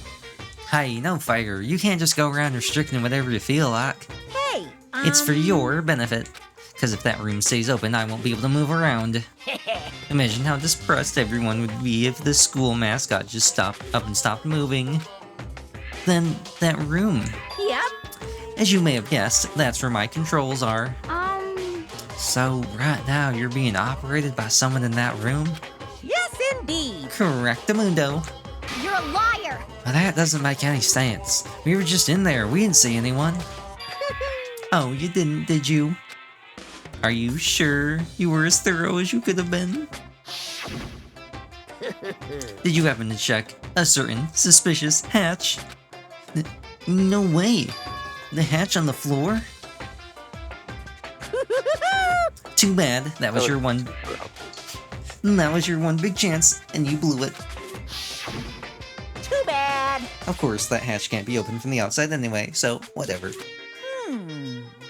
Hey, no fair. You can't just go around restricting whatever you feel like. Hey, It's for your benefit. Because if that room stays open, I won't be able to move around. Imagine how depressed everyone would be if the school mascot just stopped and stopped moving. Then, that room. Yep. As you may have guessed, that's where my controls are. So, right now, you're being operated by someone in that room? Yes, indeed. Correctamundo. You're a liar. Well, that doesn't make any sense. We were just in there. We didn't see anyone. Oh, you didn't, did you? Are you sure you were as thorough as you could have been? Did you happen to check a certain suspicious hatch? No way. The hatch on the floor? Too bad. That was your one... That was your one big chance, and you blew it. Too bad. Of course, that hatch can't be opened from the outside anyway, so whatever.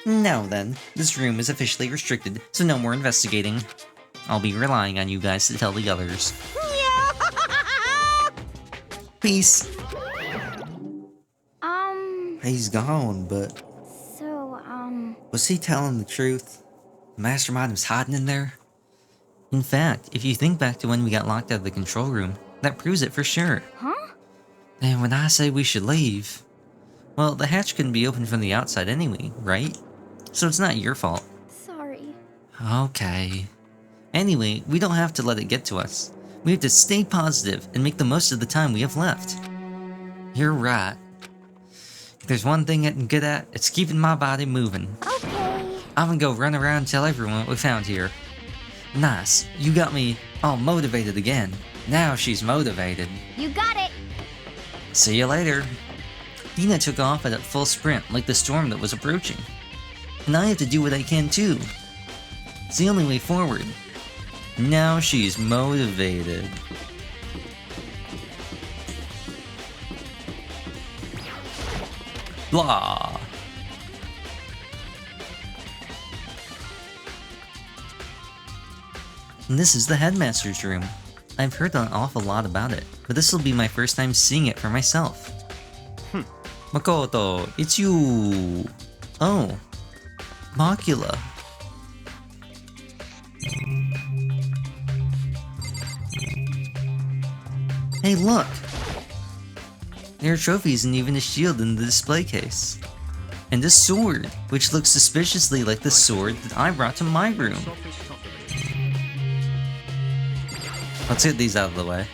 Now then, this room is officially restricted, so no more investigating. I'll be relying on you guys to tell the others. Peace. He's gone, but... So, Was he telling the truth? The Mastermind was hiding in there? In fact, if you think back to when we got locked out of the control room, that proves it for sure. Huh? And when I say we should leave... Well, the hatch couldn't be opened from the outside anyway, right? So it's not your fault. Sorry. Okay. Anyway, we don't have to let it get to us. We have to stay positive and make the most of the time we have left. You're right. If there's one thing I'm good at, it's keeping my body moving. Okay. I'm gonna go run around and tell everyone what we found here. Nice. You got me all motivated again. Now she's motivated. You got it. See you later. Dina took off at a full sprint like the storm that was approaching. And I have to do what I can too. It's the only way forward. Now she's motivated. Blah. And this is the headmaster's room. I've heard an awful lot about it, but this will be my first time seeing it for myself. Makoto, it's you! Oh. Macula. Hey, look! There are trophies and even a shield in the display case. And a sword, which looks suspiciously like the sword that I brought to my room. Let's get these out of the way.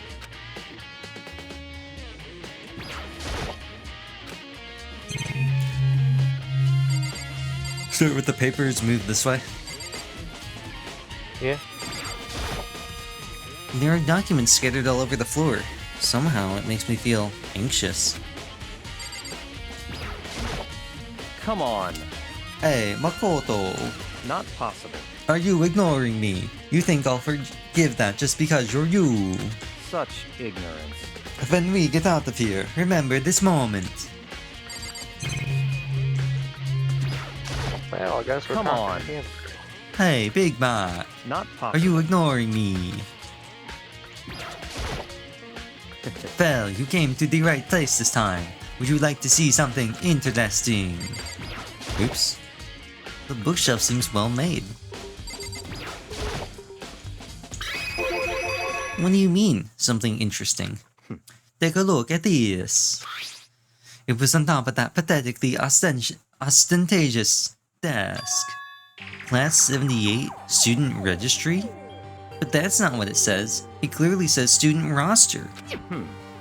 Start with the papers, move this way. Yeah. There are documents scattered all over the floor. Somehow it makes me feel anxious. Come on. Hey, Makoto. Not possible. Are you ignoring me? You think I'll forgive that just because you're you? Such ignorance. When we get out of here, remember this moment. Well, I guess we're Come on. Hey, Big Mac. Not possible. Are you ignoring me? Well, you came to the right place this time. Would you like to see something interesting? Oops. The bookshelf seems well made. What do you mean, something interesting? Take a look at this. It was on top of that pathetically ostentatious desk. Class 78 student registry? But that's not what it says. It clearly says student roster.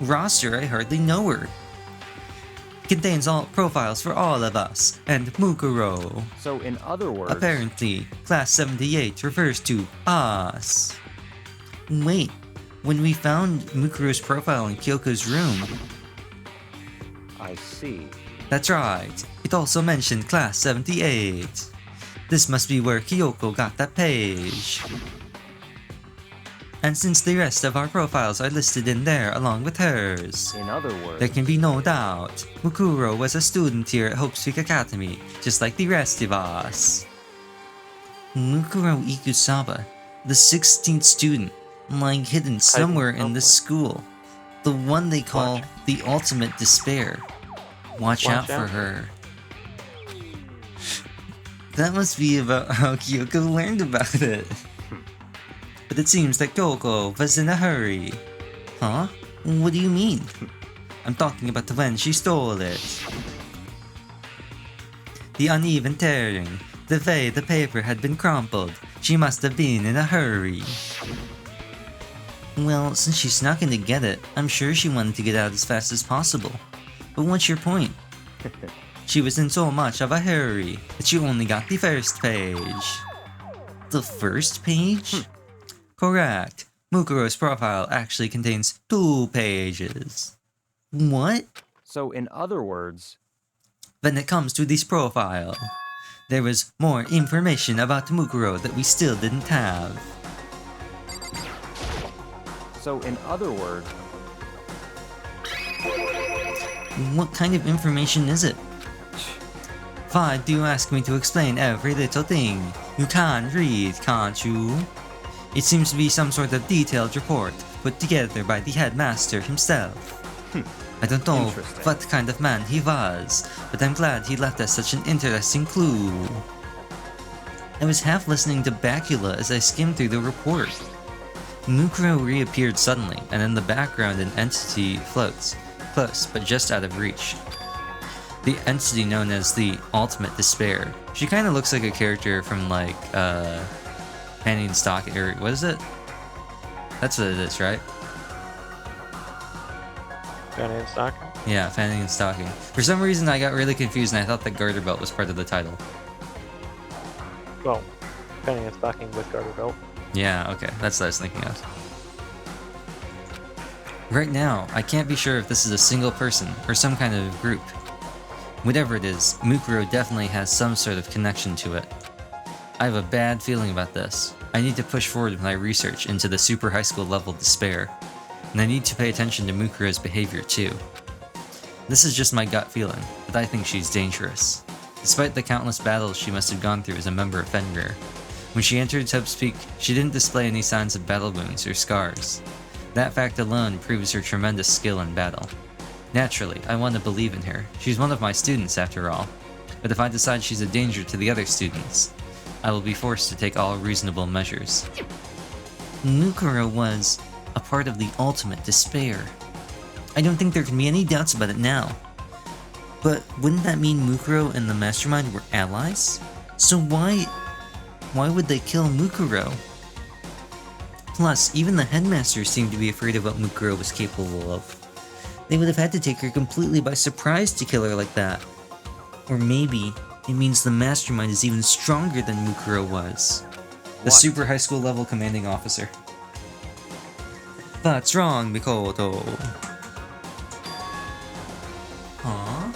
Roster, I hardly know her. Contains all profiles for all of us, and Mukuro. So in other words... Apparently, Class 78 refers to us. Wait, when we found Mukuro's profile in Kyoko's room... I see. That's right. It also mentioned Class 78. This must be where Kyoko got that page. And since the rest of our profiles are listed in there along with hers, In other words... there can be no doubt. Mukuro was a student here at Hope Street Academy, just like the rest of us. Mukuro Ikusaba, the 16th student, lying hidden somewhere in this school. The one they call the ultimate despair. Watch out for her. That must be about how Kyoko learned about it. But it seems that Kyoko was in a hurry. Huh? What do you mean? I'm talking about when she stole it. The uneven tearing, the way the paper had been crumpled. She must have been in a hurry. Well, since she snuck in to get it, I'm sure she wanted to get out as fast as possible. But what's your point? She was in so much of a hurry that she only got the first page. The first page? Correct. Mukuro's profile actually contains 2 pages. What? So in other words... When it comes to this profile, there was more information about Mukuro that we still didn't have. So in other words... What kind of information is it? Why do you ask me to explain every little thing? You can't read, can't you? It seems to be some sort of detailed report put together by the headmaster himself. I don't know what kind of man he was, but I'm glad he left us such an interesting clue. I was half listening to Bacula as I skimmed through the report. Mukuro reappeared suddenly, and in the background an entity floats, close but just out of reach. The entity known as the Ultimate Despair. She kind of looks like a character from like, Fanny and Stocking, or what is it? That's what it is, right? Fanny and Stocking? Yeah, Fanny and Stocking. For some reason I got really confused and I thought that Garter Belt was part of the title. Well, Fanny and Stocking with Garter Belt. Yeah, okay, that's what I was thinking of. Right now, I can't be sure if this is a single person or some kind of group. Whatever it is, Mukuro definitely has some sort of connection to it. I have a bad feeling about this. I need to push forward with my research into the super high school level despair, and I need to pay attention to Mukuro's behavior too. This is just my gut feeling, but I think she's dangerous. Despite the countless battles she must have gone through as a member of Fenrir, when she entered Hope's Peak, she didn't display any signs of battle wounds or scars. That fact alone proves her tremendous skill in battle. Naturally, I want to believe in her. She's one of my students after all. But if I decide she's a danger to the other students, I will be forced to take all reasonable measures. Mukuro was a part of the ultimate despair. I don't think there can be any doubts about it now. But wouldn't that mean Mukuro and the Mastermind were allies? So why would they kill Mukuro? Plus, even the headmaster seemed to be afraid of what Mukuro was capable of. They would have had to take her completely by surprise to kill her like that. Or maybe it means the Mastermind is even stronger than Mukuro was. The super high school level commanding officer. That's wrong, Mikoto. Huh?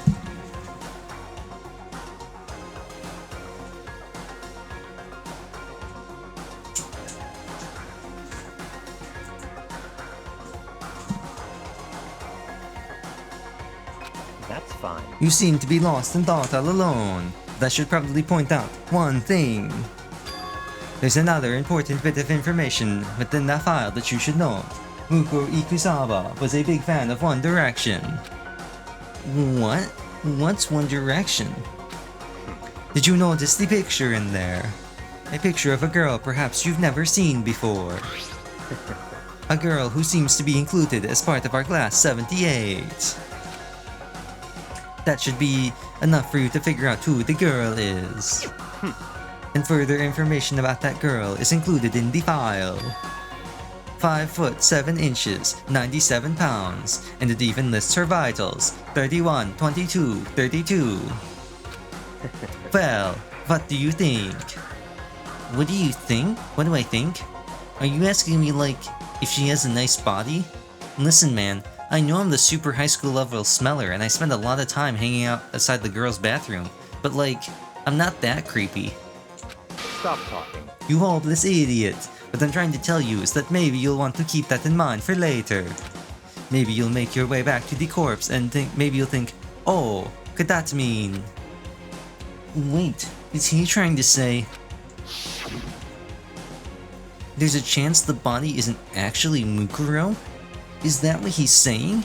That's fine. You seem to be lost in thought all alone. That should probably point out one thing. There's another important bit of information within that file that you should know. Mukuro Ikusawa was a big fan of One Direction. What? What's One Direction? Did you notice the picture in there? A picture of a girl perhaps you've never seen before. A girl who seems to be included as part of our class 78. That should be enough for you to figure out who the girl is. And further information about that girl is included in the file. 5 foot 7 inches, 97 pounds, and it even lists her vitals, 31, 22, 32. Well, what do you think? What do you think? What do I think? Are you asking me like, if she has a nice body? Listen man, I know I'm the super high school level smeller and I spend a lot of time hanging out outside the girls' bathroom, but like, I'm not that creepy. Stop talking. You hopeless idiot. What I'm trying to tell you is that maybe you'll want to keep that in mind for later. Maybe you'll make your way back to the corpse and maybe you'll think, oh, could that mean... Wait, is he trying to say... There's a chance the body isn't actually Mukuro? Is that what he's saying?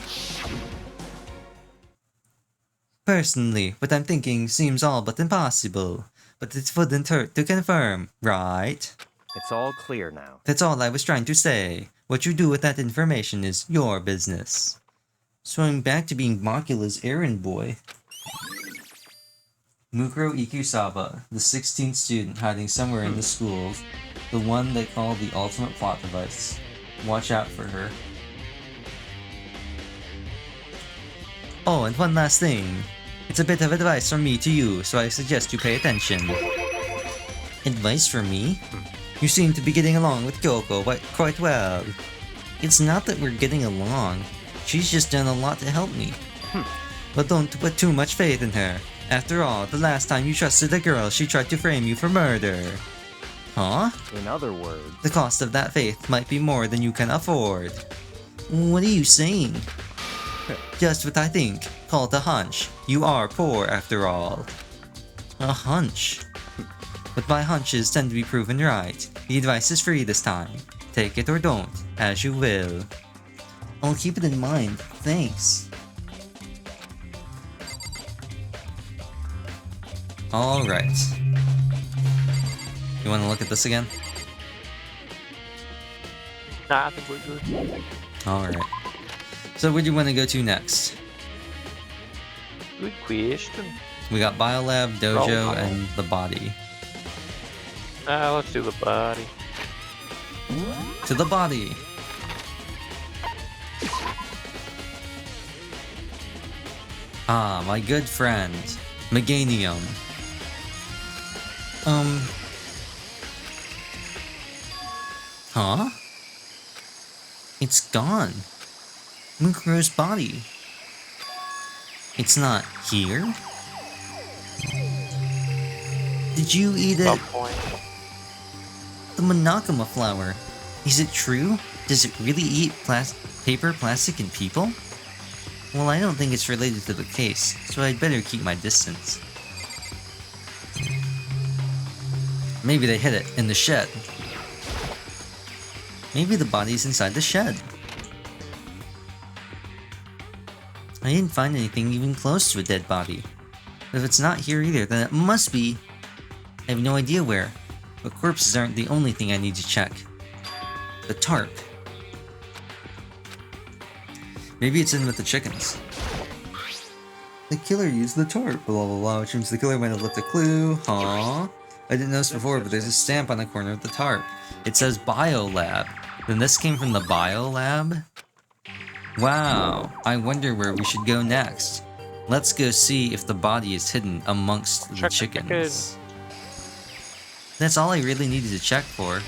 Personally, what I'm thinking seems all but impossible. But it wouldn't hurt to confirm, right? It's all clear now. That's all I was trying to say. What you do with that information is your business. So I'm back to being Makula's errand boy. Mukuro Ikusawa, the 16th student hiding somewhere in the school, the one they call the ultimate plot device. Watch out for her. Oh, and one last thing. It's a bit of advice from me to you, so I suggest you pay attention. Advice from me? You seem to be getting along with Kyoko quite well. It's not that we're getting along. She's just done a lot to help me. But don't put too much faith in her. After all, the last time you trusted a girl, she tried to frame you for murder. Huh? In other words... The cost of that faith might be more than you can afford. What are you saying? Just what I think. Call it a hunch. You are poor after all. A hunch? But my hunches tend to be proven right. The advice is free this time. Take it or don't, as you will. I'll keep it in mind, thanks. Alright. You wanna look at this again? Nah, I think we're good. Alright. So where do you want to go to next? Good question. We got Biolab, Dojo, and the body. Let's do the body. To the body! Ah, my good friend. Meganium. Huh? It's gone. Mukuro's body. It's not here? Did you eat it? The Monokuma flower. Is it true? Does it really eat paper, plastic, and people? Well, I don't think it's related to the case, so I'd better keep my distance. Maybe they hid it in the shed. Maybe the body's inside the shed. I didn't find anything even close to a dead body. If it's not here either, then it must be... I have no idea where. But corpses aren't the only thing I need to check. The tarp. Maybe it's in with the chickens. The killer used the tarp, blah blah blah, which means the killer might have left a clue. Huh? I didn't notice before, but there's a stamp on the corner of the tarp. It says Biolab. Then this came from the Biolab? Wow, I wonder where we should go next. Let's go see if the body is hidden amongst the chickens. That's all I really needed to check for.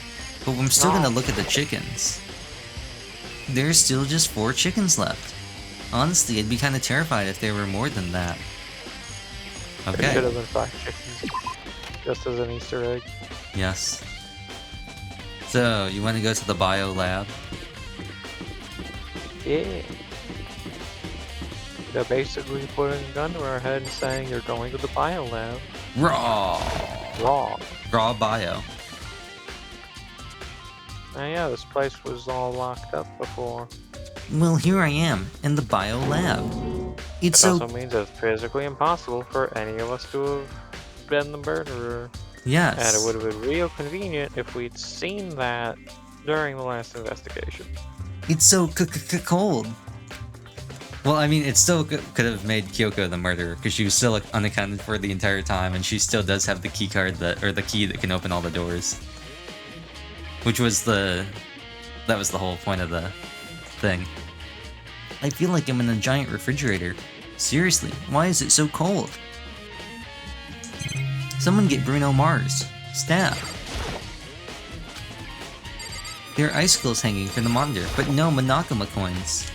But I'm still gonna look at the chickens. There's still just 4 chickens left. Honestly, I'd be kind of terrified if there were more than that. Okay. It could have been 5 chickens. Just as an Easter egg. Yes. So, you want to go to the bio lab? Yeah. They're basically putting a gun to our head and saying you're going to the bio lab. Raw! Raw bio. Oh yeah, this place was all locked up before. Well, here I am, in the bio lab. It also means it's physically impossible for any of us to have been the murderer. Yes. And it would have been real convenient if we'd seen that during the last investigation. It's so cold. Well, I mean, it still could have made Kyoko the murderer, because she was still unaccounted for the entire time, and she still does have the key card or the key that can open all the doors. Which was that was the whole point of the thing. I feel like I'm in a giant refrigerator. Seriously, why is it so cold? Someone get Bruno Mars. Stab. There are icicles hanging from the monitor, but no Monokuma coins.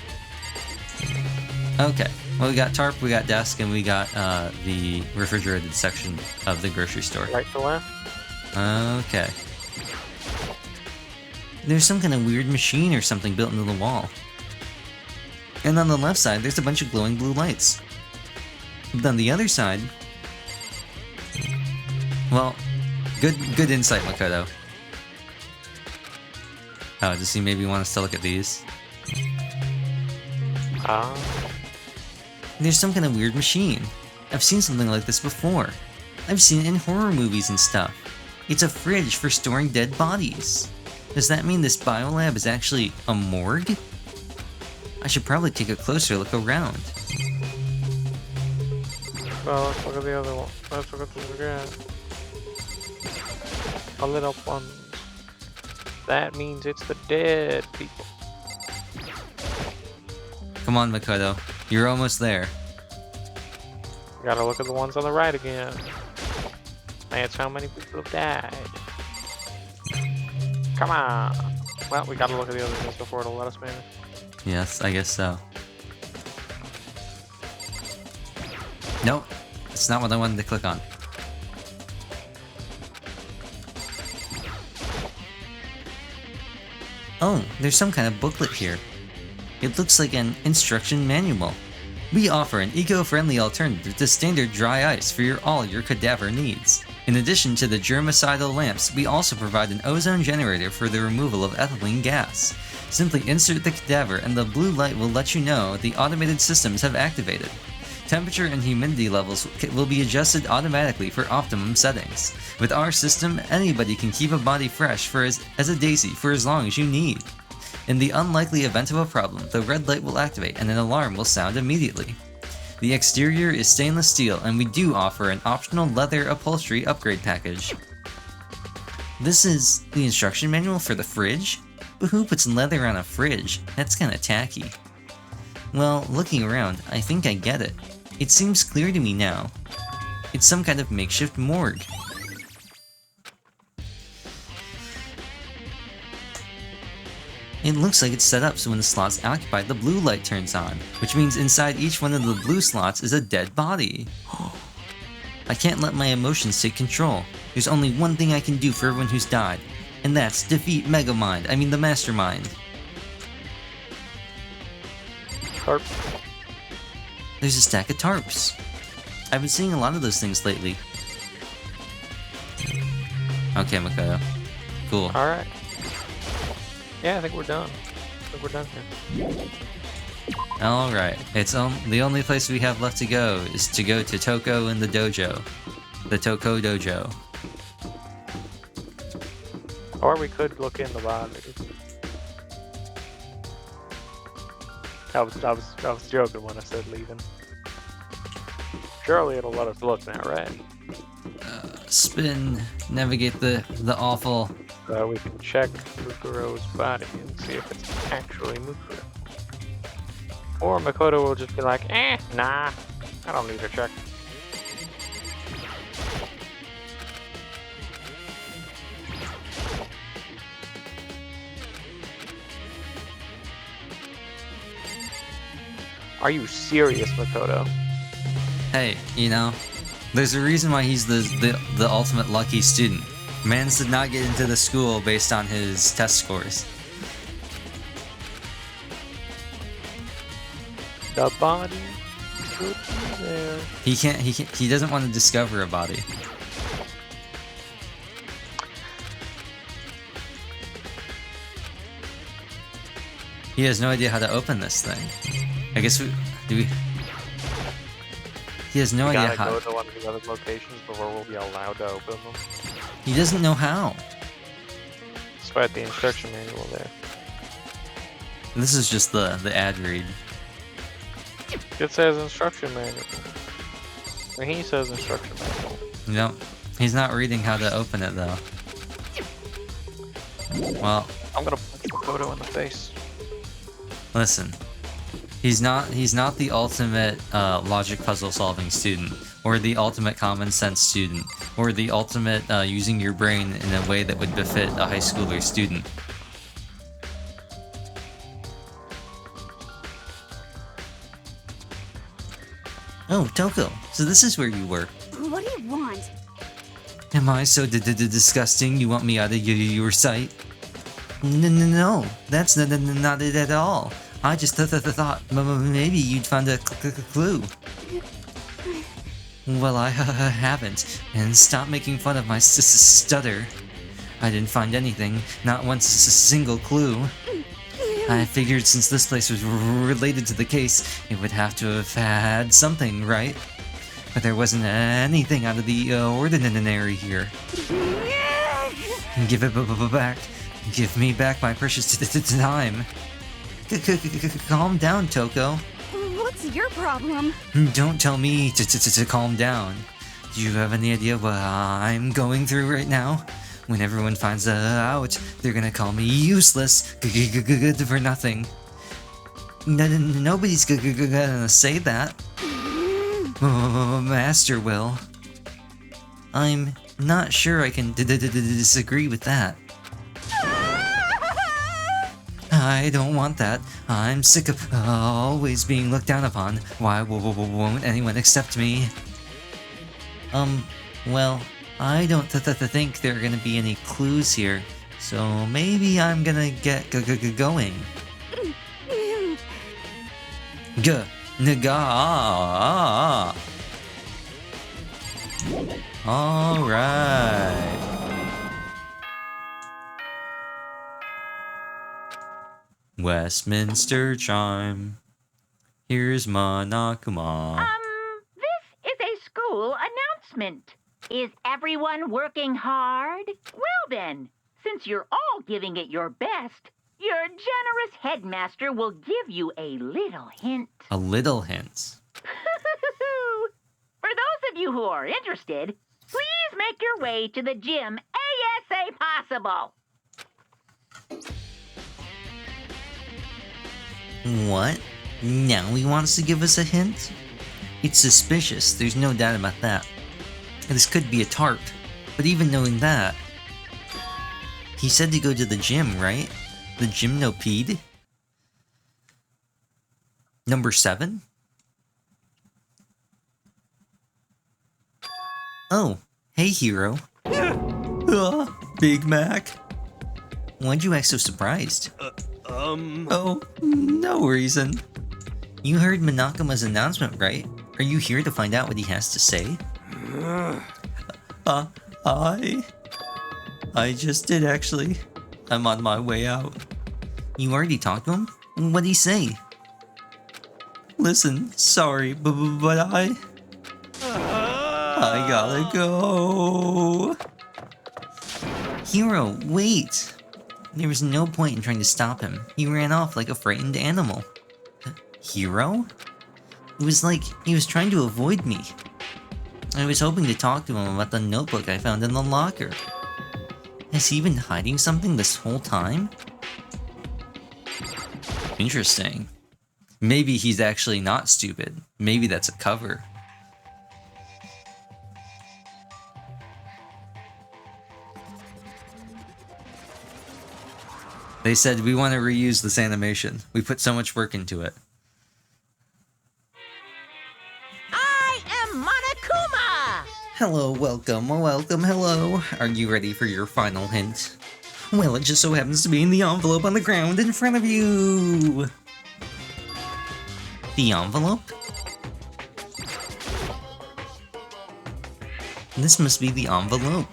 Okay, well we got tarp, we got desk, and we got the refrigerated section of the grocery store. Right to left? Okay. There's some kind of weird machine or something built into the wall. And on the left side, there's a bunch of glowing blue lights. But on the other side... Well, good insight, Makoto. Oh, does he maybe want us to look at these? There's some kind of weird machine. I've seen something like this before. I've seen it in horror movies and stuff. It's a fridge for storing dead bodies. Does that mean this biolab is actually a morgue? I should probably take a closer look around. Well, let's look at the other one. Let's look at this again. A little one. That means it's the dead people. Come on, Makoto. You're almost there. Gotta look at the ones on the right again. That's how many people have died. Come on. Well, we gotta look at the other ones before it'll let us, maybe. Yes, I guess so. Nope. That's not what I wanted to click on. Oh, there's some kind of booklet here. It looks like an instruction manual. We offer an eco-friendly alternative to standard dry ice for all your cadaver needs. In addition to the germicidal lamps, we also provide an ozone generator for the removal of ethylene gas. Simply insert the cadaver and the blue light will let you know the automated systems have activated. Temperature and humidity levels will be adjusted automatically for optimum settings. With our system, anybody can keep a body fresh as a daisy for as long as you need. In the unlikely event of a problem, the red light will activate and an alarm will sound immediately. The exterior is stainless steel, and we do offer an optional leather upholstery upgrade package. This is the instruction manual for the fridge? But who puts leather on a fridge? That's kinda tacky. Well, looking around, I think I get it. It seems clear to me now. It's some kind of makeshift morgue. It looks like it's set up so when the slot's occupied, the blue light turns on, which means inside each one of the blue slots is a dead body. I can't let my emotions take control. There's only one thing I can do for everyone who's died, and that's defeat the Mastermind. Tarp. There's a stack of tarps. I've been seeing a lot of those things lately. Okay, Makoto. Cool. Alright. Yeah, I think we're done. Here. Alright, it's the only place we have left to go is to go to Toko and the dojo. The Toko dojo. Or we could look in the bodies. I was I was joking when I said leaving. Surely it'll let us look now, right? Spin, navigate the awful. So we can check Mukuro's body and see if it's actually Mukuro. Or Makoto will just be like, nah, I don't need to check. Are you serious, Makoto? Hey, you know, there's a reason why he's the ultimate lucky student. Mans did not get into the school based on his test scores. The body should be there. He doesn't want to discover a body. He has no idea how to open this thing. I guess he has no idea how. We gotta go to one of the other locations before we'll be allowed to open them. He doesn't know how. Despite the instruction manual there. This is just the ad read. It says instruction manual. Or he says instruction manual. No, he's not reading how to open it though. Well, I'm gonna punch Makoto in the face. Listen. He's not the ultimate logic puzzle solving student, or the ultimate common sense student, or the ultimate using your brain in a way that would befit a high schooler student. Oh, Toko, so this is where you were. What do you want? Am I so disgusting you want me out of your sight? No, that's not it at all. I just thought maybe you'd found a clue. Well, I haven't, and stop making fun of my stutter. I didn't find anything, not one single clue. I figured since this place was related to the case, it would have to have had something, right? But there wasn't anything out of the ordinary here. Give it back. Give me back my precious time. Calm down, Toko. What's your problem? Don't tell me to calm down. Do you have any idea what I'm going through right now? When everyone finds out, they're gonna call me useless, good for nothing. Nobody's gonna say that. Master will. I'm not sure I can disagree with that. I don't want that. I'm sick of always being looked down upon. Why won't anyone accept me? Well, I don't think there are gonna be any clues here, so maybe I'm gonna get going. Naga. Alright. Westminster chime. Here's Monokuma. This is a school announcement. Is everyone working hard? Well then, since you're all giving it your best, your generous headmaster will give you a little hint. A little hint. For those of you who are interested, please make your way to the gym ASA possible. What? Now he wants to give us a hint? It's suspicious, there's no doubt about that. This could be a tarp, but even knowing that... He said to go to the gym, right? The gymnopede? Number 7? Oh, hey hero. Big Mac. Why'd you act so surprised? Oh, no reason. You heard Monokuma's announcement, right? Are you here to find out what he has to say? I just did actually. I'm on my way out. You already talked to him? What'd he say? Listen, sorry, but I gotta go. Hero, wait. There was no point in trying to stop him. He ran off like a frightened animal. Hero? It was like he was trying to avoid me. I was hoping to talk to him about the notebook I found in the locker. Has he been hiding something this whole time? Interesting. Maybe he's actually not stupid. Maybe that's a cover. They said we want to reuse this animation. We put so much work into it. I am Monokuma! Hello, welcome, hello. Are you ready for your final hint? Well, it just so happens to be in the envelope on the ground in front of you. The envelope? This must be the envelope.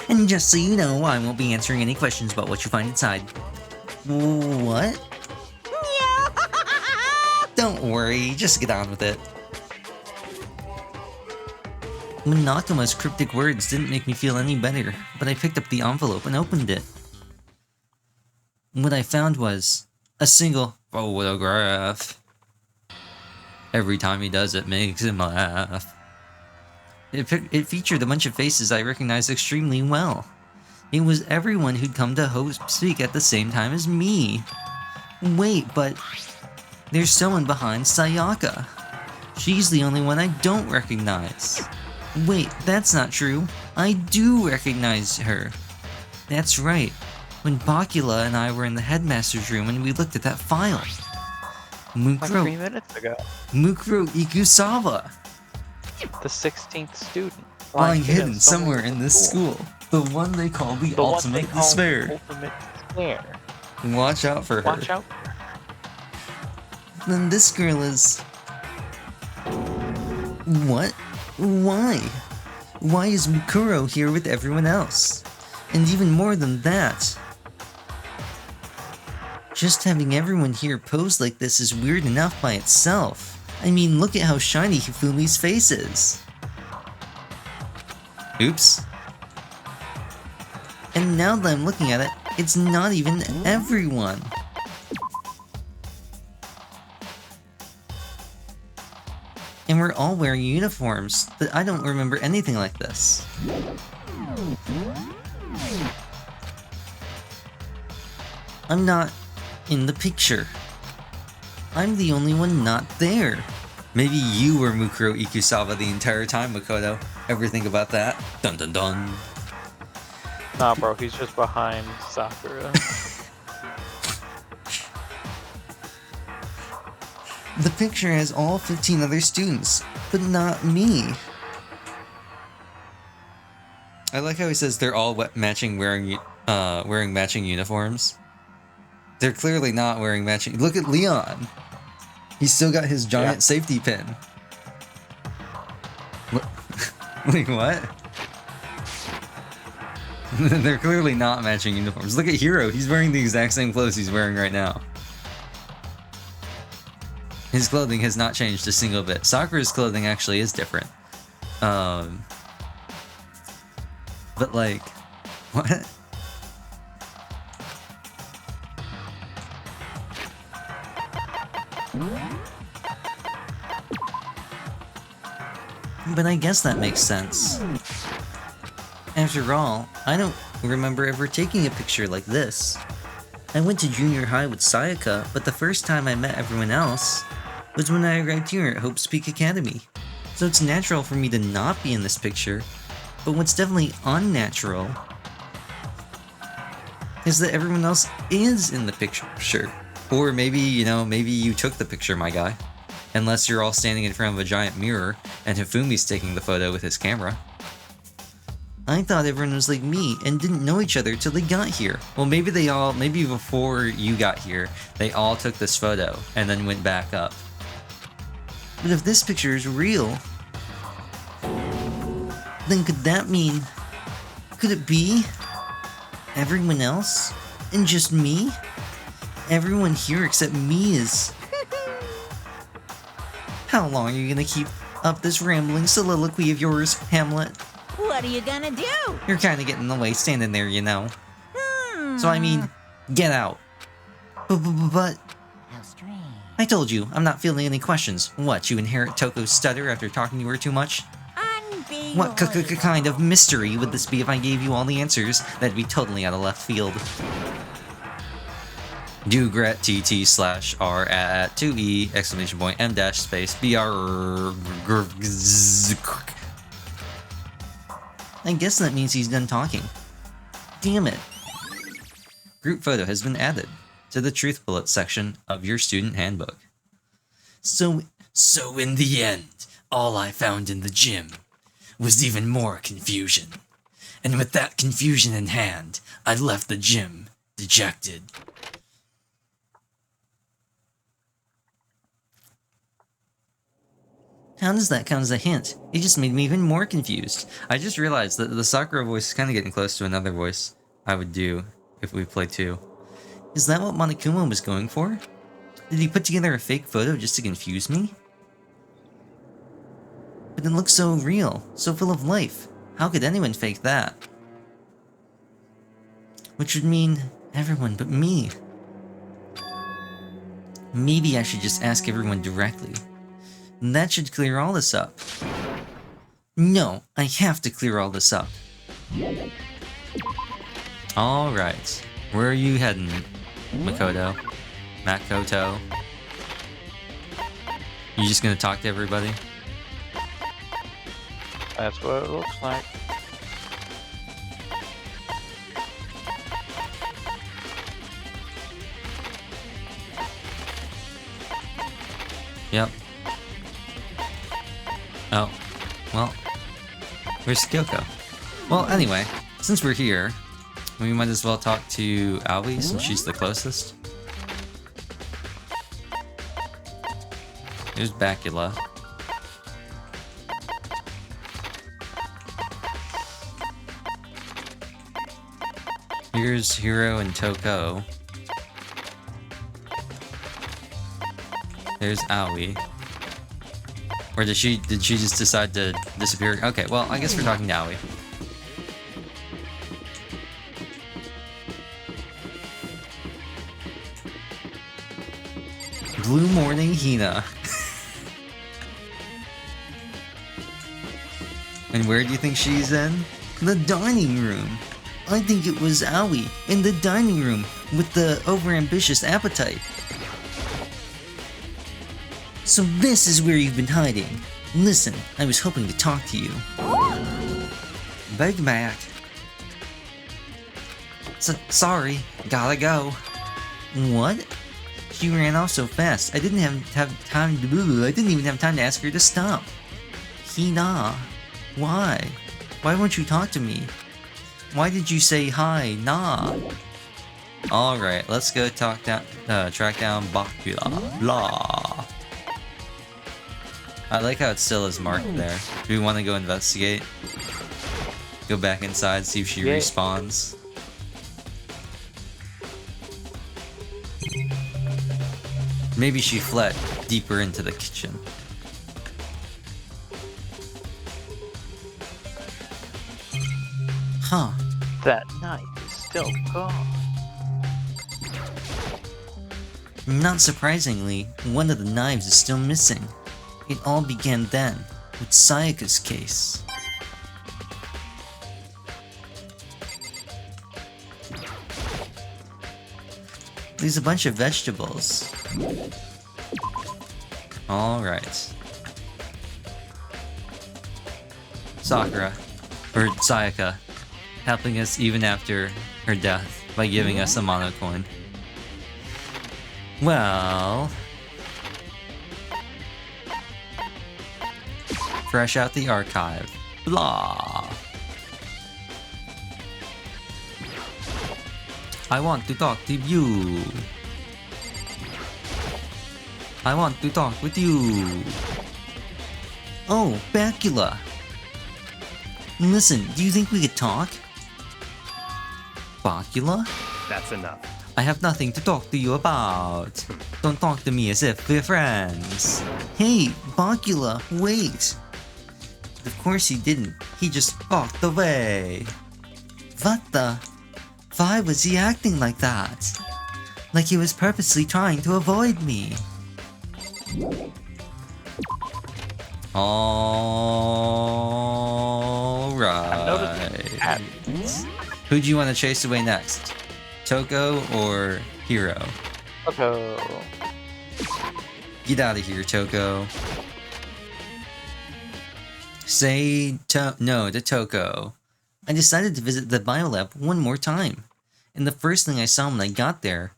And just so you know, I won't be answering any questions about what you find inside. What? Don't worry, just get on with it. Monokuma's cryptic words didn't make me feel any better, but I picked up the envelope and opened it. What I found was a single photograph. Every time he does it makes him laugh. It featured a bunch of faces I recognized extremely well. It was everyone who'd come to host speak at the same time as me. Wait, but there's someone behind Sayaka. She's the only one I don't recognize. Wait, that's not true. I do recognize her. That's right. When Bakula and I were in the headmaster's room and we looked at that file. Like 3 minutes ago. Mukuro Ikusawa. The 16th student. Lying hidden somewhere in this school. The one they call the Ultimate Despair. Ultimate Despair. Watch out for her. Watch out. Then this girl is... What? Why? Why is Mukuro here with everyone else? And even more than that, just having everyone here pose like this is weird enough by itself. I mean, look at how shiny Hifumi's face is. Oops. And now that I'm looking at it, it's not even everyone. And we're all wearing uniforms, but I don't remember anything like this. I'm not in the picture. I'm the only one not there. Maybe you were Mukuro Ikusawa the entire time, Makoto. Ever think about that? Dun dun dun. Nah, bro, he's just behind Sakura. The picture has all 15 other students, but not me. I like how he says they're all wearing matching uniforms. They're clearly not wearing matching. Look at Leon. He's still got his giant safety pin. Wait, what? They're clearly not matching uniforms. Look at Hiro. He's wearing the exact same clothes he's wearing right now. His clothing has not changed a single bit. Sakura's clothing actually is different. But like, what? But I guess that makes sense. After all, I don't remember ever taking a picture like this. I went to junior high with Sayaka, but the first time I met everyone else was when I arrived here at Hope's Peak Academy. So it's natural for me to not be in this picture, but what's definitely unnatural is that everyone else is in the picture. Or maybe, you know, maybe you took the picture, my guy. Unless you're all standing in front of a giant mirror and Hifumi's taking the photo with his camera. I thought everyone was like me and didn't know each other till they got here. Well, maybe before you got here, they all took this photo and then went back up. But if this picture is real, then could it be everyone else and just me? Everyone here except me is... How long are you gonna keep up this rambling soliloquy of yours, Hamlet? What are you gonna do? You're kinda getting in the way standing there, you know. So I mean, get out. But How strange. I told you, I'm not feeling any questions. What, you inherit Toko's stutter after talking to her too much? What kind of mystery would this be if I gave you all the answers? That'd be totally out of left field. Dugret TT/R at 2E exclamation point M dash space BR. I guess that means he's done talking. Damn it. Group photo has been added to the truth bullet section of your student handbook. So in the end, all I found in the gym was even more confusion. And with that confusion in hand, I left the gym, dejected. How does that count as a hint? It just made me even more confused. I just realized that the Sakura voice is kind of getting close to another voice I would do if we play 2. Is that what Monokuma was going for? Did he put together a fake photo just to confuse me? But it looks so real, so full of life. How could anyone fake that? Which would mean everyone but me. Maybe I should just ask everyone directly. That should clear all this up. No, I have to clear all this up. Alright. Where are you heading, Makoto? Makoto? You just gonna talk to everybody? That's what it looks like. Yep. Oh. Well. Where's Kyoko? Well, anyway, since we're here, we might as well talk to Aoi since she's the closest. Here's Bacula. Here's Hiro and Toko. There's Aoi. Or did she just decide to disappear? Okay, well, I guess we're talking to Aoi. Blue Morning Hina. And where do you think she's in? The dining room. I think it was Aoi in the dining room with the overambitious appetite. So this is where you've been hiding. Listen, I was hoping to talk to you. Big Mac. Sorry, gotta go. What? She ran off so fast. I didn't have time to. I didn't even have time to ask her to stop. Hina, why? Why won't you talk to me? Why did you say hi, nah? All right, let's go track down Bacula. Blah. I like how it still is marked there. Do we want to go investigate? Go back inside, see if she respawns. Maybe she fled deeper into the kitchen. Huh. That knife is still gone. Not surprisingly, one of the knives is still missing. It all began then, with Sayaka's case. There's a bunch of vegetables. Alright. Sakura, or Sayaka, helping us even after her death by giving us a mono coin. Well... fresh out the archive. Blah! I want to talk to you. I want to talk with you. Oh, Bacula. Listen, do you think we could talk? Bacula? That's enough. I have nothing to talk to you about. Don't talk to me as if we're friends. Hey, Bacula, wait. Of course he didn't. He just walked away. What the? Why was he acting like that? Like he was purposely trying to avoid me. Alright. Who do you want to chase away next? Toko or Hiro? Toko. Get out of here, Toko. Say no to Toko. I decided to visit the biolab one more time. And the first thing I saw when I got there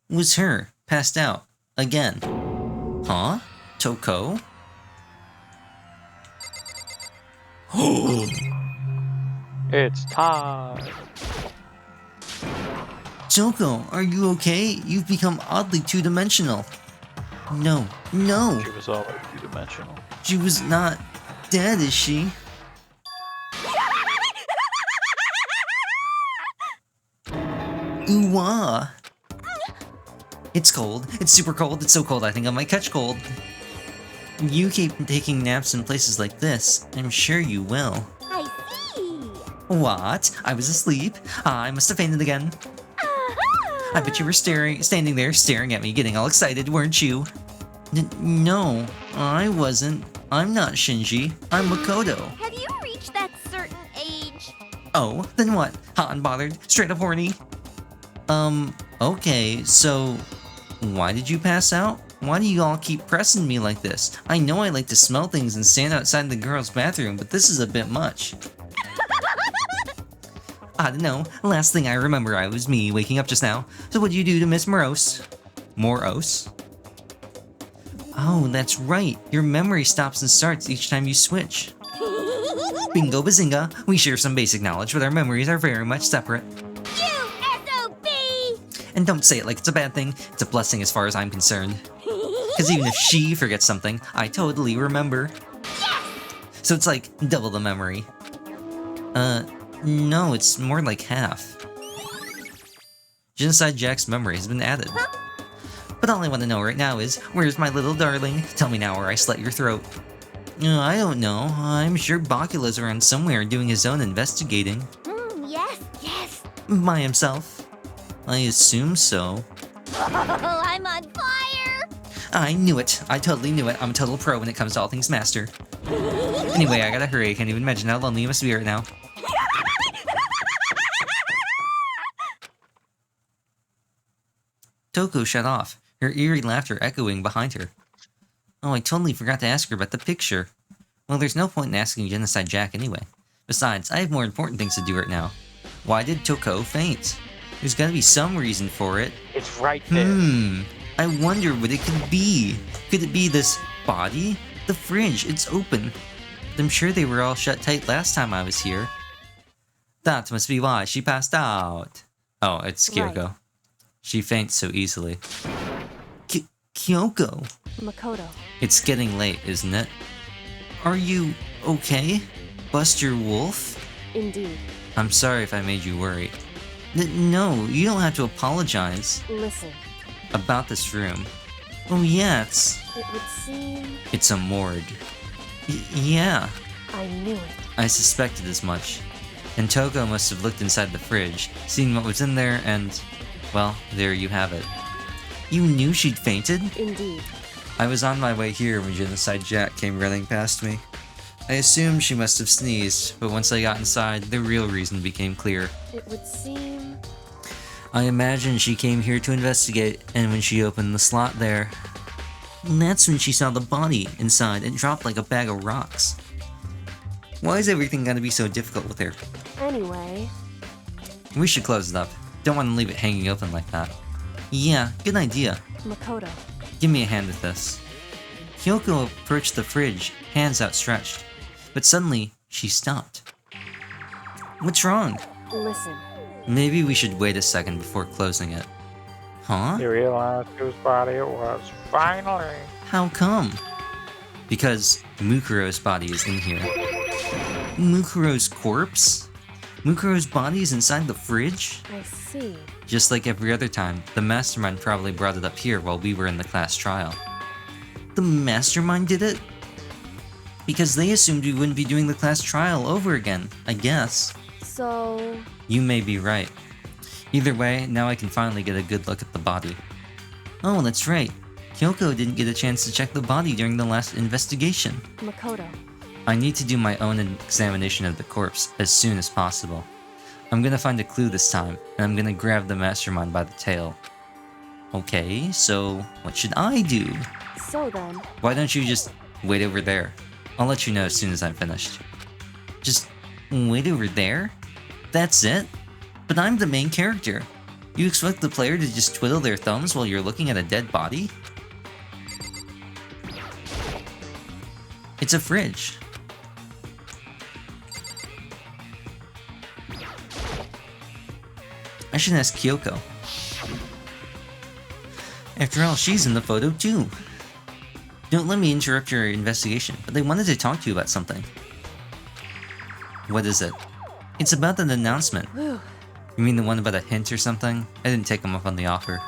was her, passed out, again. Huh? Toko? It's time. Toko, are you okay? You've become oddly two-dimensional. No, no! She was always two-dimensional. She was not dead, is she? Ooh-wah! It's cold. It's super cold. It's so cold I think I might catch cold. You keep taking naps in places like this. I'm sure you will. I see. What? I was asleep? I must have fainted again. I bet you were standing there staring at me, getting all excited, weren't you? No, I wasn't. I'm not Shinji. I'm Makoto. Have you reached that certain age? Oh, then what? Hot and bothered? Straight up horny? Okay, so why did you pass out? Why do you all keep pressing me like this? I know I like to smell things and stand outside the girls' bathroom, but this is a bit much. I don't know. Last thing I remember, I was me waking up just now. So what'd you do to Miss Morose? Morose? Oh, that's right. Your memory stops and starts each time you switch. Bingo bazinga. We share some basic knowledge, but our memories are very much separate. You SOB! And don't say it like it's a bad thing. It's a blessing as far as I'm concerned. Because even if she forgets something, I totally remember. Yes! So it's like double the memory. No, it's more like half. Genocide Jack's memory has been added. Huh? But all I want to know right now is, where's my little darling? Tell me now or I slit your throat. I don't know. I'm sure Bakula's around somewhere doing his own investigating. Yes, yes. By himself. I assume so. Oh, I'm on fire! I knew it. I totally knew it. I'm a total pro when it comes to all things master. Anyway, I gotta hurry. I can't even imagine how lonely you must be right now. Toko shut off, her eerie laughter echoing behind her. Oh, I totally forgot to ask her about the picture. Well, there's no point in asking Genocide Jack anyway. Besides, I have more important things to do right now. Why did Toko faint? There's gotta be some reason for it. It's right there. I wonder what it could be. Could it be this body? The fridge, it's open. But I'm sure they were all shut tight last time I was here. That must be why she passed out. Oh, it's Kyoko. Right. She faints so easily. Kyoko. Makoto. It's getting late, isn't it? Are you okay? Buster Wolf? Indeed. I'm sorry if I made you worry. No, you don't have to apologize. Listen. About this room. Oh yeah, It would seem... it's a morgue. Yeah. I knew it. I suspected as much. And Toko must have looked inside the fridge, seen what was in there, and... well, there you have it. You knew she'd fainted? Indeed. I was on my way here when Genocide Jack came running past me. I assumed she must have sneezed, but once I got inside, the real reason became clear. It would seem... I imagine she came here to investigate, and when she opened the slot there, that's when she saw the body inside and dropped like a bag of rocks. Why is everything gotta be so difficult with her? Anyway... We should close it up. Don't want to leave it hanging open like that. Yeah, good idea. Makoto. Give me a hand with this. Kyoko approached the fridge, hands outstretched. But suddenly, she stopped. What's wrong? Listen. Maybe we should wait a second before closing it. Huh? You realized whose body it was. Finally. How come? Because Mukuro's body is in here. Mukuro's corpse? Mukuro's body is inside the fridge? I see. Just like every other time, the mastermind probably brought it up here while we were in the class trial. The mastermind did it? Because they assumed we wouldn't be doing the class trial over again, I guess. So... You may be right. Either way, now I can finally get a good look at the body. Oh, that's right. Kyoko didn't get a chance to check the body during the last investigation. Makoto. I need to do my own examination of the corpse as soon as possible. I'm gonna find a clue this time, and I'm gonna grab the mastermind by the tail. Okay, so what should I do? So then... Why don't you just wait over there? I'll let you know as soon as I'm finished. Just wait over there? That's it? But I'm the main character. You expect the player to just twiddle their thumbs while you're looking at a dead body? It's a fridge. I should ask Kyoko. After all, she's in the photo too. Don't let me interrupt your investigation, but I wanted to talk to you about something. What is it? It's about an announcement. Whew. You mean the one about a hint or something? I didn't take him up on the offer.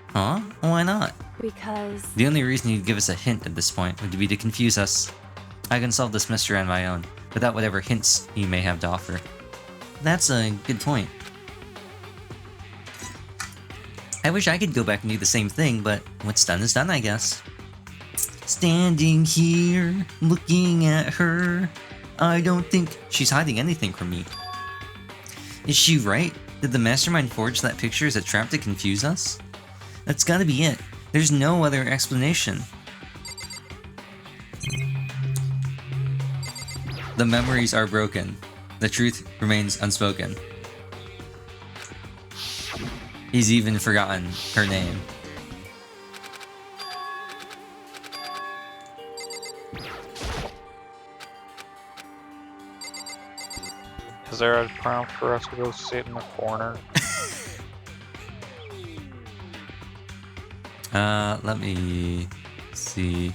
Huh? Why not? Because... The only reason you'd give us a hint at this point would be to confuse us. I can solve this mystery on my own, without whatever hints you may have to offer. That's a good point. I wish I could go back and do the same thing, but what's done is done, I guess. Standing here, looking at her, I don't think she's hiding anything from me. Is she right? Did the mastermind forge that picture as a trap to confuse us? That's gotta be it. There's no other explanation. The memories are broken. The truth remains unspoken. He's even forgotten her name. Is there a prompt for us to go sit in the corner? Let me see.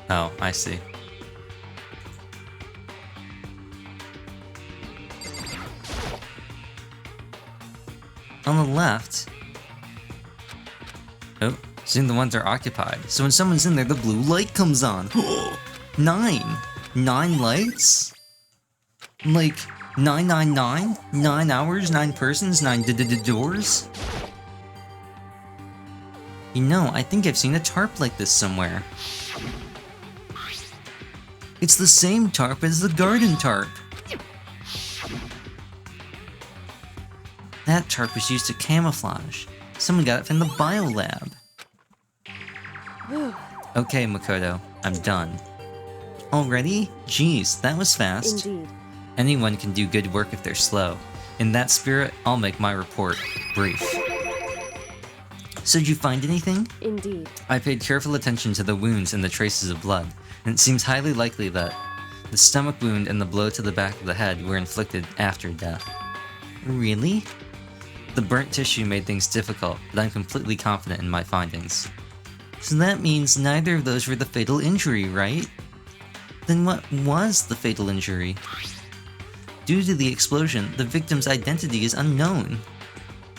Oh, I see. On the left. Oh, soon the ones are occupied. So when someone's in there, the blue light comes on. 9. 9 lights? Like 999? 9 hours, 9 persons, 9 doors? You know, I think I've seen a tarp like this somewhere. It's the same tarp as the garden tarp. That tarp was used to camouflage. Someone got it from the biolab. Okay, Makoto, I'm done. Already? Jeez, that was fast. Indeed. Anyone can do good work if they're slow. In that spirit, I'll make my report brief. So did you find anything? Indeed. I paid careful attention to the wounds and the traces of blood, and it seems highly likely that the stomach wound and the blow to the back of the head were inflicted after death. Really? The burnt tissue made things difficult, but I'm completely confident in my findings. So that means neither of those were the fatal injury, right? Then what was the fatal injury? Due to the explosion, the victim's identity is unknown.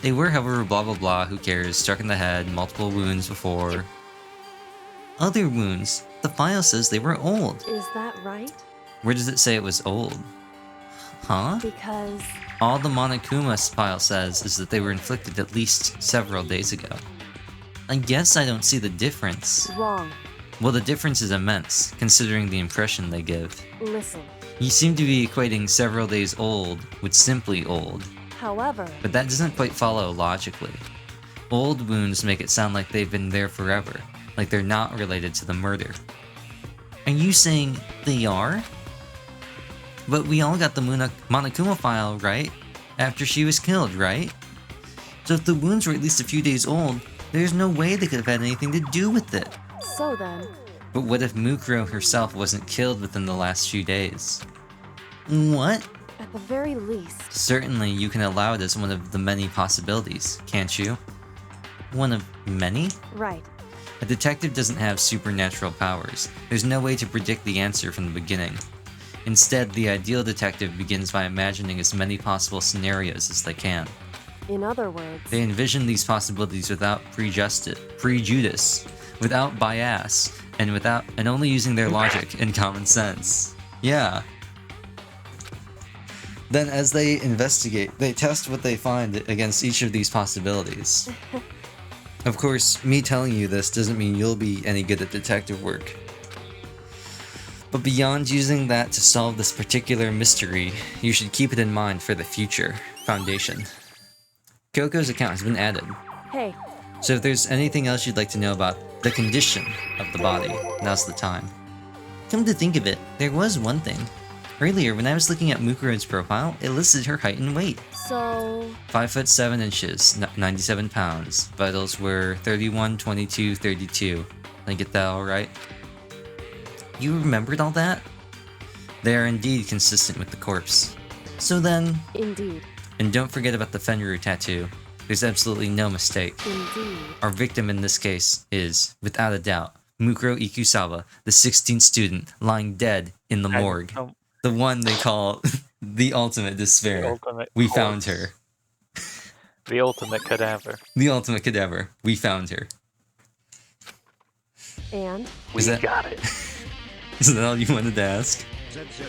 They were, however, blah blah blah, who cares, struck in the head, multiple wounds before. Other wounds. The file says they were old. Is that right? Where does it say it was old? Huh? Because... All the Monokuma file says is that they were inflicted at least several days ago. I guess I don't see the difference. Wrong. Well, the difference is immense, considering the impression they give. Listen. You seem to be equating several days old with simply old. However... But that doesn't quite follow logically. Old wounds make it sound like they've been there forever, like they're not related to the murder. Are you saying they are? But we all got the Monokuma file, right? After she was killed, right? So if the wounds were at least a few days old, there's no way they could have had anything to do with it. So then... But what if Mukuro herself wasn't killed within the last few days? What? At the very least... Certainly, you can allow it as one of the many possibilities, can't you? One of many? Right. A detective doesn't have supernatural powers. There's no way to predict the answer from the beginning. Instead, the ideal detective begins by imagining as many possible scenarios as they can. In other words... They envision these possibilities without prejudice, without bias, and only using their logic and common sense. Yeah. Then as they investigate, they test what they find against each of these possibilities. Of course, me telling you this doesn't mean you'll be any good at detective work. But beyond using that to solve this particular mystery, you should keep it in mind for the future foundation. Coco's account has been added. Hey. So if there's anything else you'd like to know about the condition of the body, now's the time. Come to think of it, there was one thing. Earlier, when I was looking at Mukuro's profile, it listed her height and weight. So... 5'7", 97 pounds. Vitals were 31, 22, 32. Did I get that all right? You remembered all that? They are indeed consistent with the corpse. So then... Indeed. And don't forget about the Fenrir tattoo. There's absolutely no mistake. Indeed. Our victim in this case is, without a doubt, Mukuro Ikusawa, the 16th student, lying dead in the morgue. The one they call the ultimate despair. We found her. The ultimate cadaver. The ultimate cadaver. We found her. And? We got it. Is that all you wanted to ask?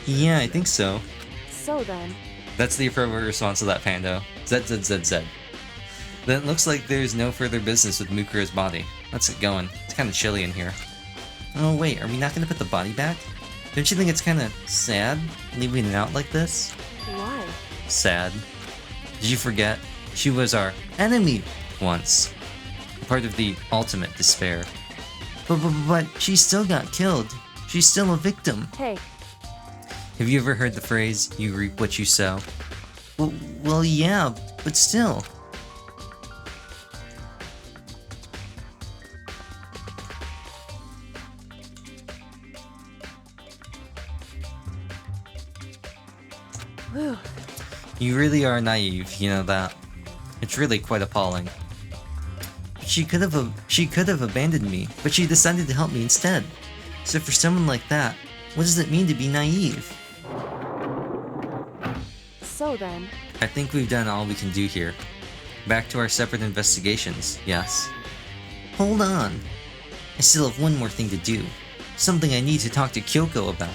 Yeah, I think so. So then... That's the appropriate response to that, Pando. ZZZZ. Then it looks like there's no further business with Mukuro's body. Let's get going. It's kind of chilly in here. Oh wait, are we not going to put the body back? Don't you think it's kind of sad, leaving it out like this? Why? Sad. Did you forget? She was our enemy once. Part of the ultimate despair. But she still got killed. She's still a victim. Hey. Have you ever heard the phrase, you reap what you sow? Well, yeah, but still. Whew. You really are naive, you know that. It's really quite appalling. She could have abandoned me, but she decided to help me instead. So for someone like that, what does it mean to be naive? So then... I think we've done all we can do here. Back to our separate investigations, yes. Hold on. I still have one more thing to do. Something I need to talk to Kyoko about.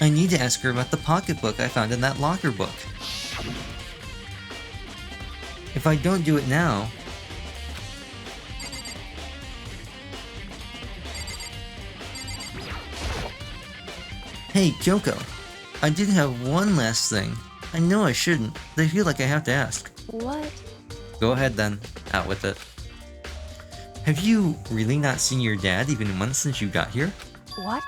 I need to ask her about the pocketbook I found in that locker book. If I don't do it now... Hey, Kyoko. I did have one last thing. I know I shouldn't, but I feel like I have to ask. What? Go ahead then. Out with it. Have you really not seen your dad even once since you got here? What?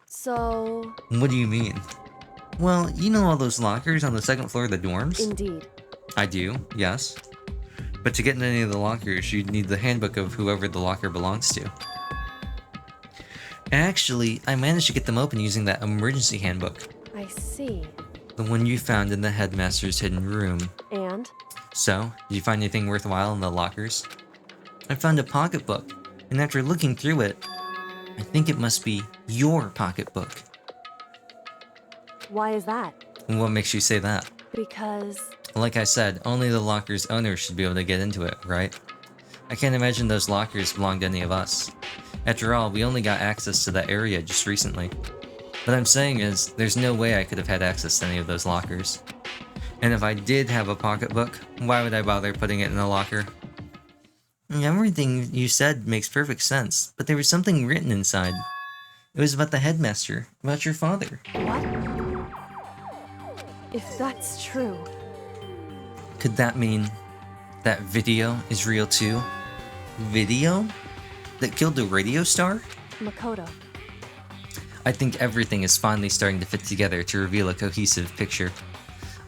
So... What do you mean? Well, you know all those lockers on the second floor of the dorms? Indeed. I do, yes. But to get in any of the lockers, you'd need the handbook of whoever the locker belongs to. Actually, I managed to get them open using that emergency handbook. I see. The one you found in the headmaster's hidden room. And? So, did you find anything worthwhile in the lockers? I found a pocketbook, and after looking through it, I think it must be your pocketbook. Why is that? And what makes you say that? Because... Like I said, only the locker's owner should be able to get into it, right? I can't imagine those lockers belong to any of us. After all, we only got access to that area just recently. What I'm saying is, there's no way I could have had access to any of those lockers. And if I did have a pocketbook, why would I bother putting it in a locker? Everything you said makes perfect sense, but there was something written inside. It was about the headmaster, about your father. What? If that's true... Could that mean that video is real too? Video? That killed the radio star? Makoto. I think everything is finally starting to fit together to reveal a cohesive picture.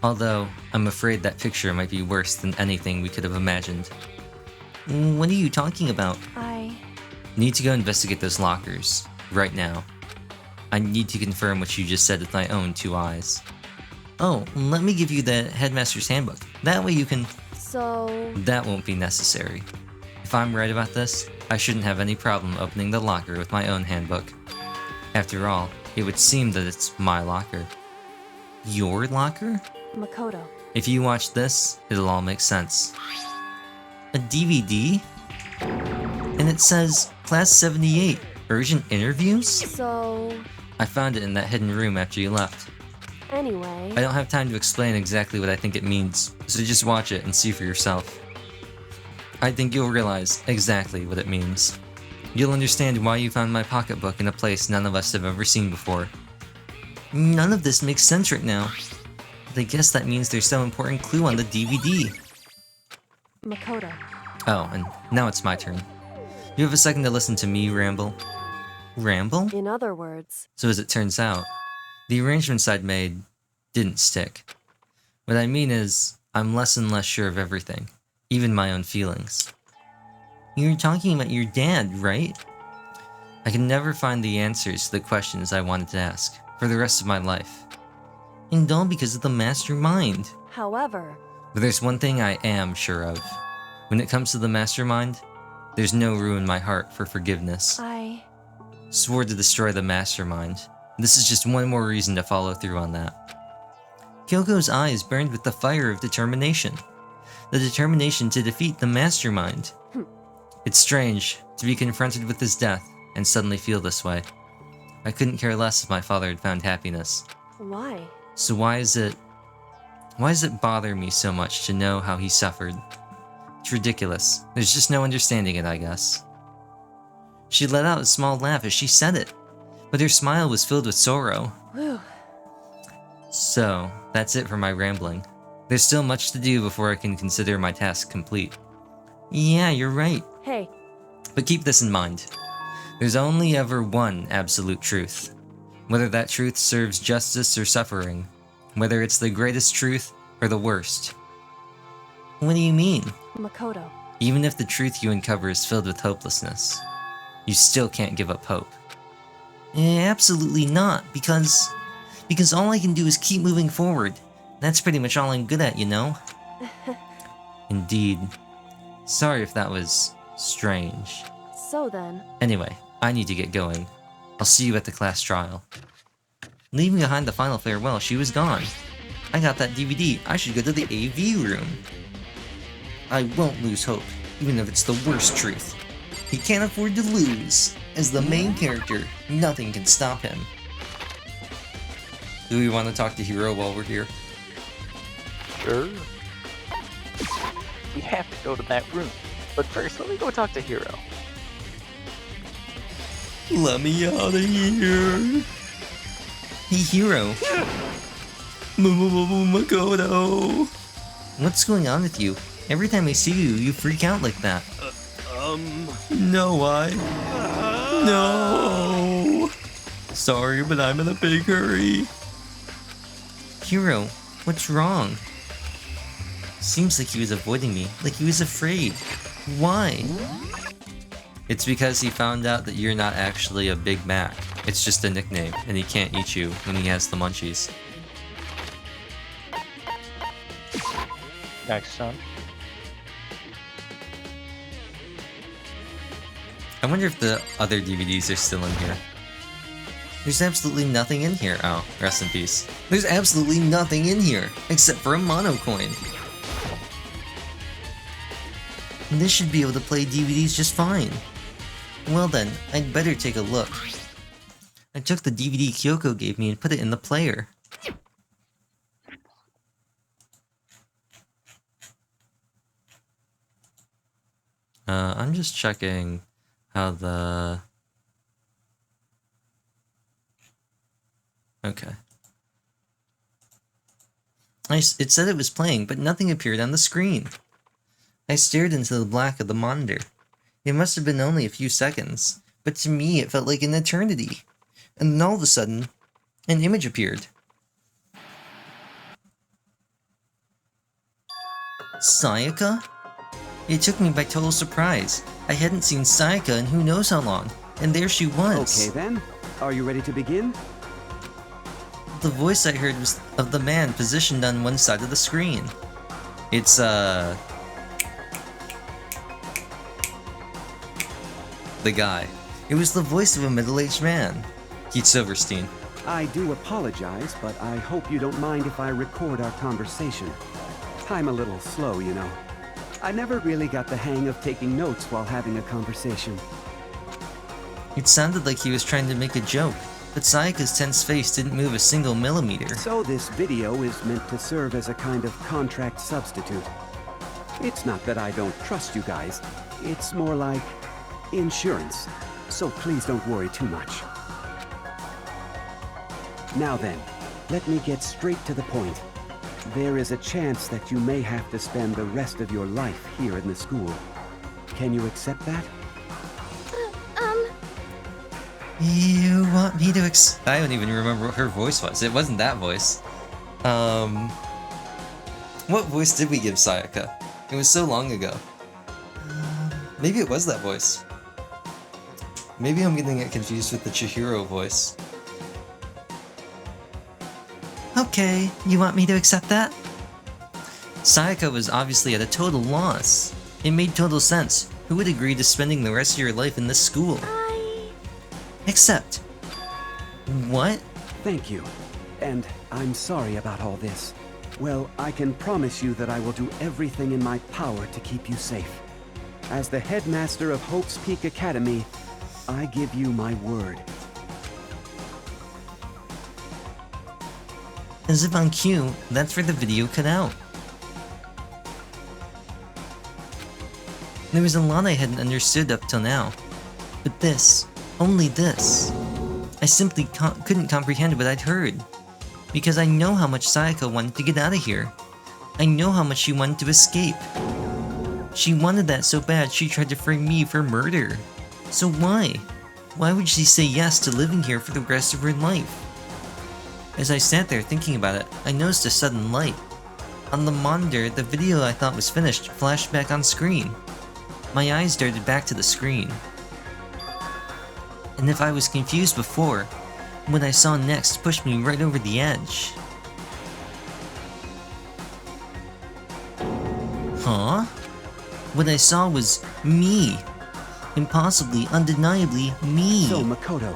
Although, I'm afraid that picture might be worse than anything we could have imagined. What are you talking about? I need to go investigate those lockers. Right now. I need to confirm what you just said with my own 2 eyes. Oh, let me give you the headmaster's handbook. That way you can... So... That won't be necessary. If I'm right about this, I shouldn't have any problem opening the locker with my own handbook. After all, it would seem that it's my locker. Your locker? Makoto. If you watch this, it'll all make sense. A DVD? And it says, Class 78, urgent interviews? So... I found it in that hidden room after you left. Anyway... I don't have time to explain exactly what I think it means, so just watch it and see for yourself. I think you'll realize exactly what it means. You'll understand why you found my pocketbook in a place none of us have ever seen before. None of this makes sense right now. But I guess that means there's some important clue on the DVD. Makoto. Oh, and now it's my turn. You have a second to listen to me ramble. Ramble? In other words... So as it turns out, the arrangements I'd made didn't stick. What I mean is, I'm less and less sure of everything, even my own feelings. You're talking about your dad, right? I can never find the answers to the questions I wanted to ask for the rest of my life. And all because of the mastermind. However... But there's one thing I am sure of. When it comes to the mastermind, there's no room in my heart for forgiveness. I swore to destroy the mastermind. This is just one more reason to follow through on that. Kyoko's eyes burned with the fire of determination. The determination to defeat the mastermind. It's strange to be confronted with his death and suddenly feel this way. I couldn't care less if my father had found happiness. Why? So why does it bother me so much to know how he suffered? It's ridiculous. There's just no understanding it, I guess. She let out a small laugh as she said it, but her smile was filled with sorrow. Whew. So, that's it for my rambling. There's still much to do before I can consider my task complete. Yeah, you're right. Hey. But keep this in mind. There's only ever one absolute truth. Whether that truth serves justice or suffering. Whether it's the greatest truth or the worst. What do you mean? Makoto. Even if the truth you uncover is filled with hopelessness, you still can't give up hope. Absolutely not, because all I can do is keep moving forward. That's pretty much all I'm good at, you know? Indeed. Sorry if that was strange. So then... Anyway, I need to get going. I'll see you at the class trial. Leaving behind the final farewell, she was gone. I got that DVD. I should go to the AV room. I won't lose hope, even if it's the worst truth. He can't afford to lose. As the main character, nothing can stop him. Do we want to talk to Hiro while we're here? Sure. We have to go to that room. But first, let me go talk to Hiro. Let me out of here. Hey, Hiro. Makoto. What's going on with you? Every time I see you, you freak out like that. No, No! Sorry, but I'm in a big hurry. Hiro, what's wrong? Seems like he was avoiding me, like he was afraid. Why? It's because he found out that you're not actually a Big Mac. It's just a nickname, and he can't eat you when he has the munchies. Next son. I wonder if the other DVDs are still in here. There's absolutely nothing in here. Oh, rest in peace. There's absolutely nothing in here, except for a mono coin. This should be able to play DVDs just fine. Well then, I'd better take a look. I took the DVD Kyoko gave me and put it in the player. I'm just checking how the... Okay. It said it was playing, but nothing appeared on the screen. I stared into the black of the monitor. It must have been only a few seconds, but to me it felt like an eternity. And then all of a sudden, an image appeared. Sayaka? It took me by total surprise. I hadn't seen Sayaka in who knows how long, and there she was. Okay then, are you ready to begin? The voice I heard was of the man positioned on one side of the screen. It's, the guy. It was the voice of a middle-aged man. Keith Silverstein. I do apologize, but I hope you don't mind if I record our conversation. I'm a little slow, you know. I never really got the hang of taking notes while having a conversation. It sounded like he was trying to make a joke, but Sayaka's tense face didn't move a single millimeter. So this video is meant to serve as a kind of contract substitute. It's not that I don't trust you guys. It's more like insurance. So please don't worry too much. Now then, let me get straight to the point. There is a chance that you may have to spend the rest of your life here in the school. Can you accept that? You want me to I don't even remember what her voice was. It wasn't that voice. What voice did we give Sayaka? It was so long ago. Maybe it was that voice. Maybe I'm getting it confused with the Chihiro voice. Okay, you want me to accept that? Sayaka was obviously at a total loss. It made total sense. Who would agree to spending the rest of your life in this school? Except... What? Thank you. And I'm sorry about all this. Well, I can promise you that I will do everything in my power to keep you safe. As the headmaster of Hope's Peak Academy, I give you my word. As if on cue, that's where the video cut out. There was a lot I hadn't understood up till now. But this, only this, I simply couldn't comprehend what I'd heard. Because I know how much Sayaka wanted to get out of here. I know how much she wanted to escape. She wanted that so bad she tried to frame me for murder. So why? Why would she say yes to living here for the rest of her life? As I sat there thinking about it, I noticed a sudden light. On the monitor, the video I thought was finished flashed back on screen. My eyes darted back to the screen. And if I was confused before, what I saw next pushed me right over the edge. Huh? What I saw was me. Impossibly, undeniably me. So, Makoto,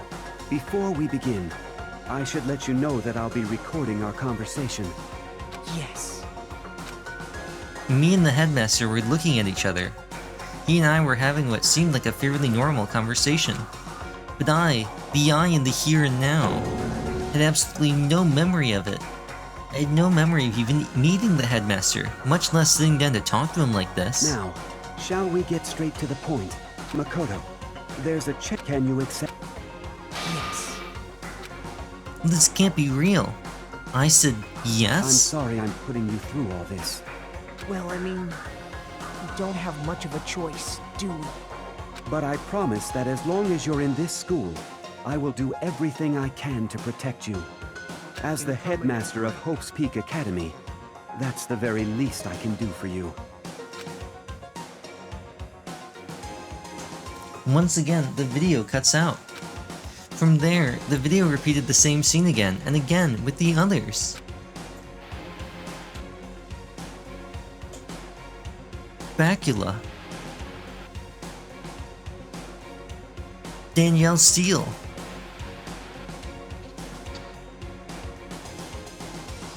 before we begin, I should let you know that I'll be recording our conversation. Yes. Me and the headmaster were looking at each other. He and I were having what seemed like a fairly normal conversation. But the I in the here and now, had absolutely no memory of it. I had no memory of even meeting the headmaster, much less sitting down to talk to him like this. Now, shall we get straight to the point? Makoto, there's a check. Can you accept? Yes. This can't be real. I said yes? I'm sorry I'm putting you through all this. Well, I mean, we don't have much of a choice, do we? But I promise that as long as you're in this school, I will do everything I can to protect you. As the headmaster of Hope's Peak Academy, that's the very least I can do for you. Once again, the video cuts out. From there, the video repeated the same scene again and again with the others. Bacula. Danielle Steele.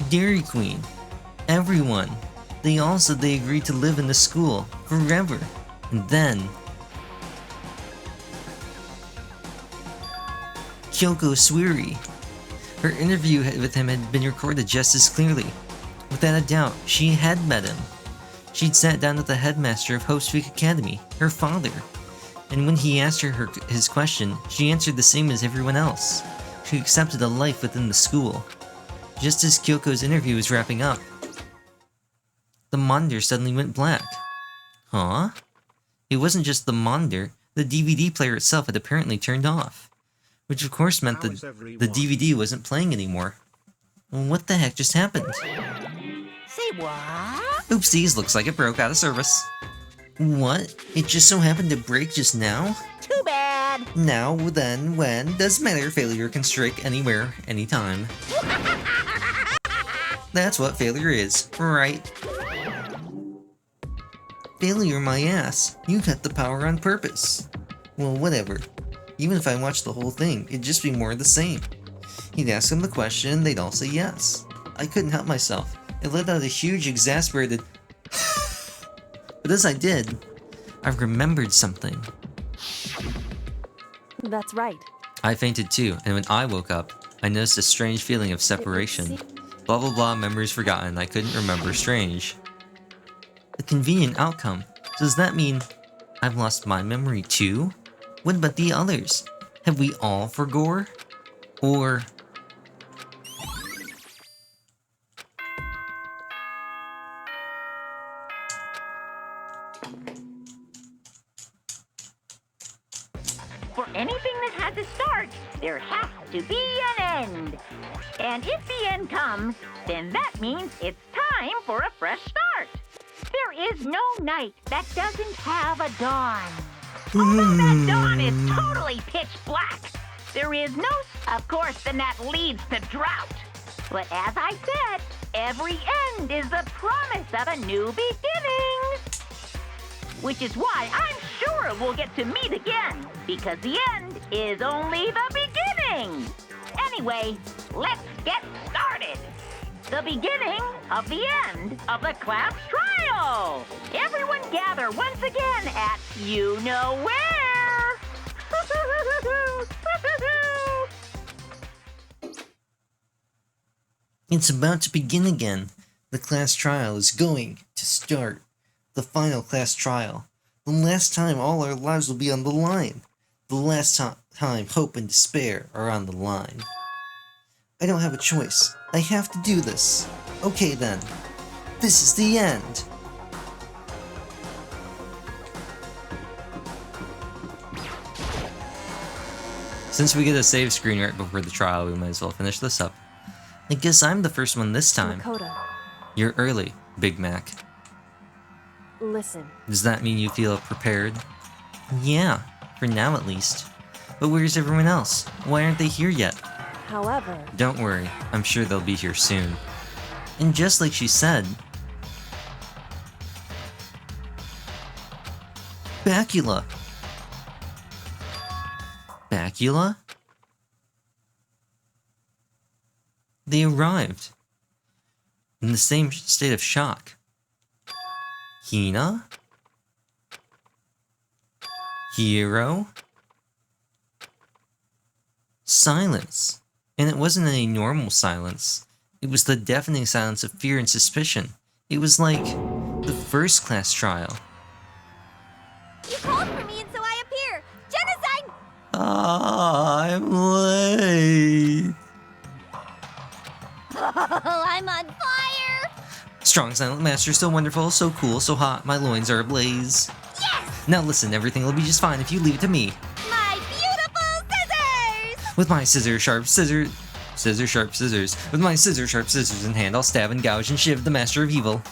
Dairy Queen. Everyone. They all said they agreed to live in the school forever. And then... Kyoko Suiri. Her interview with him had been recorded just as clearly. Without a doubt, she had met him. She'd sat down with the headmaster of Hope's Peak Academy, her father. And when he asked her his question, she answered the same as everyone else. She accepted a life within the school. Just as Kyoko's interview was wrapping up, the monitor suddenly went black. Huh? It wasn't just the monitor, the DVD player itself had apparently turned off. Which of course meant that the DVD wasn't playing anymore. What the heck just happened? Say what? Oopsies, looks like it broke out of service. What? It just so happened to break just now? Too bad. Now, then, when? Doesn't matter, failure can strike anywhere, anytime. That's what failure is, right? Failure my ass. You cut the power on purpose. Well, whatever. Even if I watched the whole thing, it'd just be more of the same. He'd ask them the question, they'd all say yes. I couldn't help myself. I let out a huge, exasperated but as I did, I remembered something. That's right. I fainted too, and when I woke up, I noticed a strange feeling of separation. Blah blah blah, memories forgotten. I couldn't remember. Strange. A convenient outcome. Does that mean I've lost my memory too? What about the others? Have we all forgore? Or... For anything that has a start, there has to be an end. And if the end comes, then that means it's time for a fresh start. There is no night that doesn't have a dawn. Although that dawn is totally pitch black, there is no... Of course, then that leads to drought. But as I said, every end is the promise of a new beginning. Which is why I'm sure we'll get to meet again, because the end is only the beginning. Anyway, let's get started. The beginning of the end of the class trial. Everyone gather once again at you-know-where. It's about to begin again. The class trial is going to start. The final class trial. The last time all our lives will be on the line. The last time hope and despair are on the line. I don't have a choice. I have to do this. Okay then. This is the end. Since we get a save screen right before the trial, we might as well finish this up. I guess I'm the first one this time. Makoto, You're early, Big Mac. listen. Does that mean you feel prepared? Yeah, for now at least. But where's everyone else? Why aren't they here yet? However... Don't worry, I'm sure they'll be here soon. And just like she said... Bacula! Bacula? They arrived. In the same state of shock. Hina? Hero? Silence. And it wasn't any normal silence. It was the deafening silence of fear and suspicion. It was like the first class trial. You called for me and so I appear. Genocide! I'm late. I'm on fire! Strong silent master, so wonderful, so cool, so hot, my loins are ablaze. Yes! Now listen, everything will be just fine if you leave it to me. My beautiful scissors! With my sharp scissors. With my sharp scissors in hand, I'll stab and gouge and shiv the master of evil.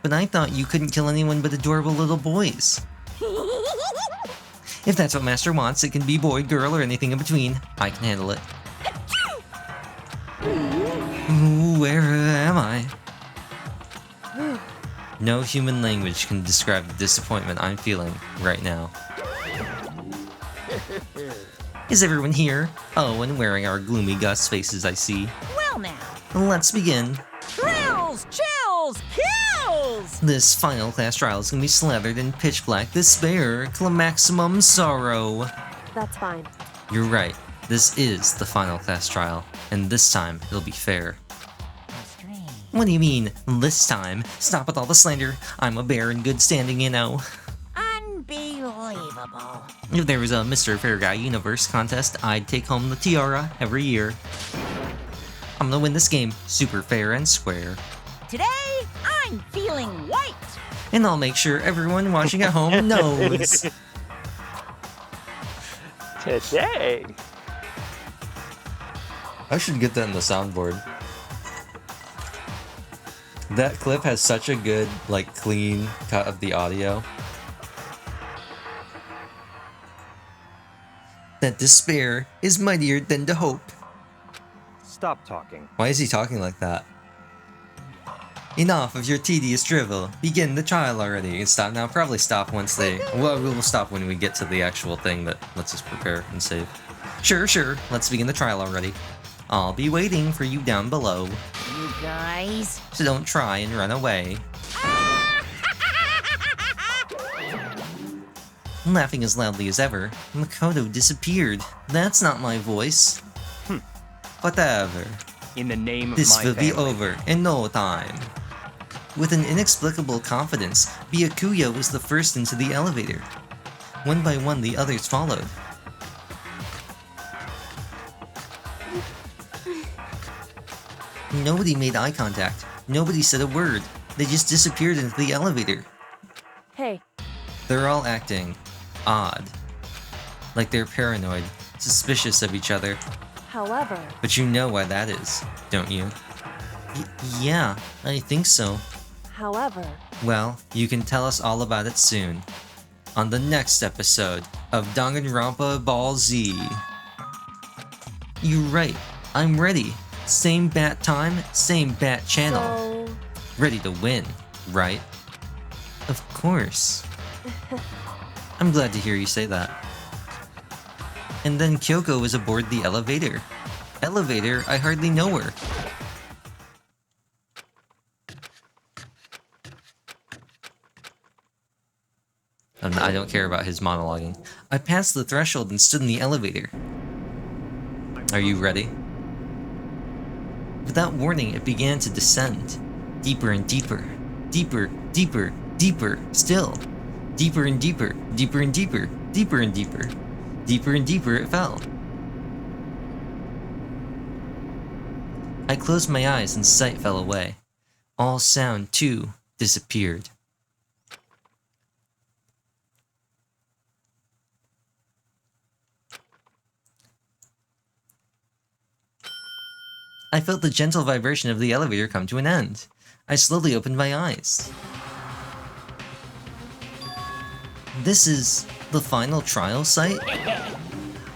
But I thought you couldn't kill anyone but adorable little boys. If that's what master wants, it can be boy, girl, or anything in between. I can handle it. Ooh, where am I? No human language can describe the disappointment I'm feeling right now. Is everyone here? Oh, and wearing our gloomy Gus faces, I see. Well now. Let's begin. Thrills, chills, kills! This final class trial is gonna be slathered in pitch black despair, climaximum sorrow. That's fine. You're right. This is the final class trial, and this time it'll be fair. What do you mean, this time? Stop with all the slander. I'm a bear in good standing, you know. Unbelievable. If there was a Mr. Fair Guy Universe contest, I'd take home the tiara every year. I'm gonna win this game, super fair and square. Today, I'm feeling white. And I'll make sure everyone watching at home knows. Today. I should get that in the soundboard. That clip has such a good, like, clean cut of the audio. That despair is mightier than the hope. Stop talking. Why is he talking like that? Enough of your tedious drivel. Begin the trial already. You can stop now. Probably stop once they... Well, we'll stop when we get to the actual thing that lets us prepare and save. Sure. Let's begin the trial already. I'll be waiting for you down below. You guys. So don't try and run away. Laughing as loudly as ever, Makoto disappeared. That's not my voice. Whatever. In the name of This my will be family. over in no time. With an inexplicable confidence, Byakuya was the first into the elevator. One by one, the others followed. Nobody made eye contact. Nobody said a word. They just disappeared into the elevator. Hey, They're all acting odd. Like they're paranoid, suspicious of each other. however, But you know why that is, don't you? Yeah, I think so. however, Well, you can tell us all about it soon. On the next episode of Danganronpa Ball Z. You're right, I'm ready. Same bat time, same bat channel. so... Ready to win, right? Of course. I'm glad to hear you say that. And then Kyoko was aboard the elevator. Elevator? I hardly know her. I don't care about his monologuing. I passed the threshold and stood in the elevator. Are you ready? Without warning, it began to descend. Deeper and deeper. Deeper, deeper, deeper, still. Deeper and deeper, deeper and deeper, deeper and deeper. Deeper and deeper it fell. I closed my eyes and sight fell away. All sound, too, disappeared. I felt the gentle vibration of the elevator come to an end. I slowly opened my eyes. This is the final trial site?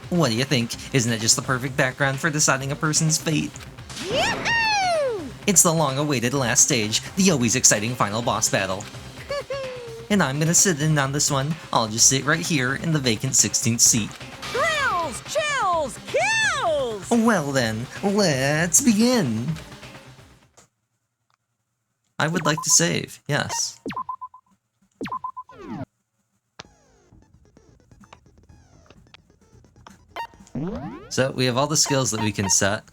What do you think? Isn't it just the perfect background for deciding a person's fate? It's the long-awaited last stage, the always exciting final boss battle. And I'm gonna sit in on this one. I'll just sit right here in the vacant 16th seat. Thrills, chills, kills! Well then, let's begin. I would like to save, yes. So we have all the skills that we can set.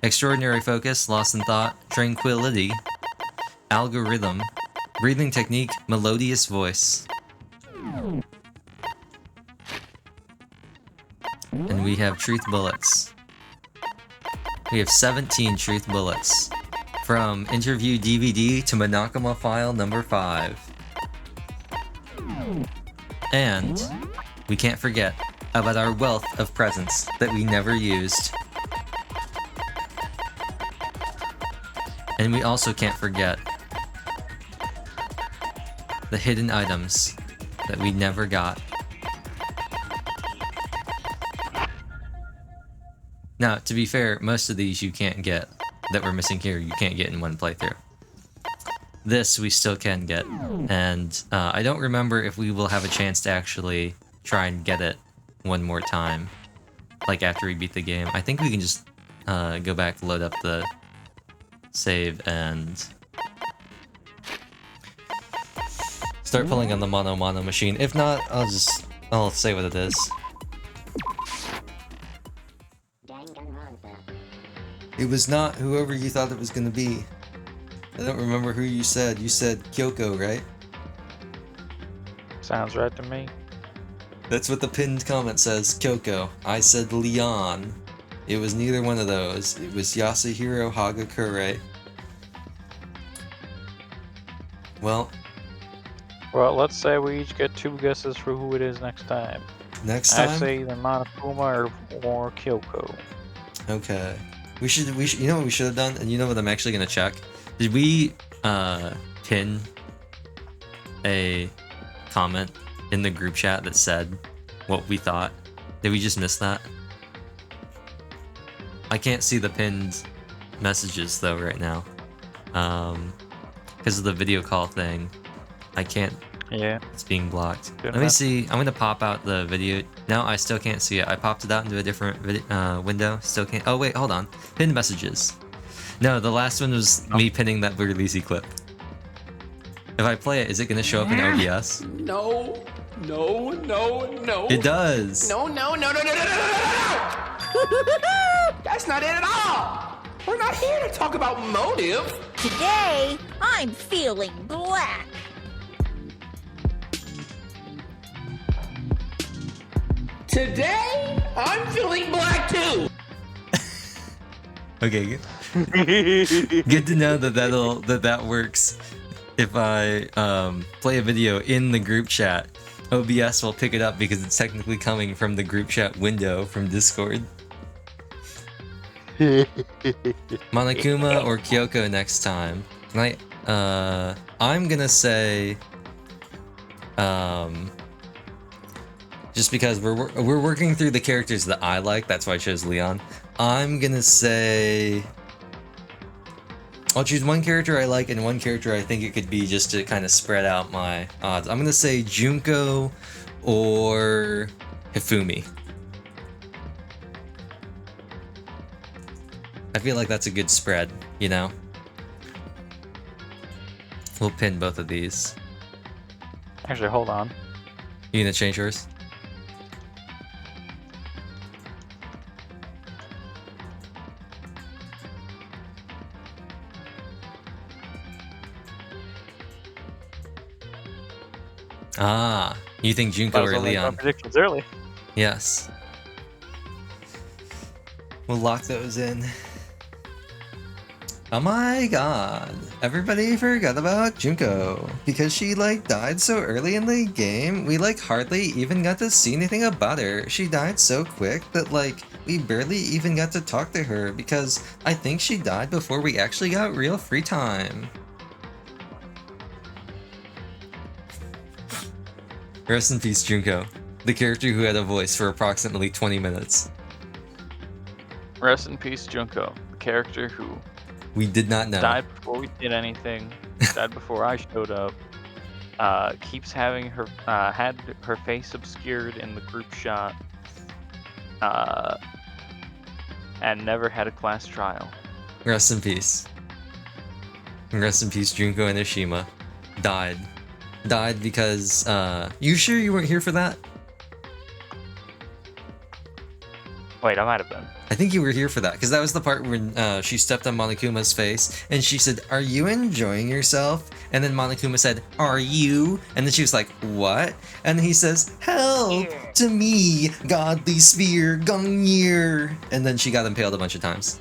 Extraordinary focus, lost in thought, tranquility, algorithm, breathing technique, melodious voice. And we have truth bullets. We have 17 truth bullets. From interview DVD to Monokama file number 5. And we can't forget about our wealth of presents that we never used. And we also can't forget the hidden items that we never got. Now, to be fair, most of these you can't get, that we're missing here, you can't get in one playthrough. This we still can get, and I don't remember if we will have a chance to actually try and get it one more time, like after we beat the game. I think we can just go back, load up the save, and start pulling on the mono machine. If not, I'll say what it is. It was not whoever you thought it was gonna be. I don't remember who you said. You said Kyoko, right? Sounds right to me. That's what the pinned comment says, Kyoko. I said Leon. It was neither one of those. It was Yasuhiro Hagakure. Well, let's say we each get 2 guesses for who it is next time. Next time? I say either Monokuma or Kyoko. Okay. We should, you know what we should have done? And you know what I'm actually gonna check? Did we, pin a comment in the group chat that said what we thought? Did we just miss that? I can't see the pinned messages though right now. Because of the video call thing. I can't. Yeah. It's being blocked. Good Let me enough. see. I'm gonna pop out the video. No, I still can't see it. I popped it out into a different window. Still can't. Oh wait, hold on. Pinned messages. No, the last one was me pinning that Weird Lizzy clip. If I play it, is it gonna show up in OBS? No. No, no, no. It does. No, no, no, no, no, no, no, no, no! That's not it at all! We're not here to talk about motive. Today, I'm feeling black. Today, I'm feeling black too. Okay, good to know that works. If I play a video in the group chat, OBS will pick it up because it's technically coming from the group chat window from Discord. Monokuma or Kyoko next time. I'm gonna say, just because we're working through the characters that I like, that's why I chose Leon. I'm gonna say I'll choose one character I like and one character I think it could be, just to kind of spread out my odds. I'm gonna say Junko or Hifumi. I feel like that's a good spread, you know? We'll pin both of these. Actually, hold on. You gonna change yours? Ah, you think Junko or Leon? Predictions early. Yes. We'll lock those in. Oh my god. Everybody forgot about Junko. Because she died so early in the game, we hardly even got to see anything about her. She died so quick that we barely even got to talk to her, because I think she died before we actually got real free time. Rest in peace, Junko, the character who had a voice for approximately 20 minutes. Rest in peace, Junko, the character who we did not know. Died before we did anything. Died before I showed up. Keeps having her had her face obscured in the group shot. And never had a class trial. Rest in peace. Rest in peace, Junko Enoshima. Died because, you sure you weren't here for that? Wait, I might have been. I think you were here for that, because that was the part when she stepped on Monokuma's face, and she said, "Are you enjoying yourself?" And then Monokuma said, "Are you?" And then she was like, "What?" And he says, "Help to me, godly spear, Gungnir." And then she got impaled a bunch of times.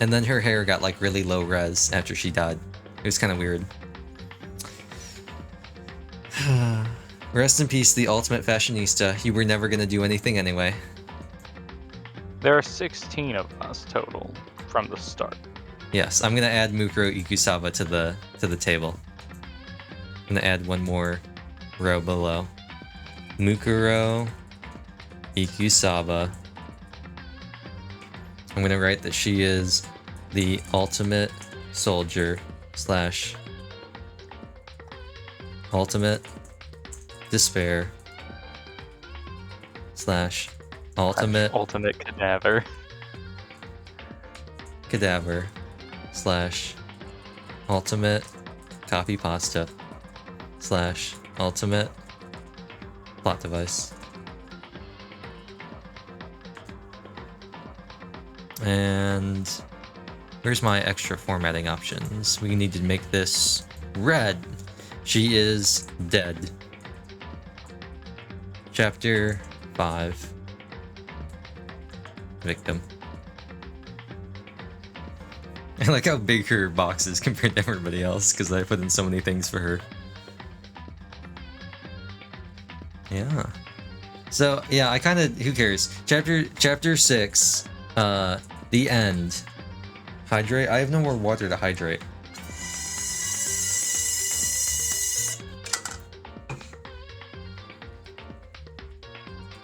And then her hair got really low res after she died. It was kind of weird. Rest in peace, the ultimate fashionista. You were never gonna do anything anyway. There are 16 of us total from the start. Yes, I'm gonna add Mukuro Ikusaba to the table. I'm gonna add one more row below. Mukuro Ikusaba. I'm gonna write that she is the ultimate soldier slash ultimate despair slash ultimate cadaver slash ultimate copy pasta slash ultimate plot device. And where's my extra formatting options? We need to make this red. She is dead. Chapter 5. Victim. I like how big her box is compared to everybody else, because I put in so many things for her. Yeah. So, yeah, I kind of... Who cares? Chapter 6. The end. Hydrate? I have no more water to hydrate.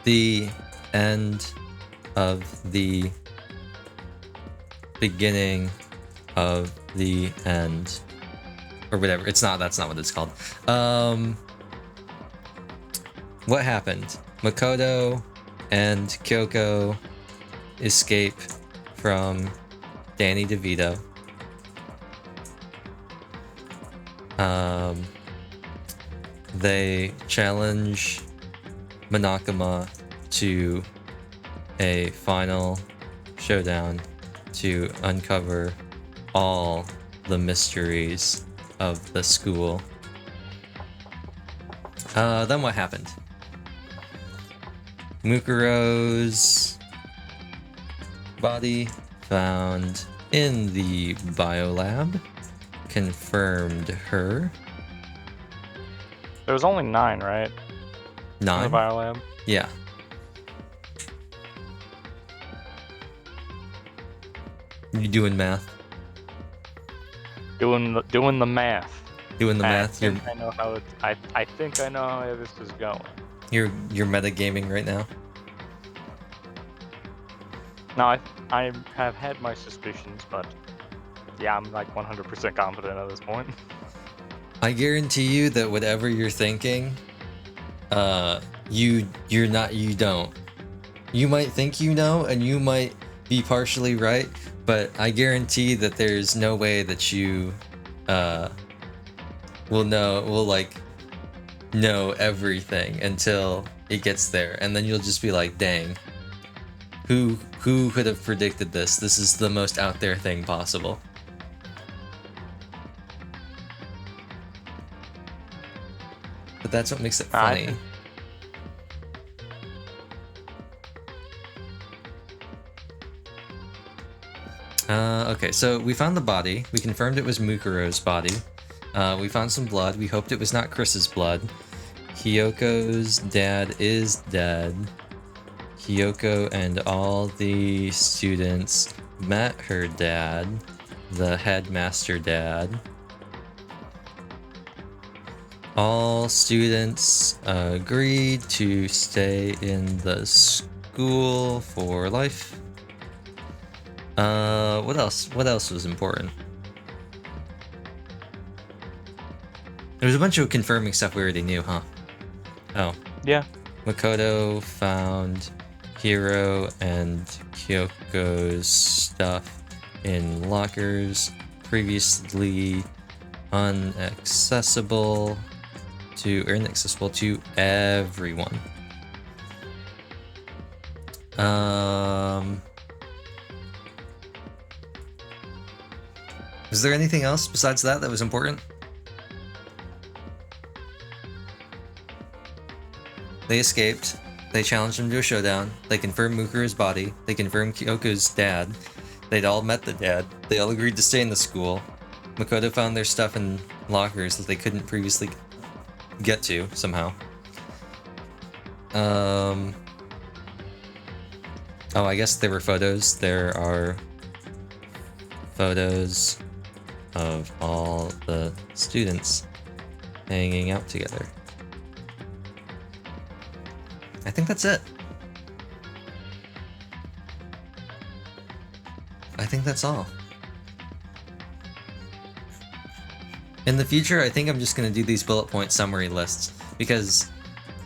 The end of the beginning of the end. Or whatever. That's not what it's called. What happened? Makoto and Kyoko escape from Danny DeVito. They challenge Monokuma to a final showdown to uncover all the mysteries of the school. Then what happened? Mukuro's body found in the biolab confirmed her. There was only 9, right? 9? In the biolab? Yeah. You doing math? Doing the math. Doing the math. I think I know how it's. I think I know how this is going. You're metagaming right now. No, I have had my suspicions, but yeah, I'm like 100% confident at this point. I guarantee you that whatever you're thinking, you're not. You don't. You might think you know, and you might be partially right, but I guarantee that there's no way that you will know everything until it gets there, and then you'll just be like, dang, who could have predicted this? This is the most out there thing possible. But that's what makes it funny. Okay, so we found the body. We confirmed it was Mukuro's body. We found some blood. We hoped it was not Chris's blood. Kyoko's dad is dead. Kyoko and all the students met her dad, the headmaster dad. All students agreed to stay in the school for life. What else? What else was important? There was a bunch of confirming stuff we already knew, huh? Oh. Yeah. Makoto found Hiro and Kyoko's stuff in lockers previously inaccessible to everyone. Is there anything else besides that was important? They escaped. They challenged him to a showdown. They confirmed Mukuro's body. They confirmed Kyoko's dad. They'd all met the dad. They all agreed to stay in the school. Makoto found their stuff in lockers that they couldn't previously get to somehow. Oh, I guess there were photos. There are photos of all the students hanging out together. I think that's it. I think that's all. In the future, I think I'm just gonna do these bullet point summary lists, because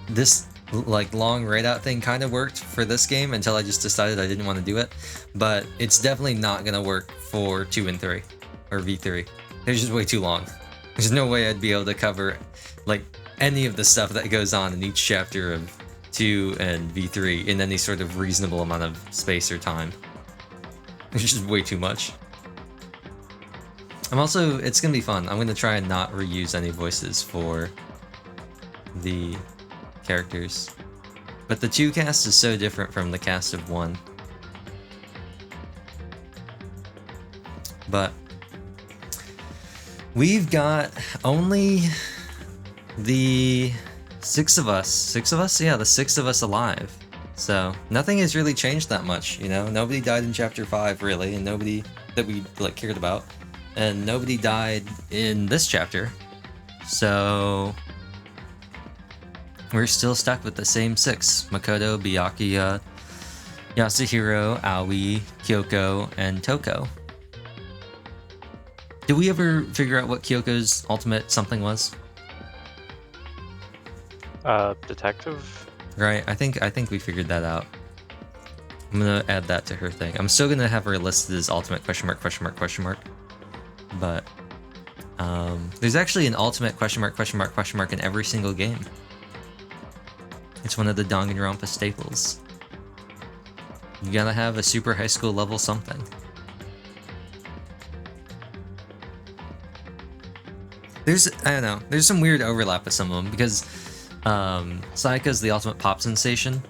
this like long raid out thing kind of worked for this game until I just decided I didn't want to do it, but it's definitely not gonna work for 2 and 3 or V3. They're just way too long. There's no way I'd be able to cover like any of the stuff that goes on in each chapter of 2 and V3 in any sort of reasonable amount of space or time. It's just way too much. It's gonna be fun. I'm gonna try and not reuse any voices for the characters. But the 2 cast is so different from the cast of 1. But we've got only the 6 of us. 6 of us? Yeah, the 6 of us alive. So nothing has really changed that much, you know? Nobody died in chapter 5 really, and nobody that we like cared about. And nobody died in this chapter. So we're still stuck with the same 6. Makoto, Byakuya, Yasuhiro, Aoi, Kyoko, and Toko. Did we ever figure out what Kyoko's ultimate something was? Detective? Right, I think we figured that out. I'm gonna add that to her thing. I'm still gonna have her listed as ultimate question mark. But There's actually an ultimate question mark in every single game. It's one of the Danganronpa staples. You gotta have a super high school level something. I don't know, there's some weird overlap with some of them, because Sayaka's the ultimate pop sensation,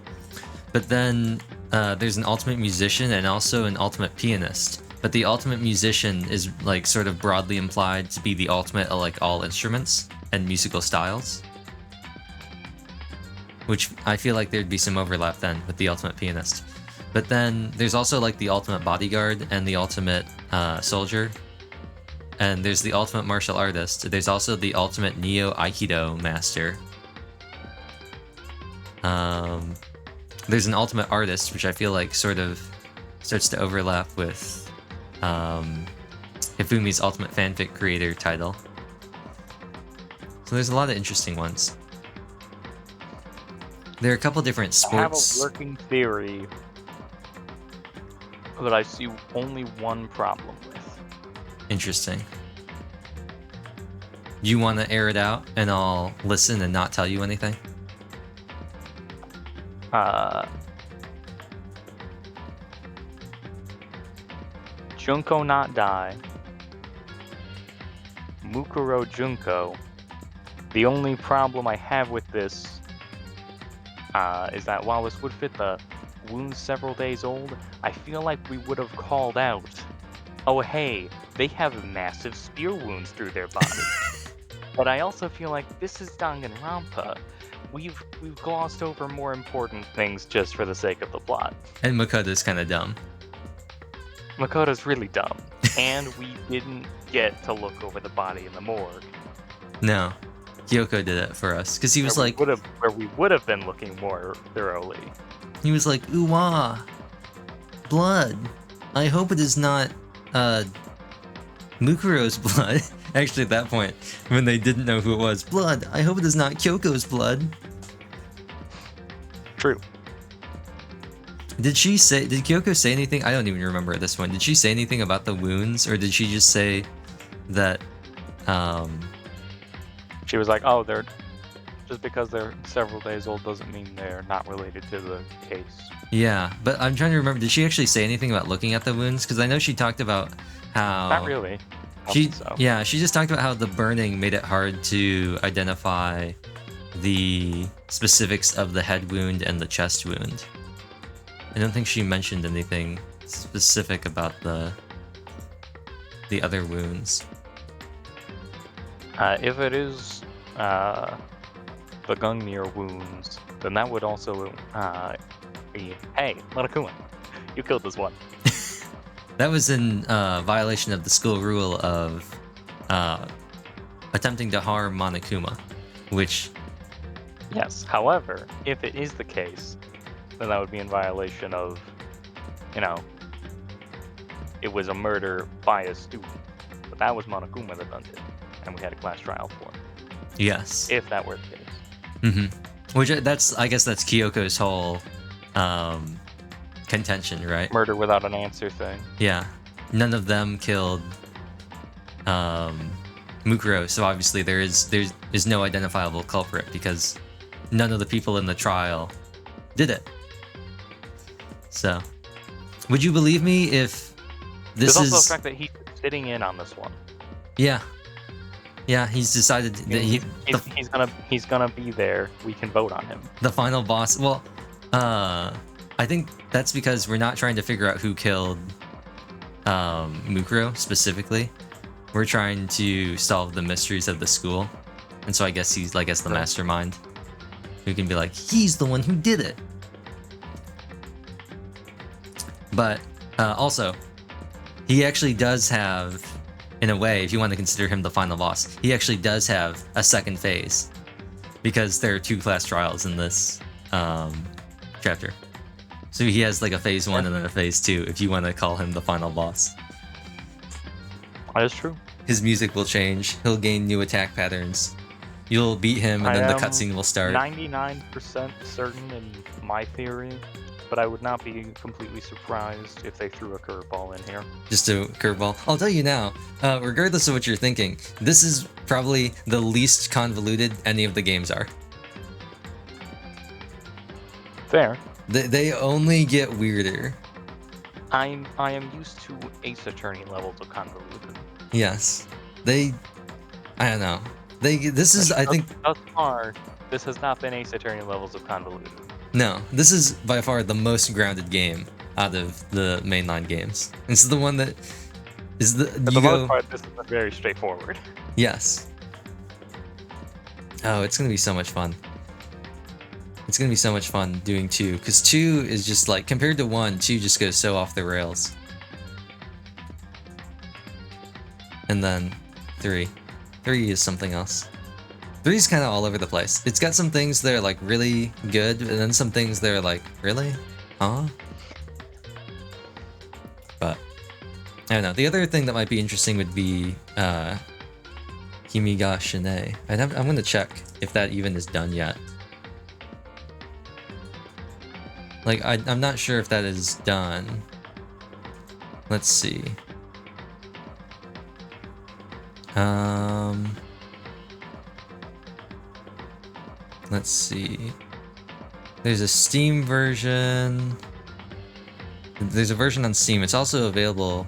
but then there's an ultimate musician and also an ultimate pianist. But the ultimate musician is like sort of broadly implied to be the ultimate of like all instruments and musical styles. Which I feel like there'd be some overlap then with the ultimate pianist. But then there's also like the ultimate bodyguard and the ultimate soldier. And there's the ultimate martial artist. There's also the ultimate Neo Aikido master. There's an ultimate artist, which I feel like sort of starts to overlap with Hifumi's ultimate fanfic creator title. So there's a lot of interesting ones. There are a couple different sports. I have a working theory that I see only one problem with. Interesting. You want to air it out and I'll listen and not tell you anything? Junko not die. Mukuro Junko. The only problem I have with this is that while this would fit the wounds several days old, I feel like we would have called out, oh hey, they have massive spear wounds through their body. But I also feel like this is Danganronpa. We've glossed over more important things just for the sake of the plot. And Makoto's kind of dumb. Makoto's really dumb. And we didn't get to look over the body in the morgue. No. Kyoko did it for us. Because he was like... where we would have been looking more thoroughly. He was like, ooh-wah. Blood. I hope it is not, Mukuro's blood. Actually, at that point, when they didn't know who it was. Blood. I hope it is not Kyoko's blood. True. Did Kyoko say anything? I don't even remember at this point. Did she say anything about the wounds? Or did she just say that, She was like, oh, they're... Just because they're several days old doesn't mean they're not related to the case. Yeah, but I'm trying to remember, did she actually say anything about looking at the wounds? Because I know she talked about how... Not really. Yeah, she just talked about how the burning made it hard to identify the specifics of the head wound and the chest wound. I don't think she mentioned anything specific about the other wounds. If it is the Gungnir wounds, then that would also be, hey, Monokuma, you killed this one. That was in violation of the school rule of attempting to harm Monokuma, which... Yes, however, if it is the case, then that would be in violation of, you know, it was a murder by a student. But that was Monokuma that done it, and we had a class trial for it. Yes. If that were the case. Mm-hmm. Which, I guess that's Kyoko's whole contention, right? Murder without an answer thing. Yeah. None of them killed Mukuro, so obviously there is no identifiable culprit because none of the people in the trial did it. So, would you believe me if this There's is... also the fact that he's sitting in on this one. Yeah. Yeah, he's decided that he's gonna be there. We can vote on him. The final boss. Well, I think that's because we're not trying to figure out who killed Mukuro specifically. We're trying to solve the mysteries of the school, and so I guess he's the mastermind who can be like, he's the one who did it. But also, he actually does have, in a way, if you want to consider him the final boss, he actually does have a second phase because there are 2 class trials in this chapter. So he has like a phase 1 and then a phase 2 if you want to call him the final boss. That is true. His music will change. He'll gain new attack patterns. You'll beat him and then the cutscene will start. 99% certain in my theory but I would not be completely surprised if they threw a curveball in here. Just a curveball. I'll tell you now, regardless of what you're thinking, this is probably the least convoluted any of the games are. Fair. They only get weirder. I am used to Ace Attorney levels of convoluted. Yes. I don't know. This is, I think... Thus far, this has not been Ace Attorney levels of convoluted. No, this is by far the most grounded game out of the mainline games. This is the one that is the... For the most part, this is very straightforward. Yes. Oh, it's gonna be so much fun. It's gonna be so much fun doing 2, because 2 is just like, compared to 1, 2 just goes so off the rails. And then 3. 3 is something else. 3 is kind of all over the place. It's got some things that are like really good, and then some things that are like, really? Huh? But, I don't know. The other thing that might be interesting would be Kimi ga Shine. I'm gonna check if that even is done yet. Like, I'm not sure if that is done. Let's see. Let's see. There's a Steam version. There's a version on Steam. It's also available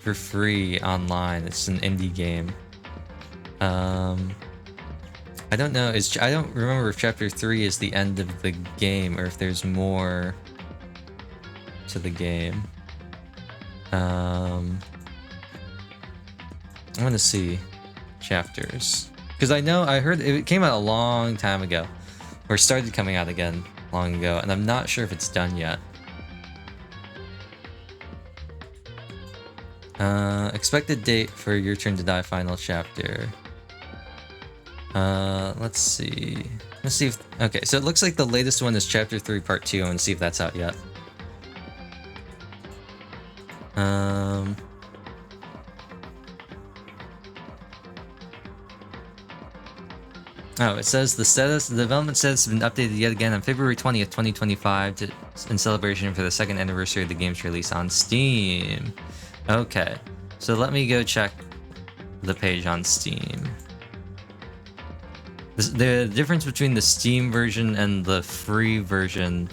for free online. It's an indie game. I don't know. I don't remember if Chapter 3 is the end of the game or if there's more to the game. I'm gonna see chapters. Because I heard it came out a long time ago. Or started coming out again long ago, and I'm not sure if it's done yet. Expected date for Your Turn to Die final chapter. Let's see. Let's see if... Okay, so it looks like the latest one is Chapter 3 Part 2. I want to see if that's out yet. Oh, it says the development status has been updated yet again on February 20th, 2025 in celebration for the second anniversary of the game's release on Steam. Okay, so let me go check the page on Steam. The difference between the Steam version and the free version,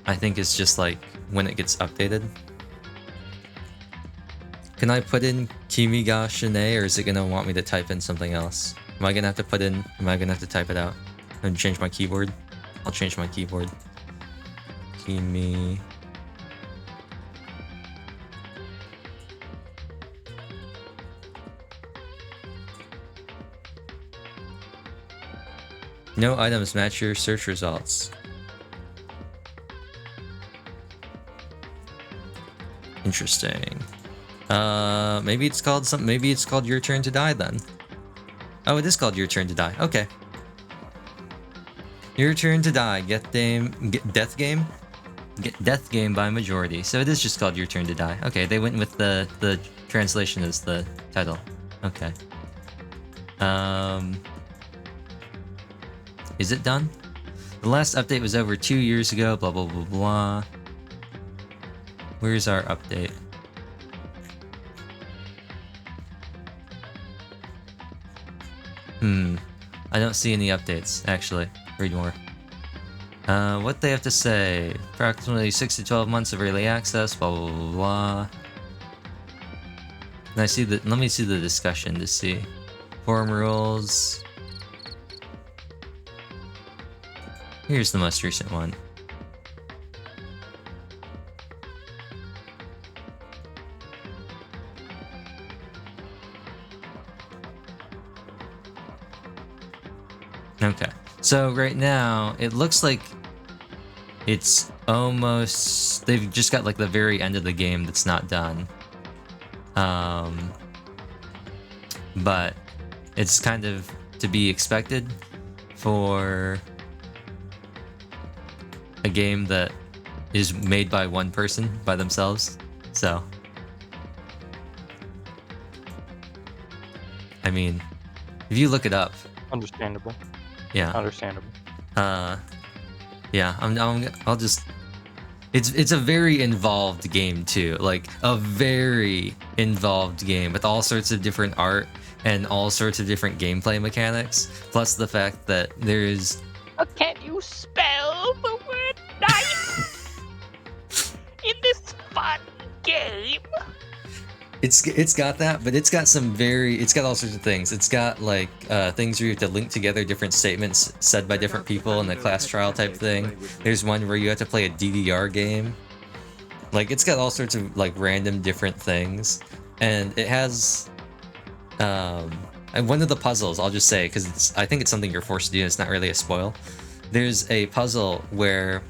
I think, is just like when it gets updated. Can I put in Kimi ga Shine, or is it gonna want me to type in something else? Am I gonna have to type it out and change my keyboard? I'll change my keyboard. Kimi. No items match your search results. Interesting. Maybe it's called something. Maybe it's called Your Turn to Die then. Oh, it is called Your Turn to Die. Okay. Your Turn to Die. Death Game by majority. So it is just called Your Turn to Die. Okay, they went with the translation as the title. Okay. Is it done? The last update was over 2 years ago. Blah blah blah blah. Where's our update? I don't see any updates, actually. Read more. What they have to say. Approximately 6 to 12 months of early access, blah blah blah blah. And let me see the discussion to see. Forum rules. Here's the most recent one. Okay, so right now it looks like it's almost, they've just got like the very end of the game that's not done. But it's kind of to be expected for a game that is made by one person by themselves. So I mean, if you look it up, understandable. Yeah. Understandable. Yeah, I'll just It's a very involved game too, like a very involved game with all sorts of different art and all sorts of different gameplay mechanics. Plus the fact that there's Can you spell the word knife in this fun game? it's got that, but it's got all sorts of things. It's got like things where you have to link together different statements said by different people in the class trial type thing. There's one where you have to play a DDR game. Like it's got all sorts of like random different things, and it has and one of the puzzles, I'll just say, because I think it's something you're forced to do, it's not really a spoil. There's a puzzle where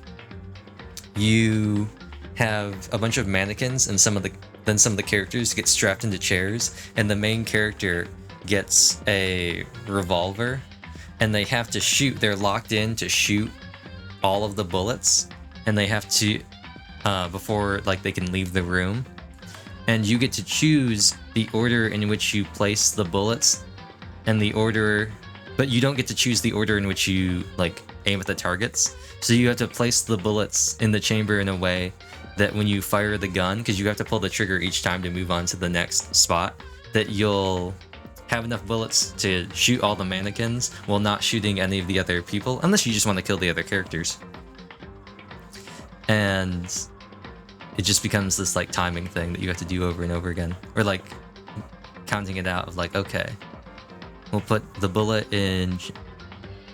you have a bunch of mannequins and some of the characters get strapped into chairs, and the main character gets a revolver, and they have to shoot. They're locked in to shoot all of the bullets, and they have to before like they can leave the room. And you get to choose the order in which you place the bullets, and the order, but you don't get to choose the order in which you like aim at the targets. So you have to place the bullets in the chamber in a way that when you fire the gun, because you have to pull the trigger each time to move on to the next spot, that you'll have enough bullets to shoot all the mannequins while not shooting any of the other people, unless you just want to kill the other characters. And it just becomes this like timing thing that you have to do over and over again, or like counting it out of like, okay, we'll put the bullet in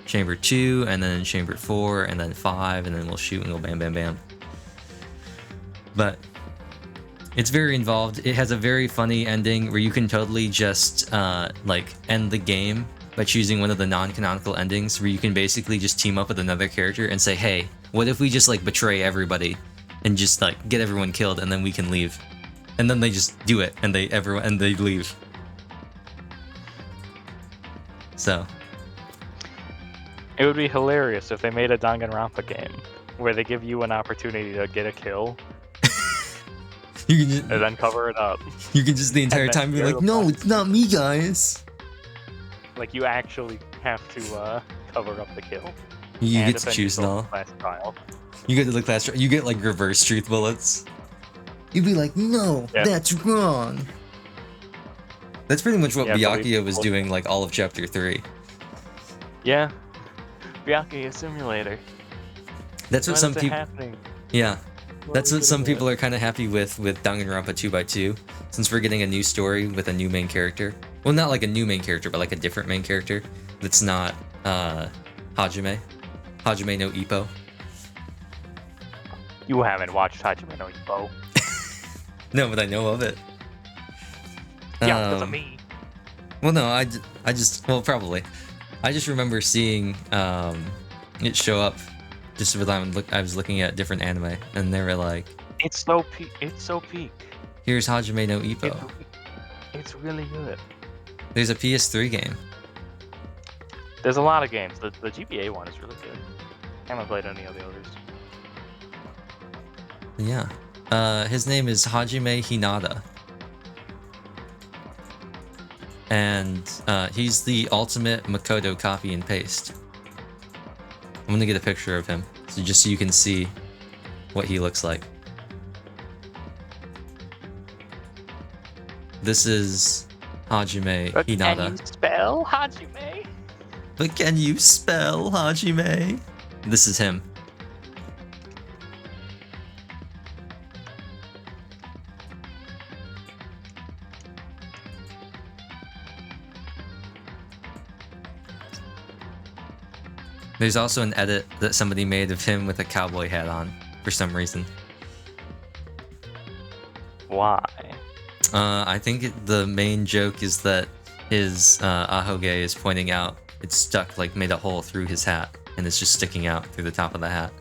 chamber 2, and then in chamber 4, and then 5, and then we'll shoot and go bam, bam, bam. But it's very involved. It has a very funny ending where you can totally just like end the game by choosing one of the non-canonical endings, where you can basically just team up with another character and say, hey, what if we just like betray everybody and just like get everyone killed, and then we can leave. And then they just do it, and they leave. So it would be hilarious if they made a Danganronpa game where they give you an opportunity to get a kill. You can just, and then cover it up. You can just the entire time be like, no, it's not me, guys. Like you actually have to cover up the kill. You get to choose now. You get to the class trial. You get like reverse truth bullets. You'd be like, no, that's wrong. That's pretty much what Byakuya was doing like all of chapter 3. Yeah. Byakuya simulator. That's what some people. Yeah. That's what some people are kind of happy with Danganronpa 2x2, since we're getting a new story with a new main character. Well, not like a new main character, but like a different main character that's not Hajime no Ippo. You haven't watched Hajime no Ippo. No, but I know of it. Yeah, because of me. Well, no, I just probably. I just remember seeing it show up just when I was looking at different anime, and they were like, it's so peak. Here's Hajime no Ippo. It's really good. There's a PS3 game. There's a lot of games. The GBA one is really good. I haven't played any of the others. Yeah. His name is Hajime Hinata. And he's the ultimate Makoto copy and paste. I'm gonna get a picture of him, so you can see what he looks like. This is Hajime Hinata. Can you spell Hajime? But can you spell Hajime? This is him. There's also an edit that somebody made of him with a cowboy hat on, for some reason. Why? I think the main joke is that his ahoge is pointing out it's stuck, like made a hole through his hat, and it's just sticking out through the top of the hat.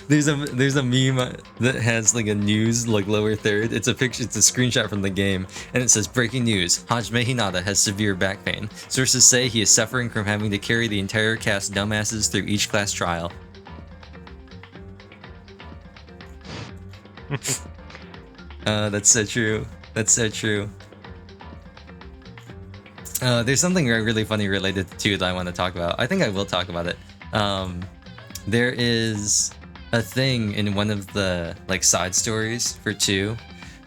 There's a meme that has like a news like lower third. It's a picture. It's a screenshot from the game, and it says, "Breaking news: Hajime Hinata has severe back pain. Sources say he is suffering from having to carry the entire cast dumbasses through each class trial." That's so true. That's so true. There's something really funny related to 2 that I want to talk about. I think I will talk about it. There is a thing in one of the like side stories for 2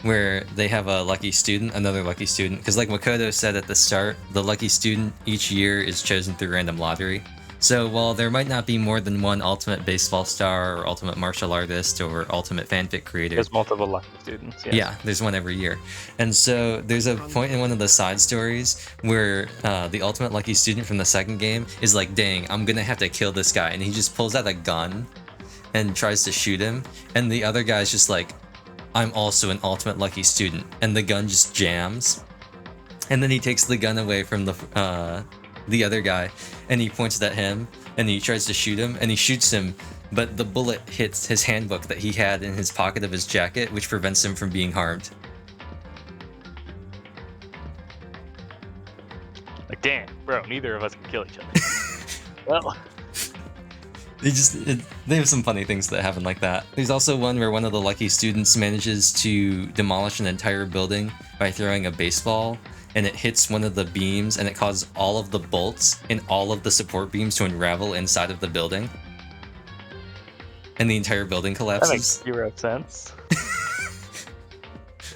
where they have a lucky student, another lucky student, because like Makoto said at the start, the lucky student each year is chosen through random lottery. So while there might not be more than one ultimate baseball star or ultimate martial artist or ultimate fanfic creator, There's multiple lucky students. Yes. yeah, there's one every year. And so there's a point in one of the side stories where the ultimate lucky student from the second game is like, dang, I'm gonna have to kill this guy. And he just pulls out a gun and tries to shoot him. And the other guy's just like, I'm also an ultimate lucky student. And the gun just jams. And then he takes the gun away from the other guy and he points it at him and he tries to shoot him and he shoots him, but the bullet hits his handbook that he had in his pocket of his jacket, which prevents him from being harmed. Like, damn, bro, neither of us can kill each other. Well, they have some funny things that happen like that. There's also one where one of the lucky students manages to demolish an entire building by throwing a baseball, and it hits one of the beams and it causes all of the bolts and all of the support beams to unravel inside of the building. And the entire building collapses. That makes 0 sense.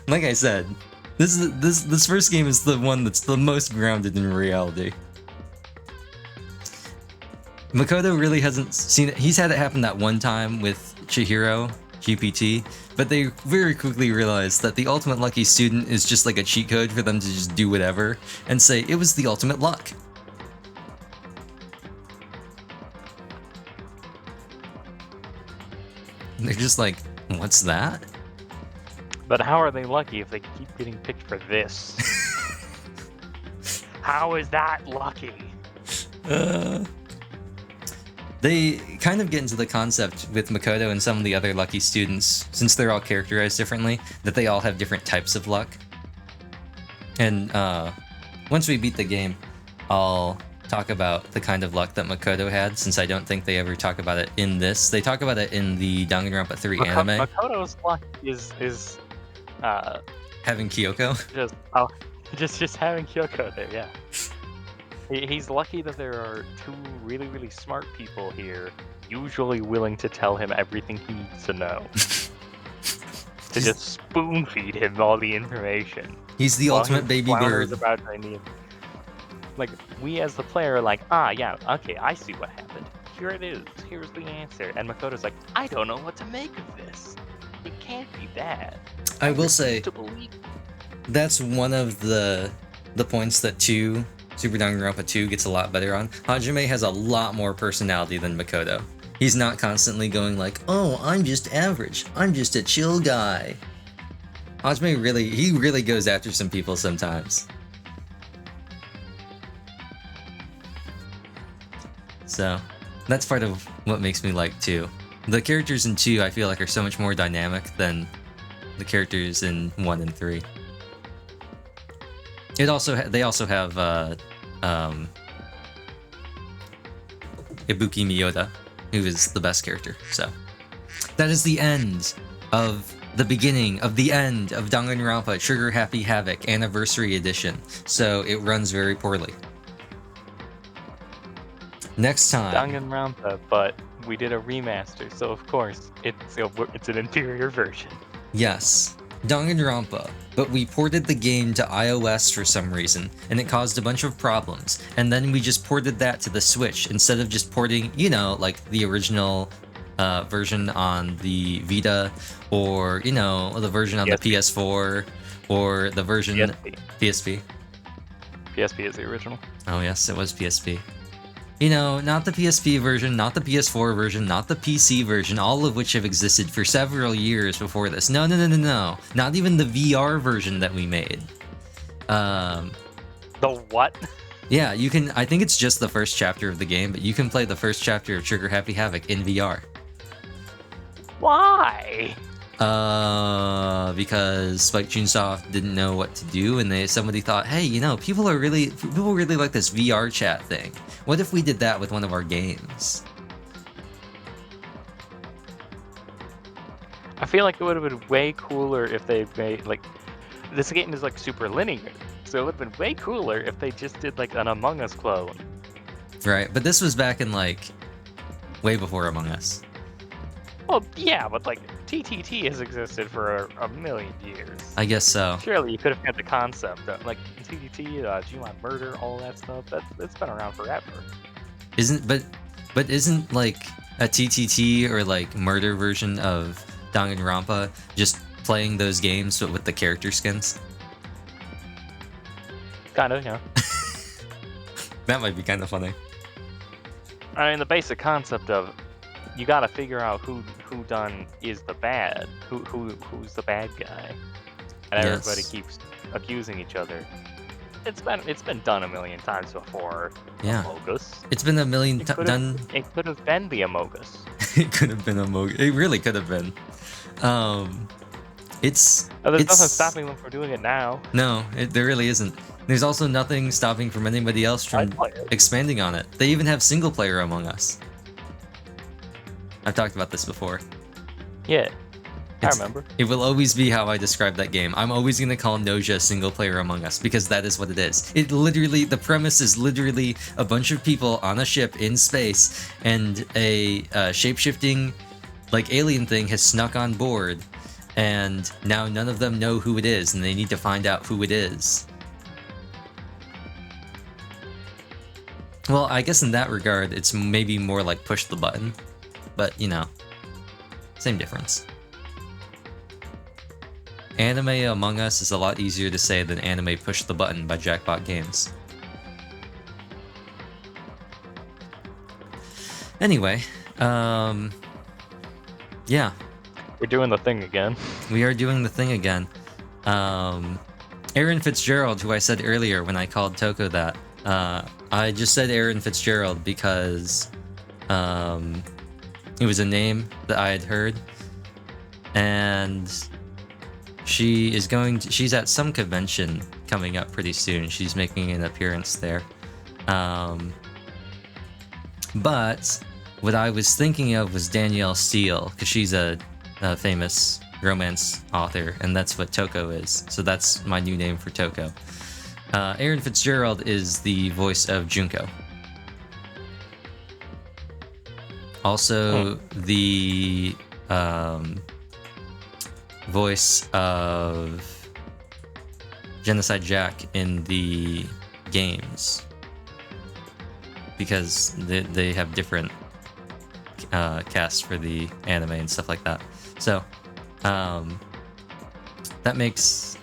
Like I said, this first game is the one that's the most grounded in reality. Makoto really hasn't seen it. He's had it happen that one time with Chihiro, GPT, but they very quickly realized that the ultimate lucky student is just like a cheat code for them to just do whatever and say it was the ultimate luck. And they're just like, what's that? But how are they lucky if they keep getting picked for this? How is that lucky? They kind of get into the concept with Makoto and some of the other lucky students, since they're all characterized differently, that they all have different types of luck. And once we beat the game, I'll talk about the kind of luck that Makoto had, since I don't think they ever talk about it in this. They talk about it in the Danganronpa 3 anime. Makoto's luck is having Kyoko? Just having Kyoko there, yeah. He's lucky that there are 2 really, really smart people here, usually willing to tell him everything he needs to know. To just spoon feed him all the information. He's the ultimate baby bird. About like, we as the player are like, yeah, okay, I see what happened. Here it is. Here's the answer. And Makoto's like, I don't know what to make of this. It can't be that. I will say, that's one of the points that Super Danganronpa 2 gets a lot better on. Hajime has a lot more personality than Makoto. He's not constantly going like, oh, I'm just average. I'm just a chill guy. Hajime really goes after some people sometimes. So, that's part of what makes me like 2. The characters in 2 I feel like are so much more dynamic than the characters in 1 and 3. They also have Ibuki Miyoda, who is the best character. So that is the end of the beginning of the end of Danganronpa Trigger Happy Havoc Anniversary Edition. So it runs very poorly. Next time, Danganronpa, but we did a remaster, so of course it's an inferior version. Yes, Danganronpa, but we ported the game to iOS for some reason, and it caused a bunch of problems, and then we just ported that to the Switch instead of just porting, you know, like the original version on the Vita, or, you know, the version on the PS4, or the version... PSP. PSP is the original. Oh yes, it was PSP. You know, not the PSP version, not the PS4 version, not the PC version, all of which have existed for several years before this. No. Not even the VR version that we made. The what? Yeah, you can... I think it's just the first chapter of the game, but you can play the first chapter of Trigger Happy Havoc in VR. Why? Because Spike Chunsoft didn't know what to do, and somebody thought, hey, you know, people really like this VR chat thing. What if we did that with one of our games? I feel like it would have been way cooler if they made, like, this game is like super linear, so it would have been way cooler if they just did like an Among Us clone. Right, but this was back in like way before Among Us. Well, yeah, but like TTT has existed for a million years. I guess so. Surely you could have had the concept of like TTT, Gmod murder, all that stuff. That's been around forever. But isn't like a TTT or like murder version of Danganronpa just playing those games but with the character skins? Kind of, yeah. That might be kind of funny. I mean, the basic concept of you gotta figure out who done is the bad, who's the bad guy, and everybody keeps accusing each other. It's been done a million times before. Yeah. Amogus. It's been a million times done. It could have been the Amogus. It could have been Amogus. It really could have been. There's nothing stopping them from doing it now. No, there really isn't. There's also nothing stopping from anybody else from expanding on it. They even have single player Among Us. I've talked about this before. Yeah, I remember. It will always be how I describe that game. I'm always going to call Noja single player Among Us because that is what it is. It literally, the premise is literally a bunch of people on a ship in space and a shape-shifting like alien thing has snuck on board and now none of them know who it is and they need to find out who it is. Well, I guess in that regard, it's maybe more like push the button, but you know, same difference. Anime Among Us is a lot easier to say than anime Push the Button by Jackpot Games. Anyway, yeah. We're doing the thing again. We are doing the thing again. Aaron Fitzgerald, who I said earlier when I called Toko that, I just said Aaron Fitzgerald because it was a name that I had heard, and she's at some convention coming up pretty soon. She's making an appearance there. But what I was thinking of was Danielle Steele, because she's a famous romance author, and that's what Toko is. So that's my new name for Toko. Aaron Fitzgerald is the voice of Junko. Also, the voice of Genocide Jack in the games, because they have different casts for the anime and stuff like that. So that makes,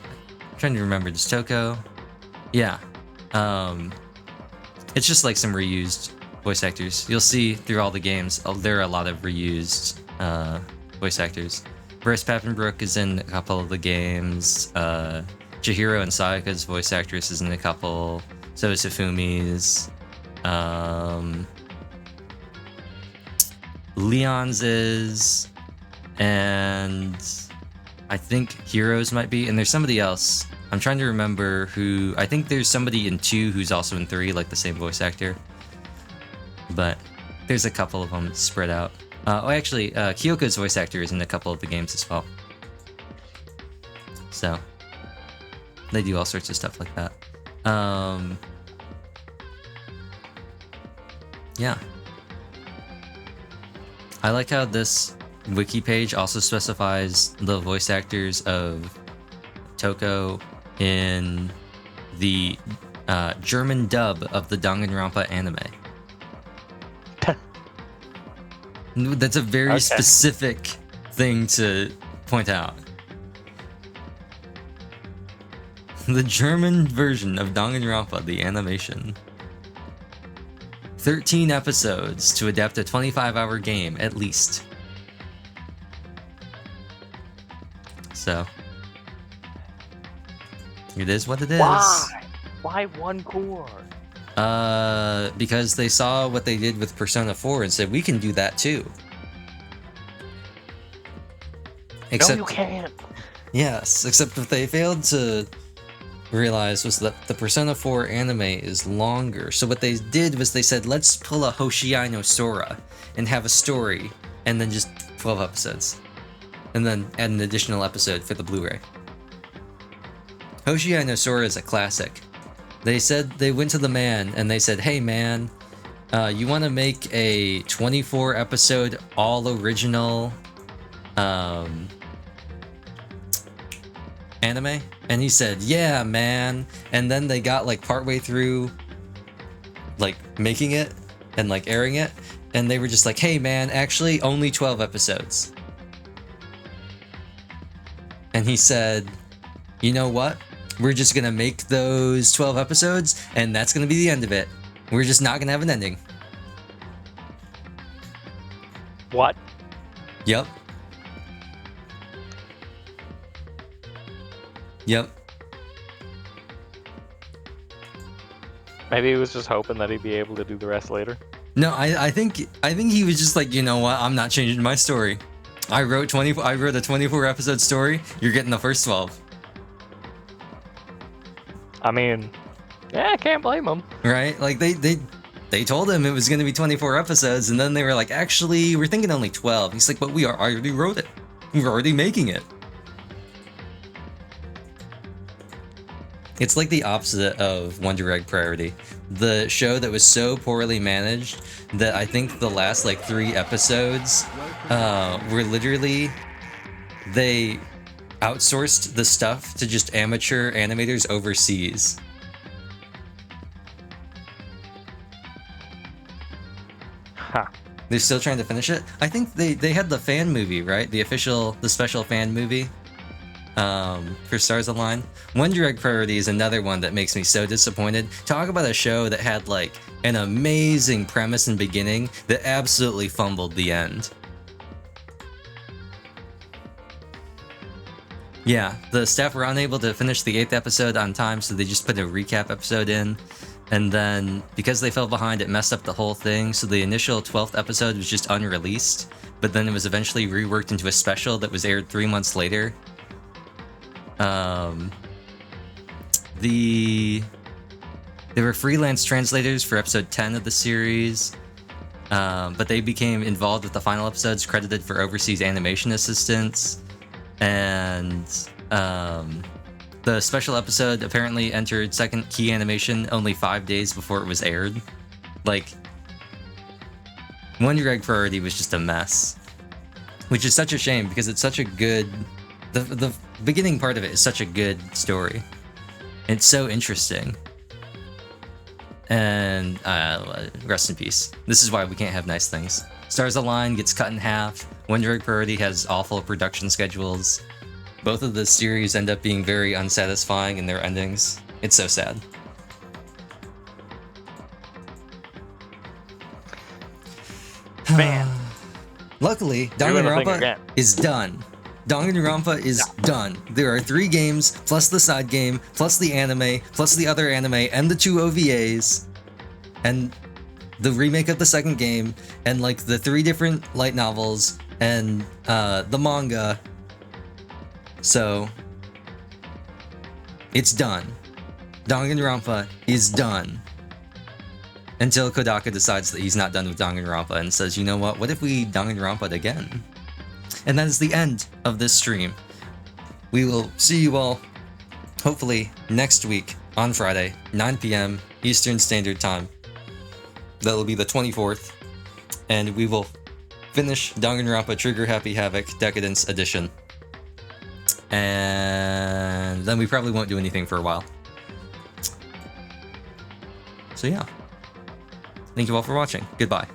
I'm trying to remember, does Toko? Yeah. It's just like some reused voice actors. You'll see through all the games, there are a lot of reused voice actors. Bryce Papenbrook is in a couple of the games. Chihiro and Sayaka's voice actress is in a couple. So is Hifumi's. Leon's is. And I think Heroes might be. And there's somebody else. I'm trying to remember who. I think there's somebody in 2 who's also in 3, like the same voice actor. But there's a couple of them spread out. Actually, Kyoko's voice actor is in a couple of the games as well. So they do all sorts of stuff like that. Yeah. I like how this wiki page also specifies the voice actors of Toko in the German dub of the Danganronpa anime. That's a very specific thing to point out. The German version of Danganronpa, the animation. 13 episodes to adapt a 25-hour game, at least. So, it is what it is. Why? Why one core? Because they saw what they did with Persona 4 and said, we can do that too. Except, no, you can't. Yes, except what they failed to realize was that the Persona 4 anime is longer. So what they did was they said, let's pull a Hoshiai no Sora and have a story, and then just 12 episodes. And then add an additional episode for the Blu-ray. Hoshii no Sora is a classic. They said they went to the man and they said, "Hey man, you want to make a 24 episode all original anime?" And he said, "Yeah, man." And then they got like partway through like making it and like airing it, and they were just like, "Hey man, actually only 12 episodes." And he said, "You know what? We're just gonna make those 12 episodes, and that's gonna be the end of it. We're just not gonna have an ending." What? Yep. Yep. Maybe he was just hoping that he'd be able to do the rest later. No, I think he was just like, you know what? I'm not changing my story. I wrote a 24 episode story. You're getting the first 12. I mean, yeah, I can't blame him. Right? Like they told him it was going to be 24 episodes, and then they were like, "Actually, we're thinking only 12." He's like, "But I already wrote it. We're already making it." It's like the opposite of Wonder Egg Priority, the show that was so poorly managed that I think the last like 3 episodes were literally, they outsourced the stuff to just amateur animators overseas. Huh. They're still trying to finish it. I think they had the fan movie, right? The special fan movie for Stars Align. Wonder Egg Priority is another one that makes me so disappointed. Talk about a show that had like an amazing premise and beginning that absolutely fumbled the end. Yeah, the staff were unable to finish the 8th episode on time, so they just put a recap episode in. And then, because they fell behind, it messed up the whole thing, so the initial 12th episode was just unreleased, but then it was eventually reworked into a special that was aired 3 months later. There were freelance translators for episode 10 of the series, but they became involved with the final episodes, credited for overseas animation assistance, and the special episode apparently entered second key animation only 5 days before it was aired. Like, Wonder Egg Priority was just a mess, which is such a shame because it's such a good, the beginning part of it is such a good story. It's so interesting. And rest in peace. This is why we can't have nice things. Stars Align gets cut in half. Wonder Egg Priority has awful production schedules. Both of the series end up being very unsatisfying in their endings. It's so sad. Man. Luckily, Danganronpa is done. Danganronpa is done. There are 3 games, plus the side game, plus the anime, plus the other anime, and the 2 OVAs, and the remake of the second game, and like the 3 different light novels, and the manga. So, it's done. Danganronpa is done. Until Kodaka decides that he's not done with Danganronpa and says, "You know what if we Danganronpa'd again?" And that is the end of this stream. We will see you all, hopefully, next week on Friday, 9 p.m. Eastern Standard Time. That will be the 24th. And we will finish Danganronpa Trigger Happy Havoc Decadence Edition. And then we probably won't do anything for a while. So yeah. Thank you all for watching. Goodbye.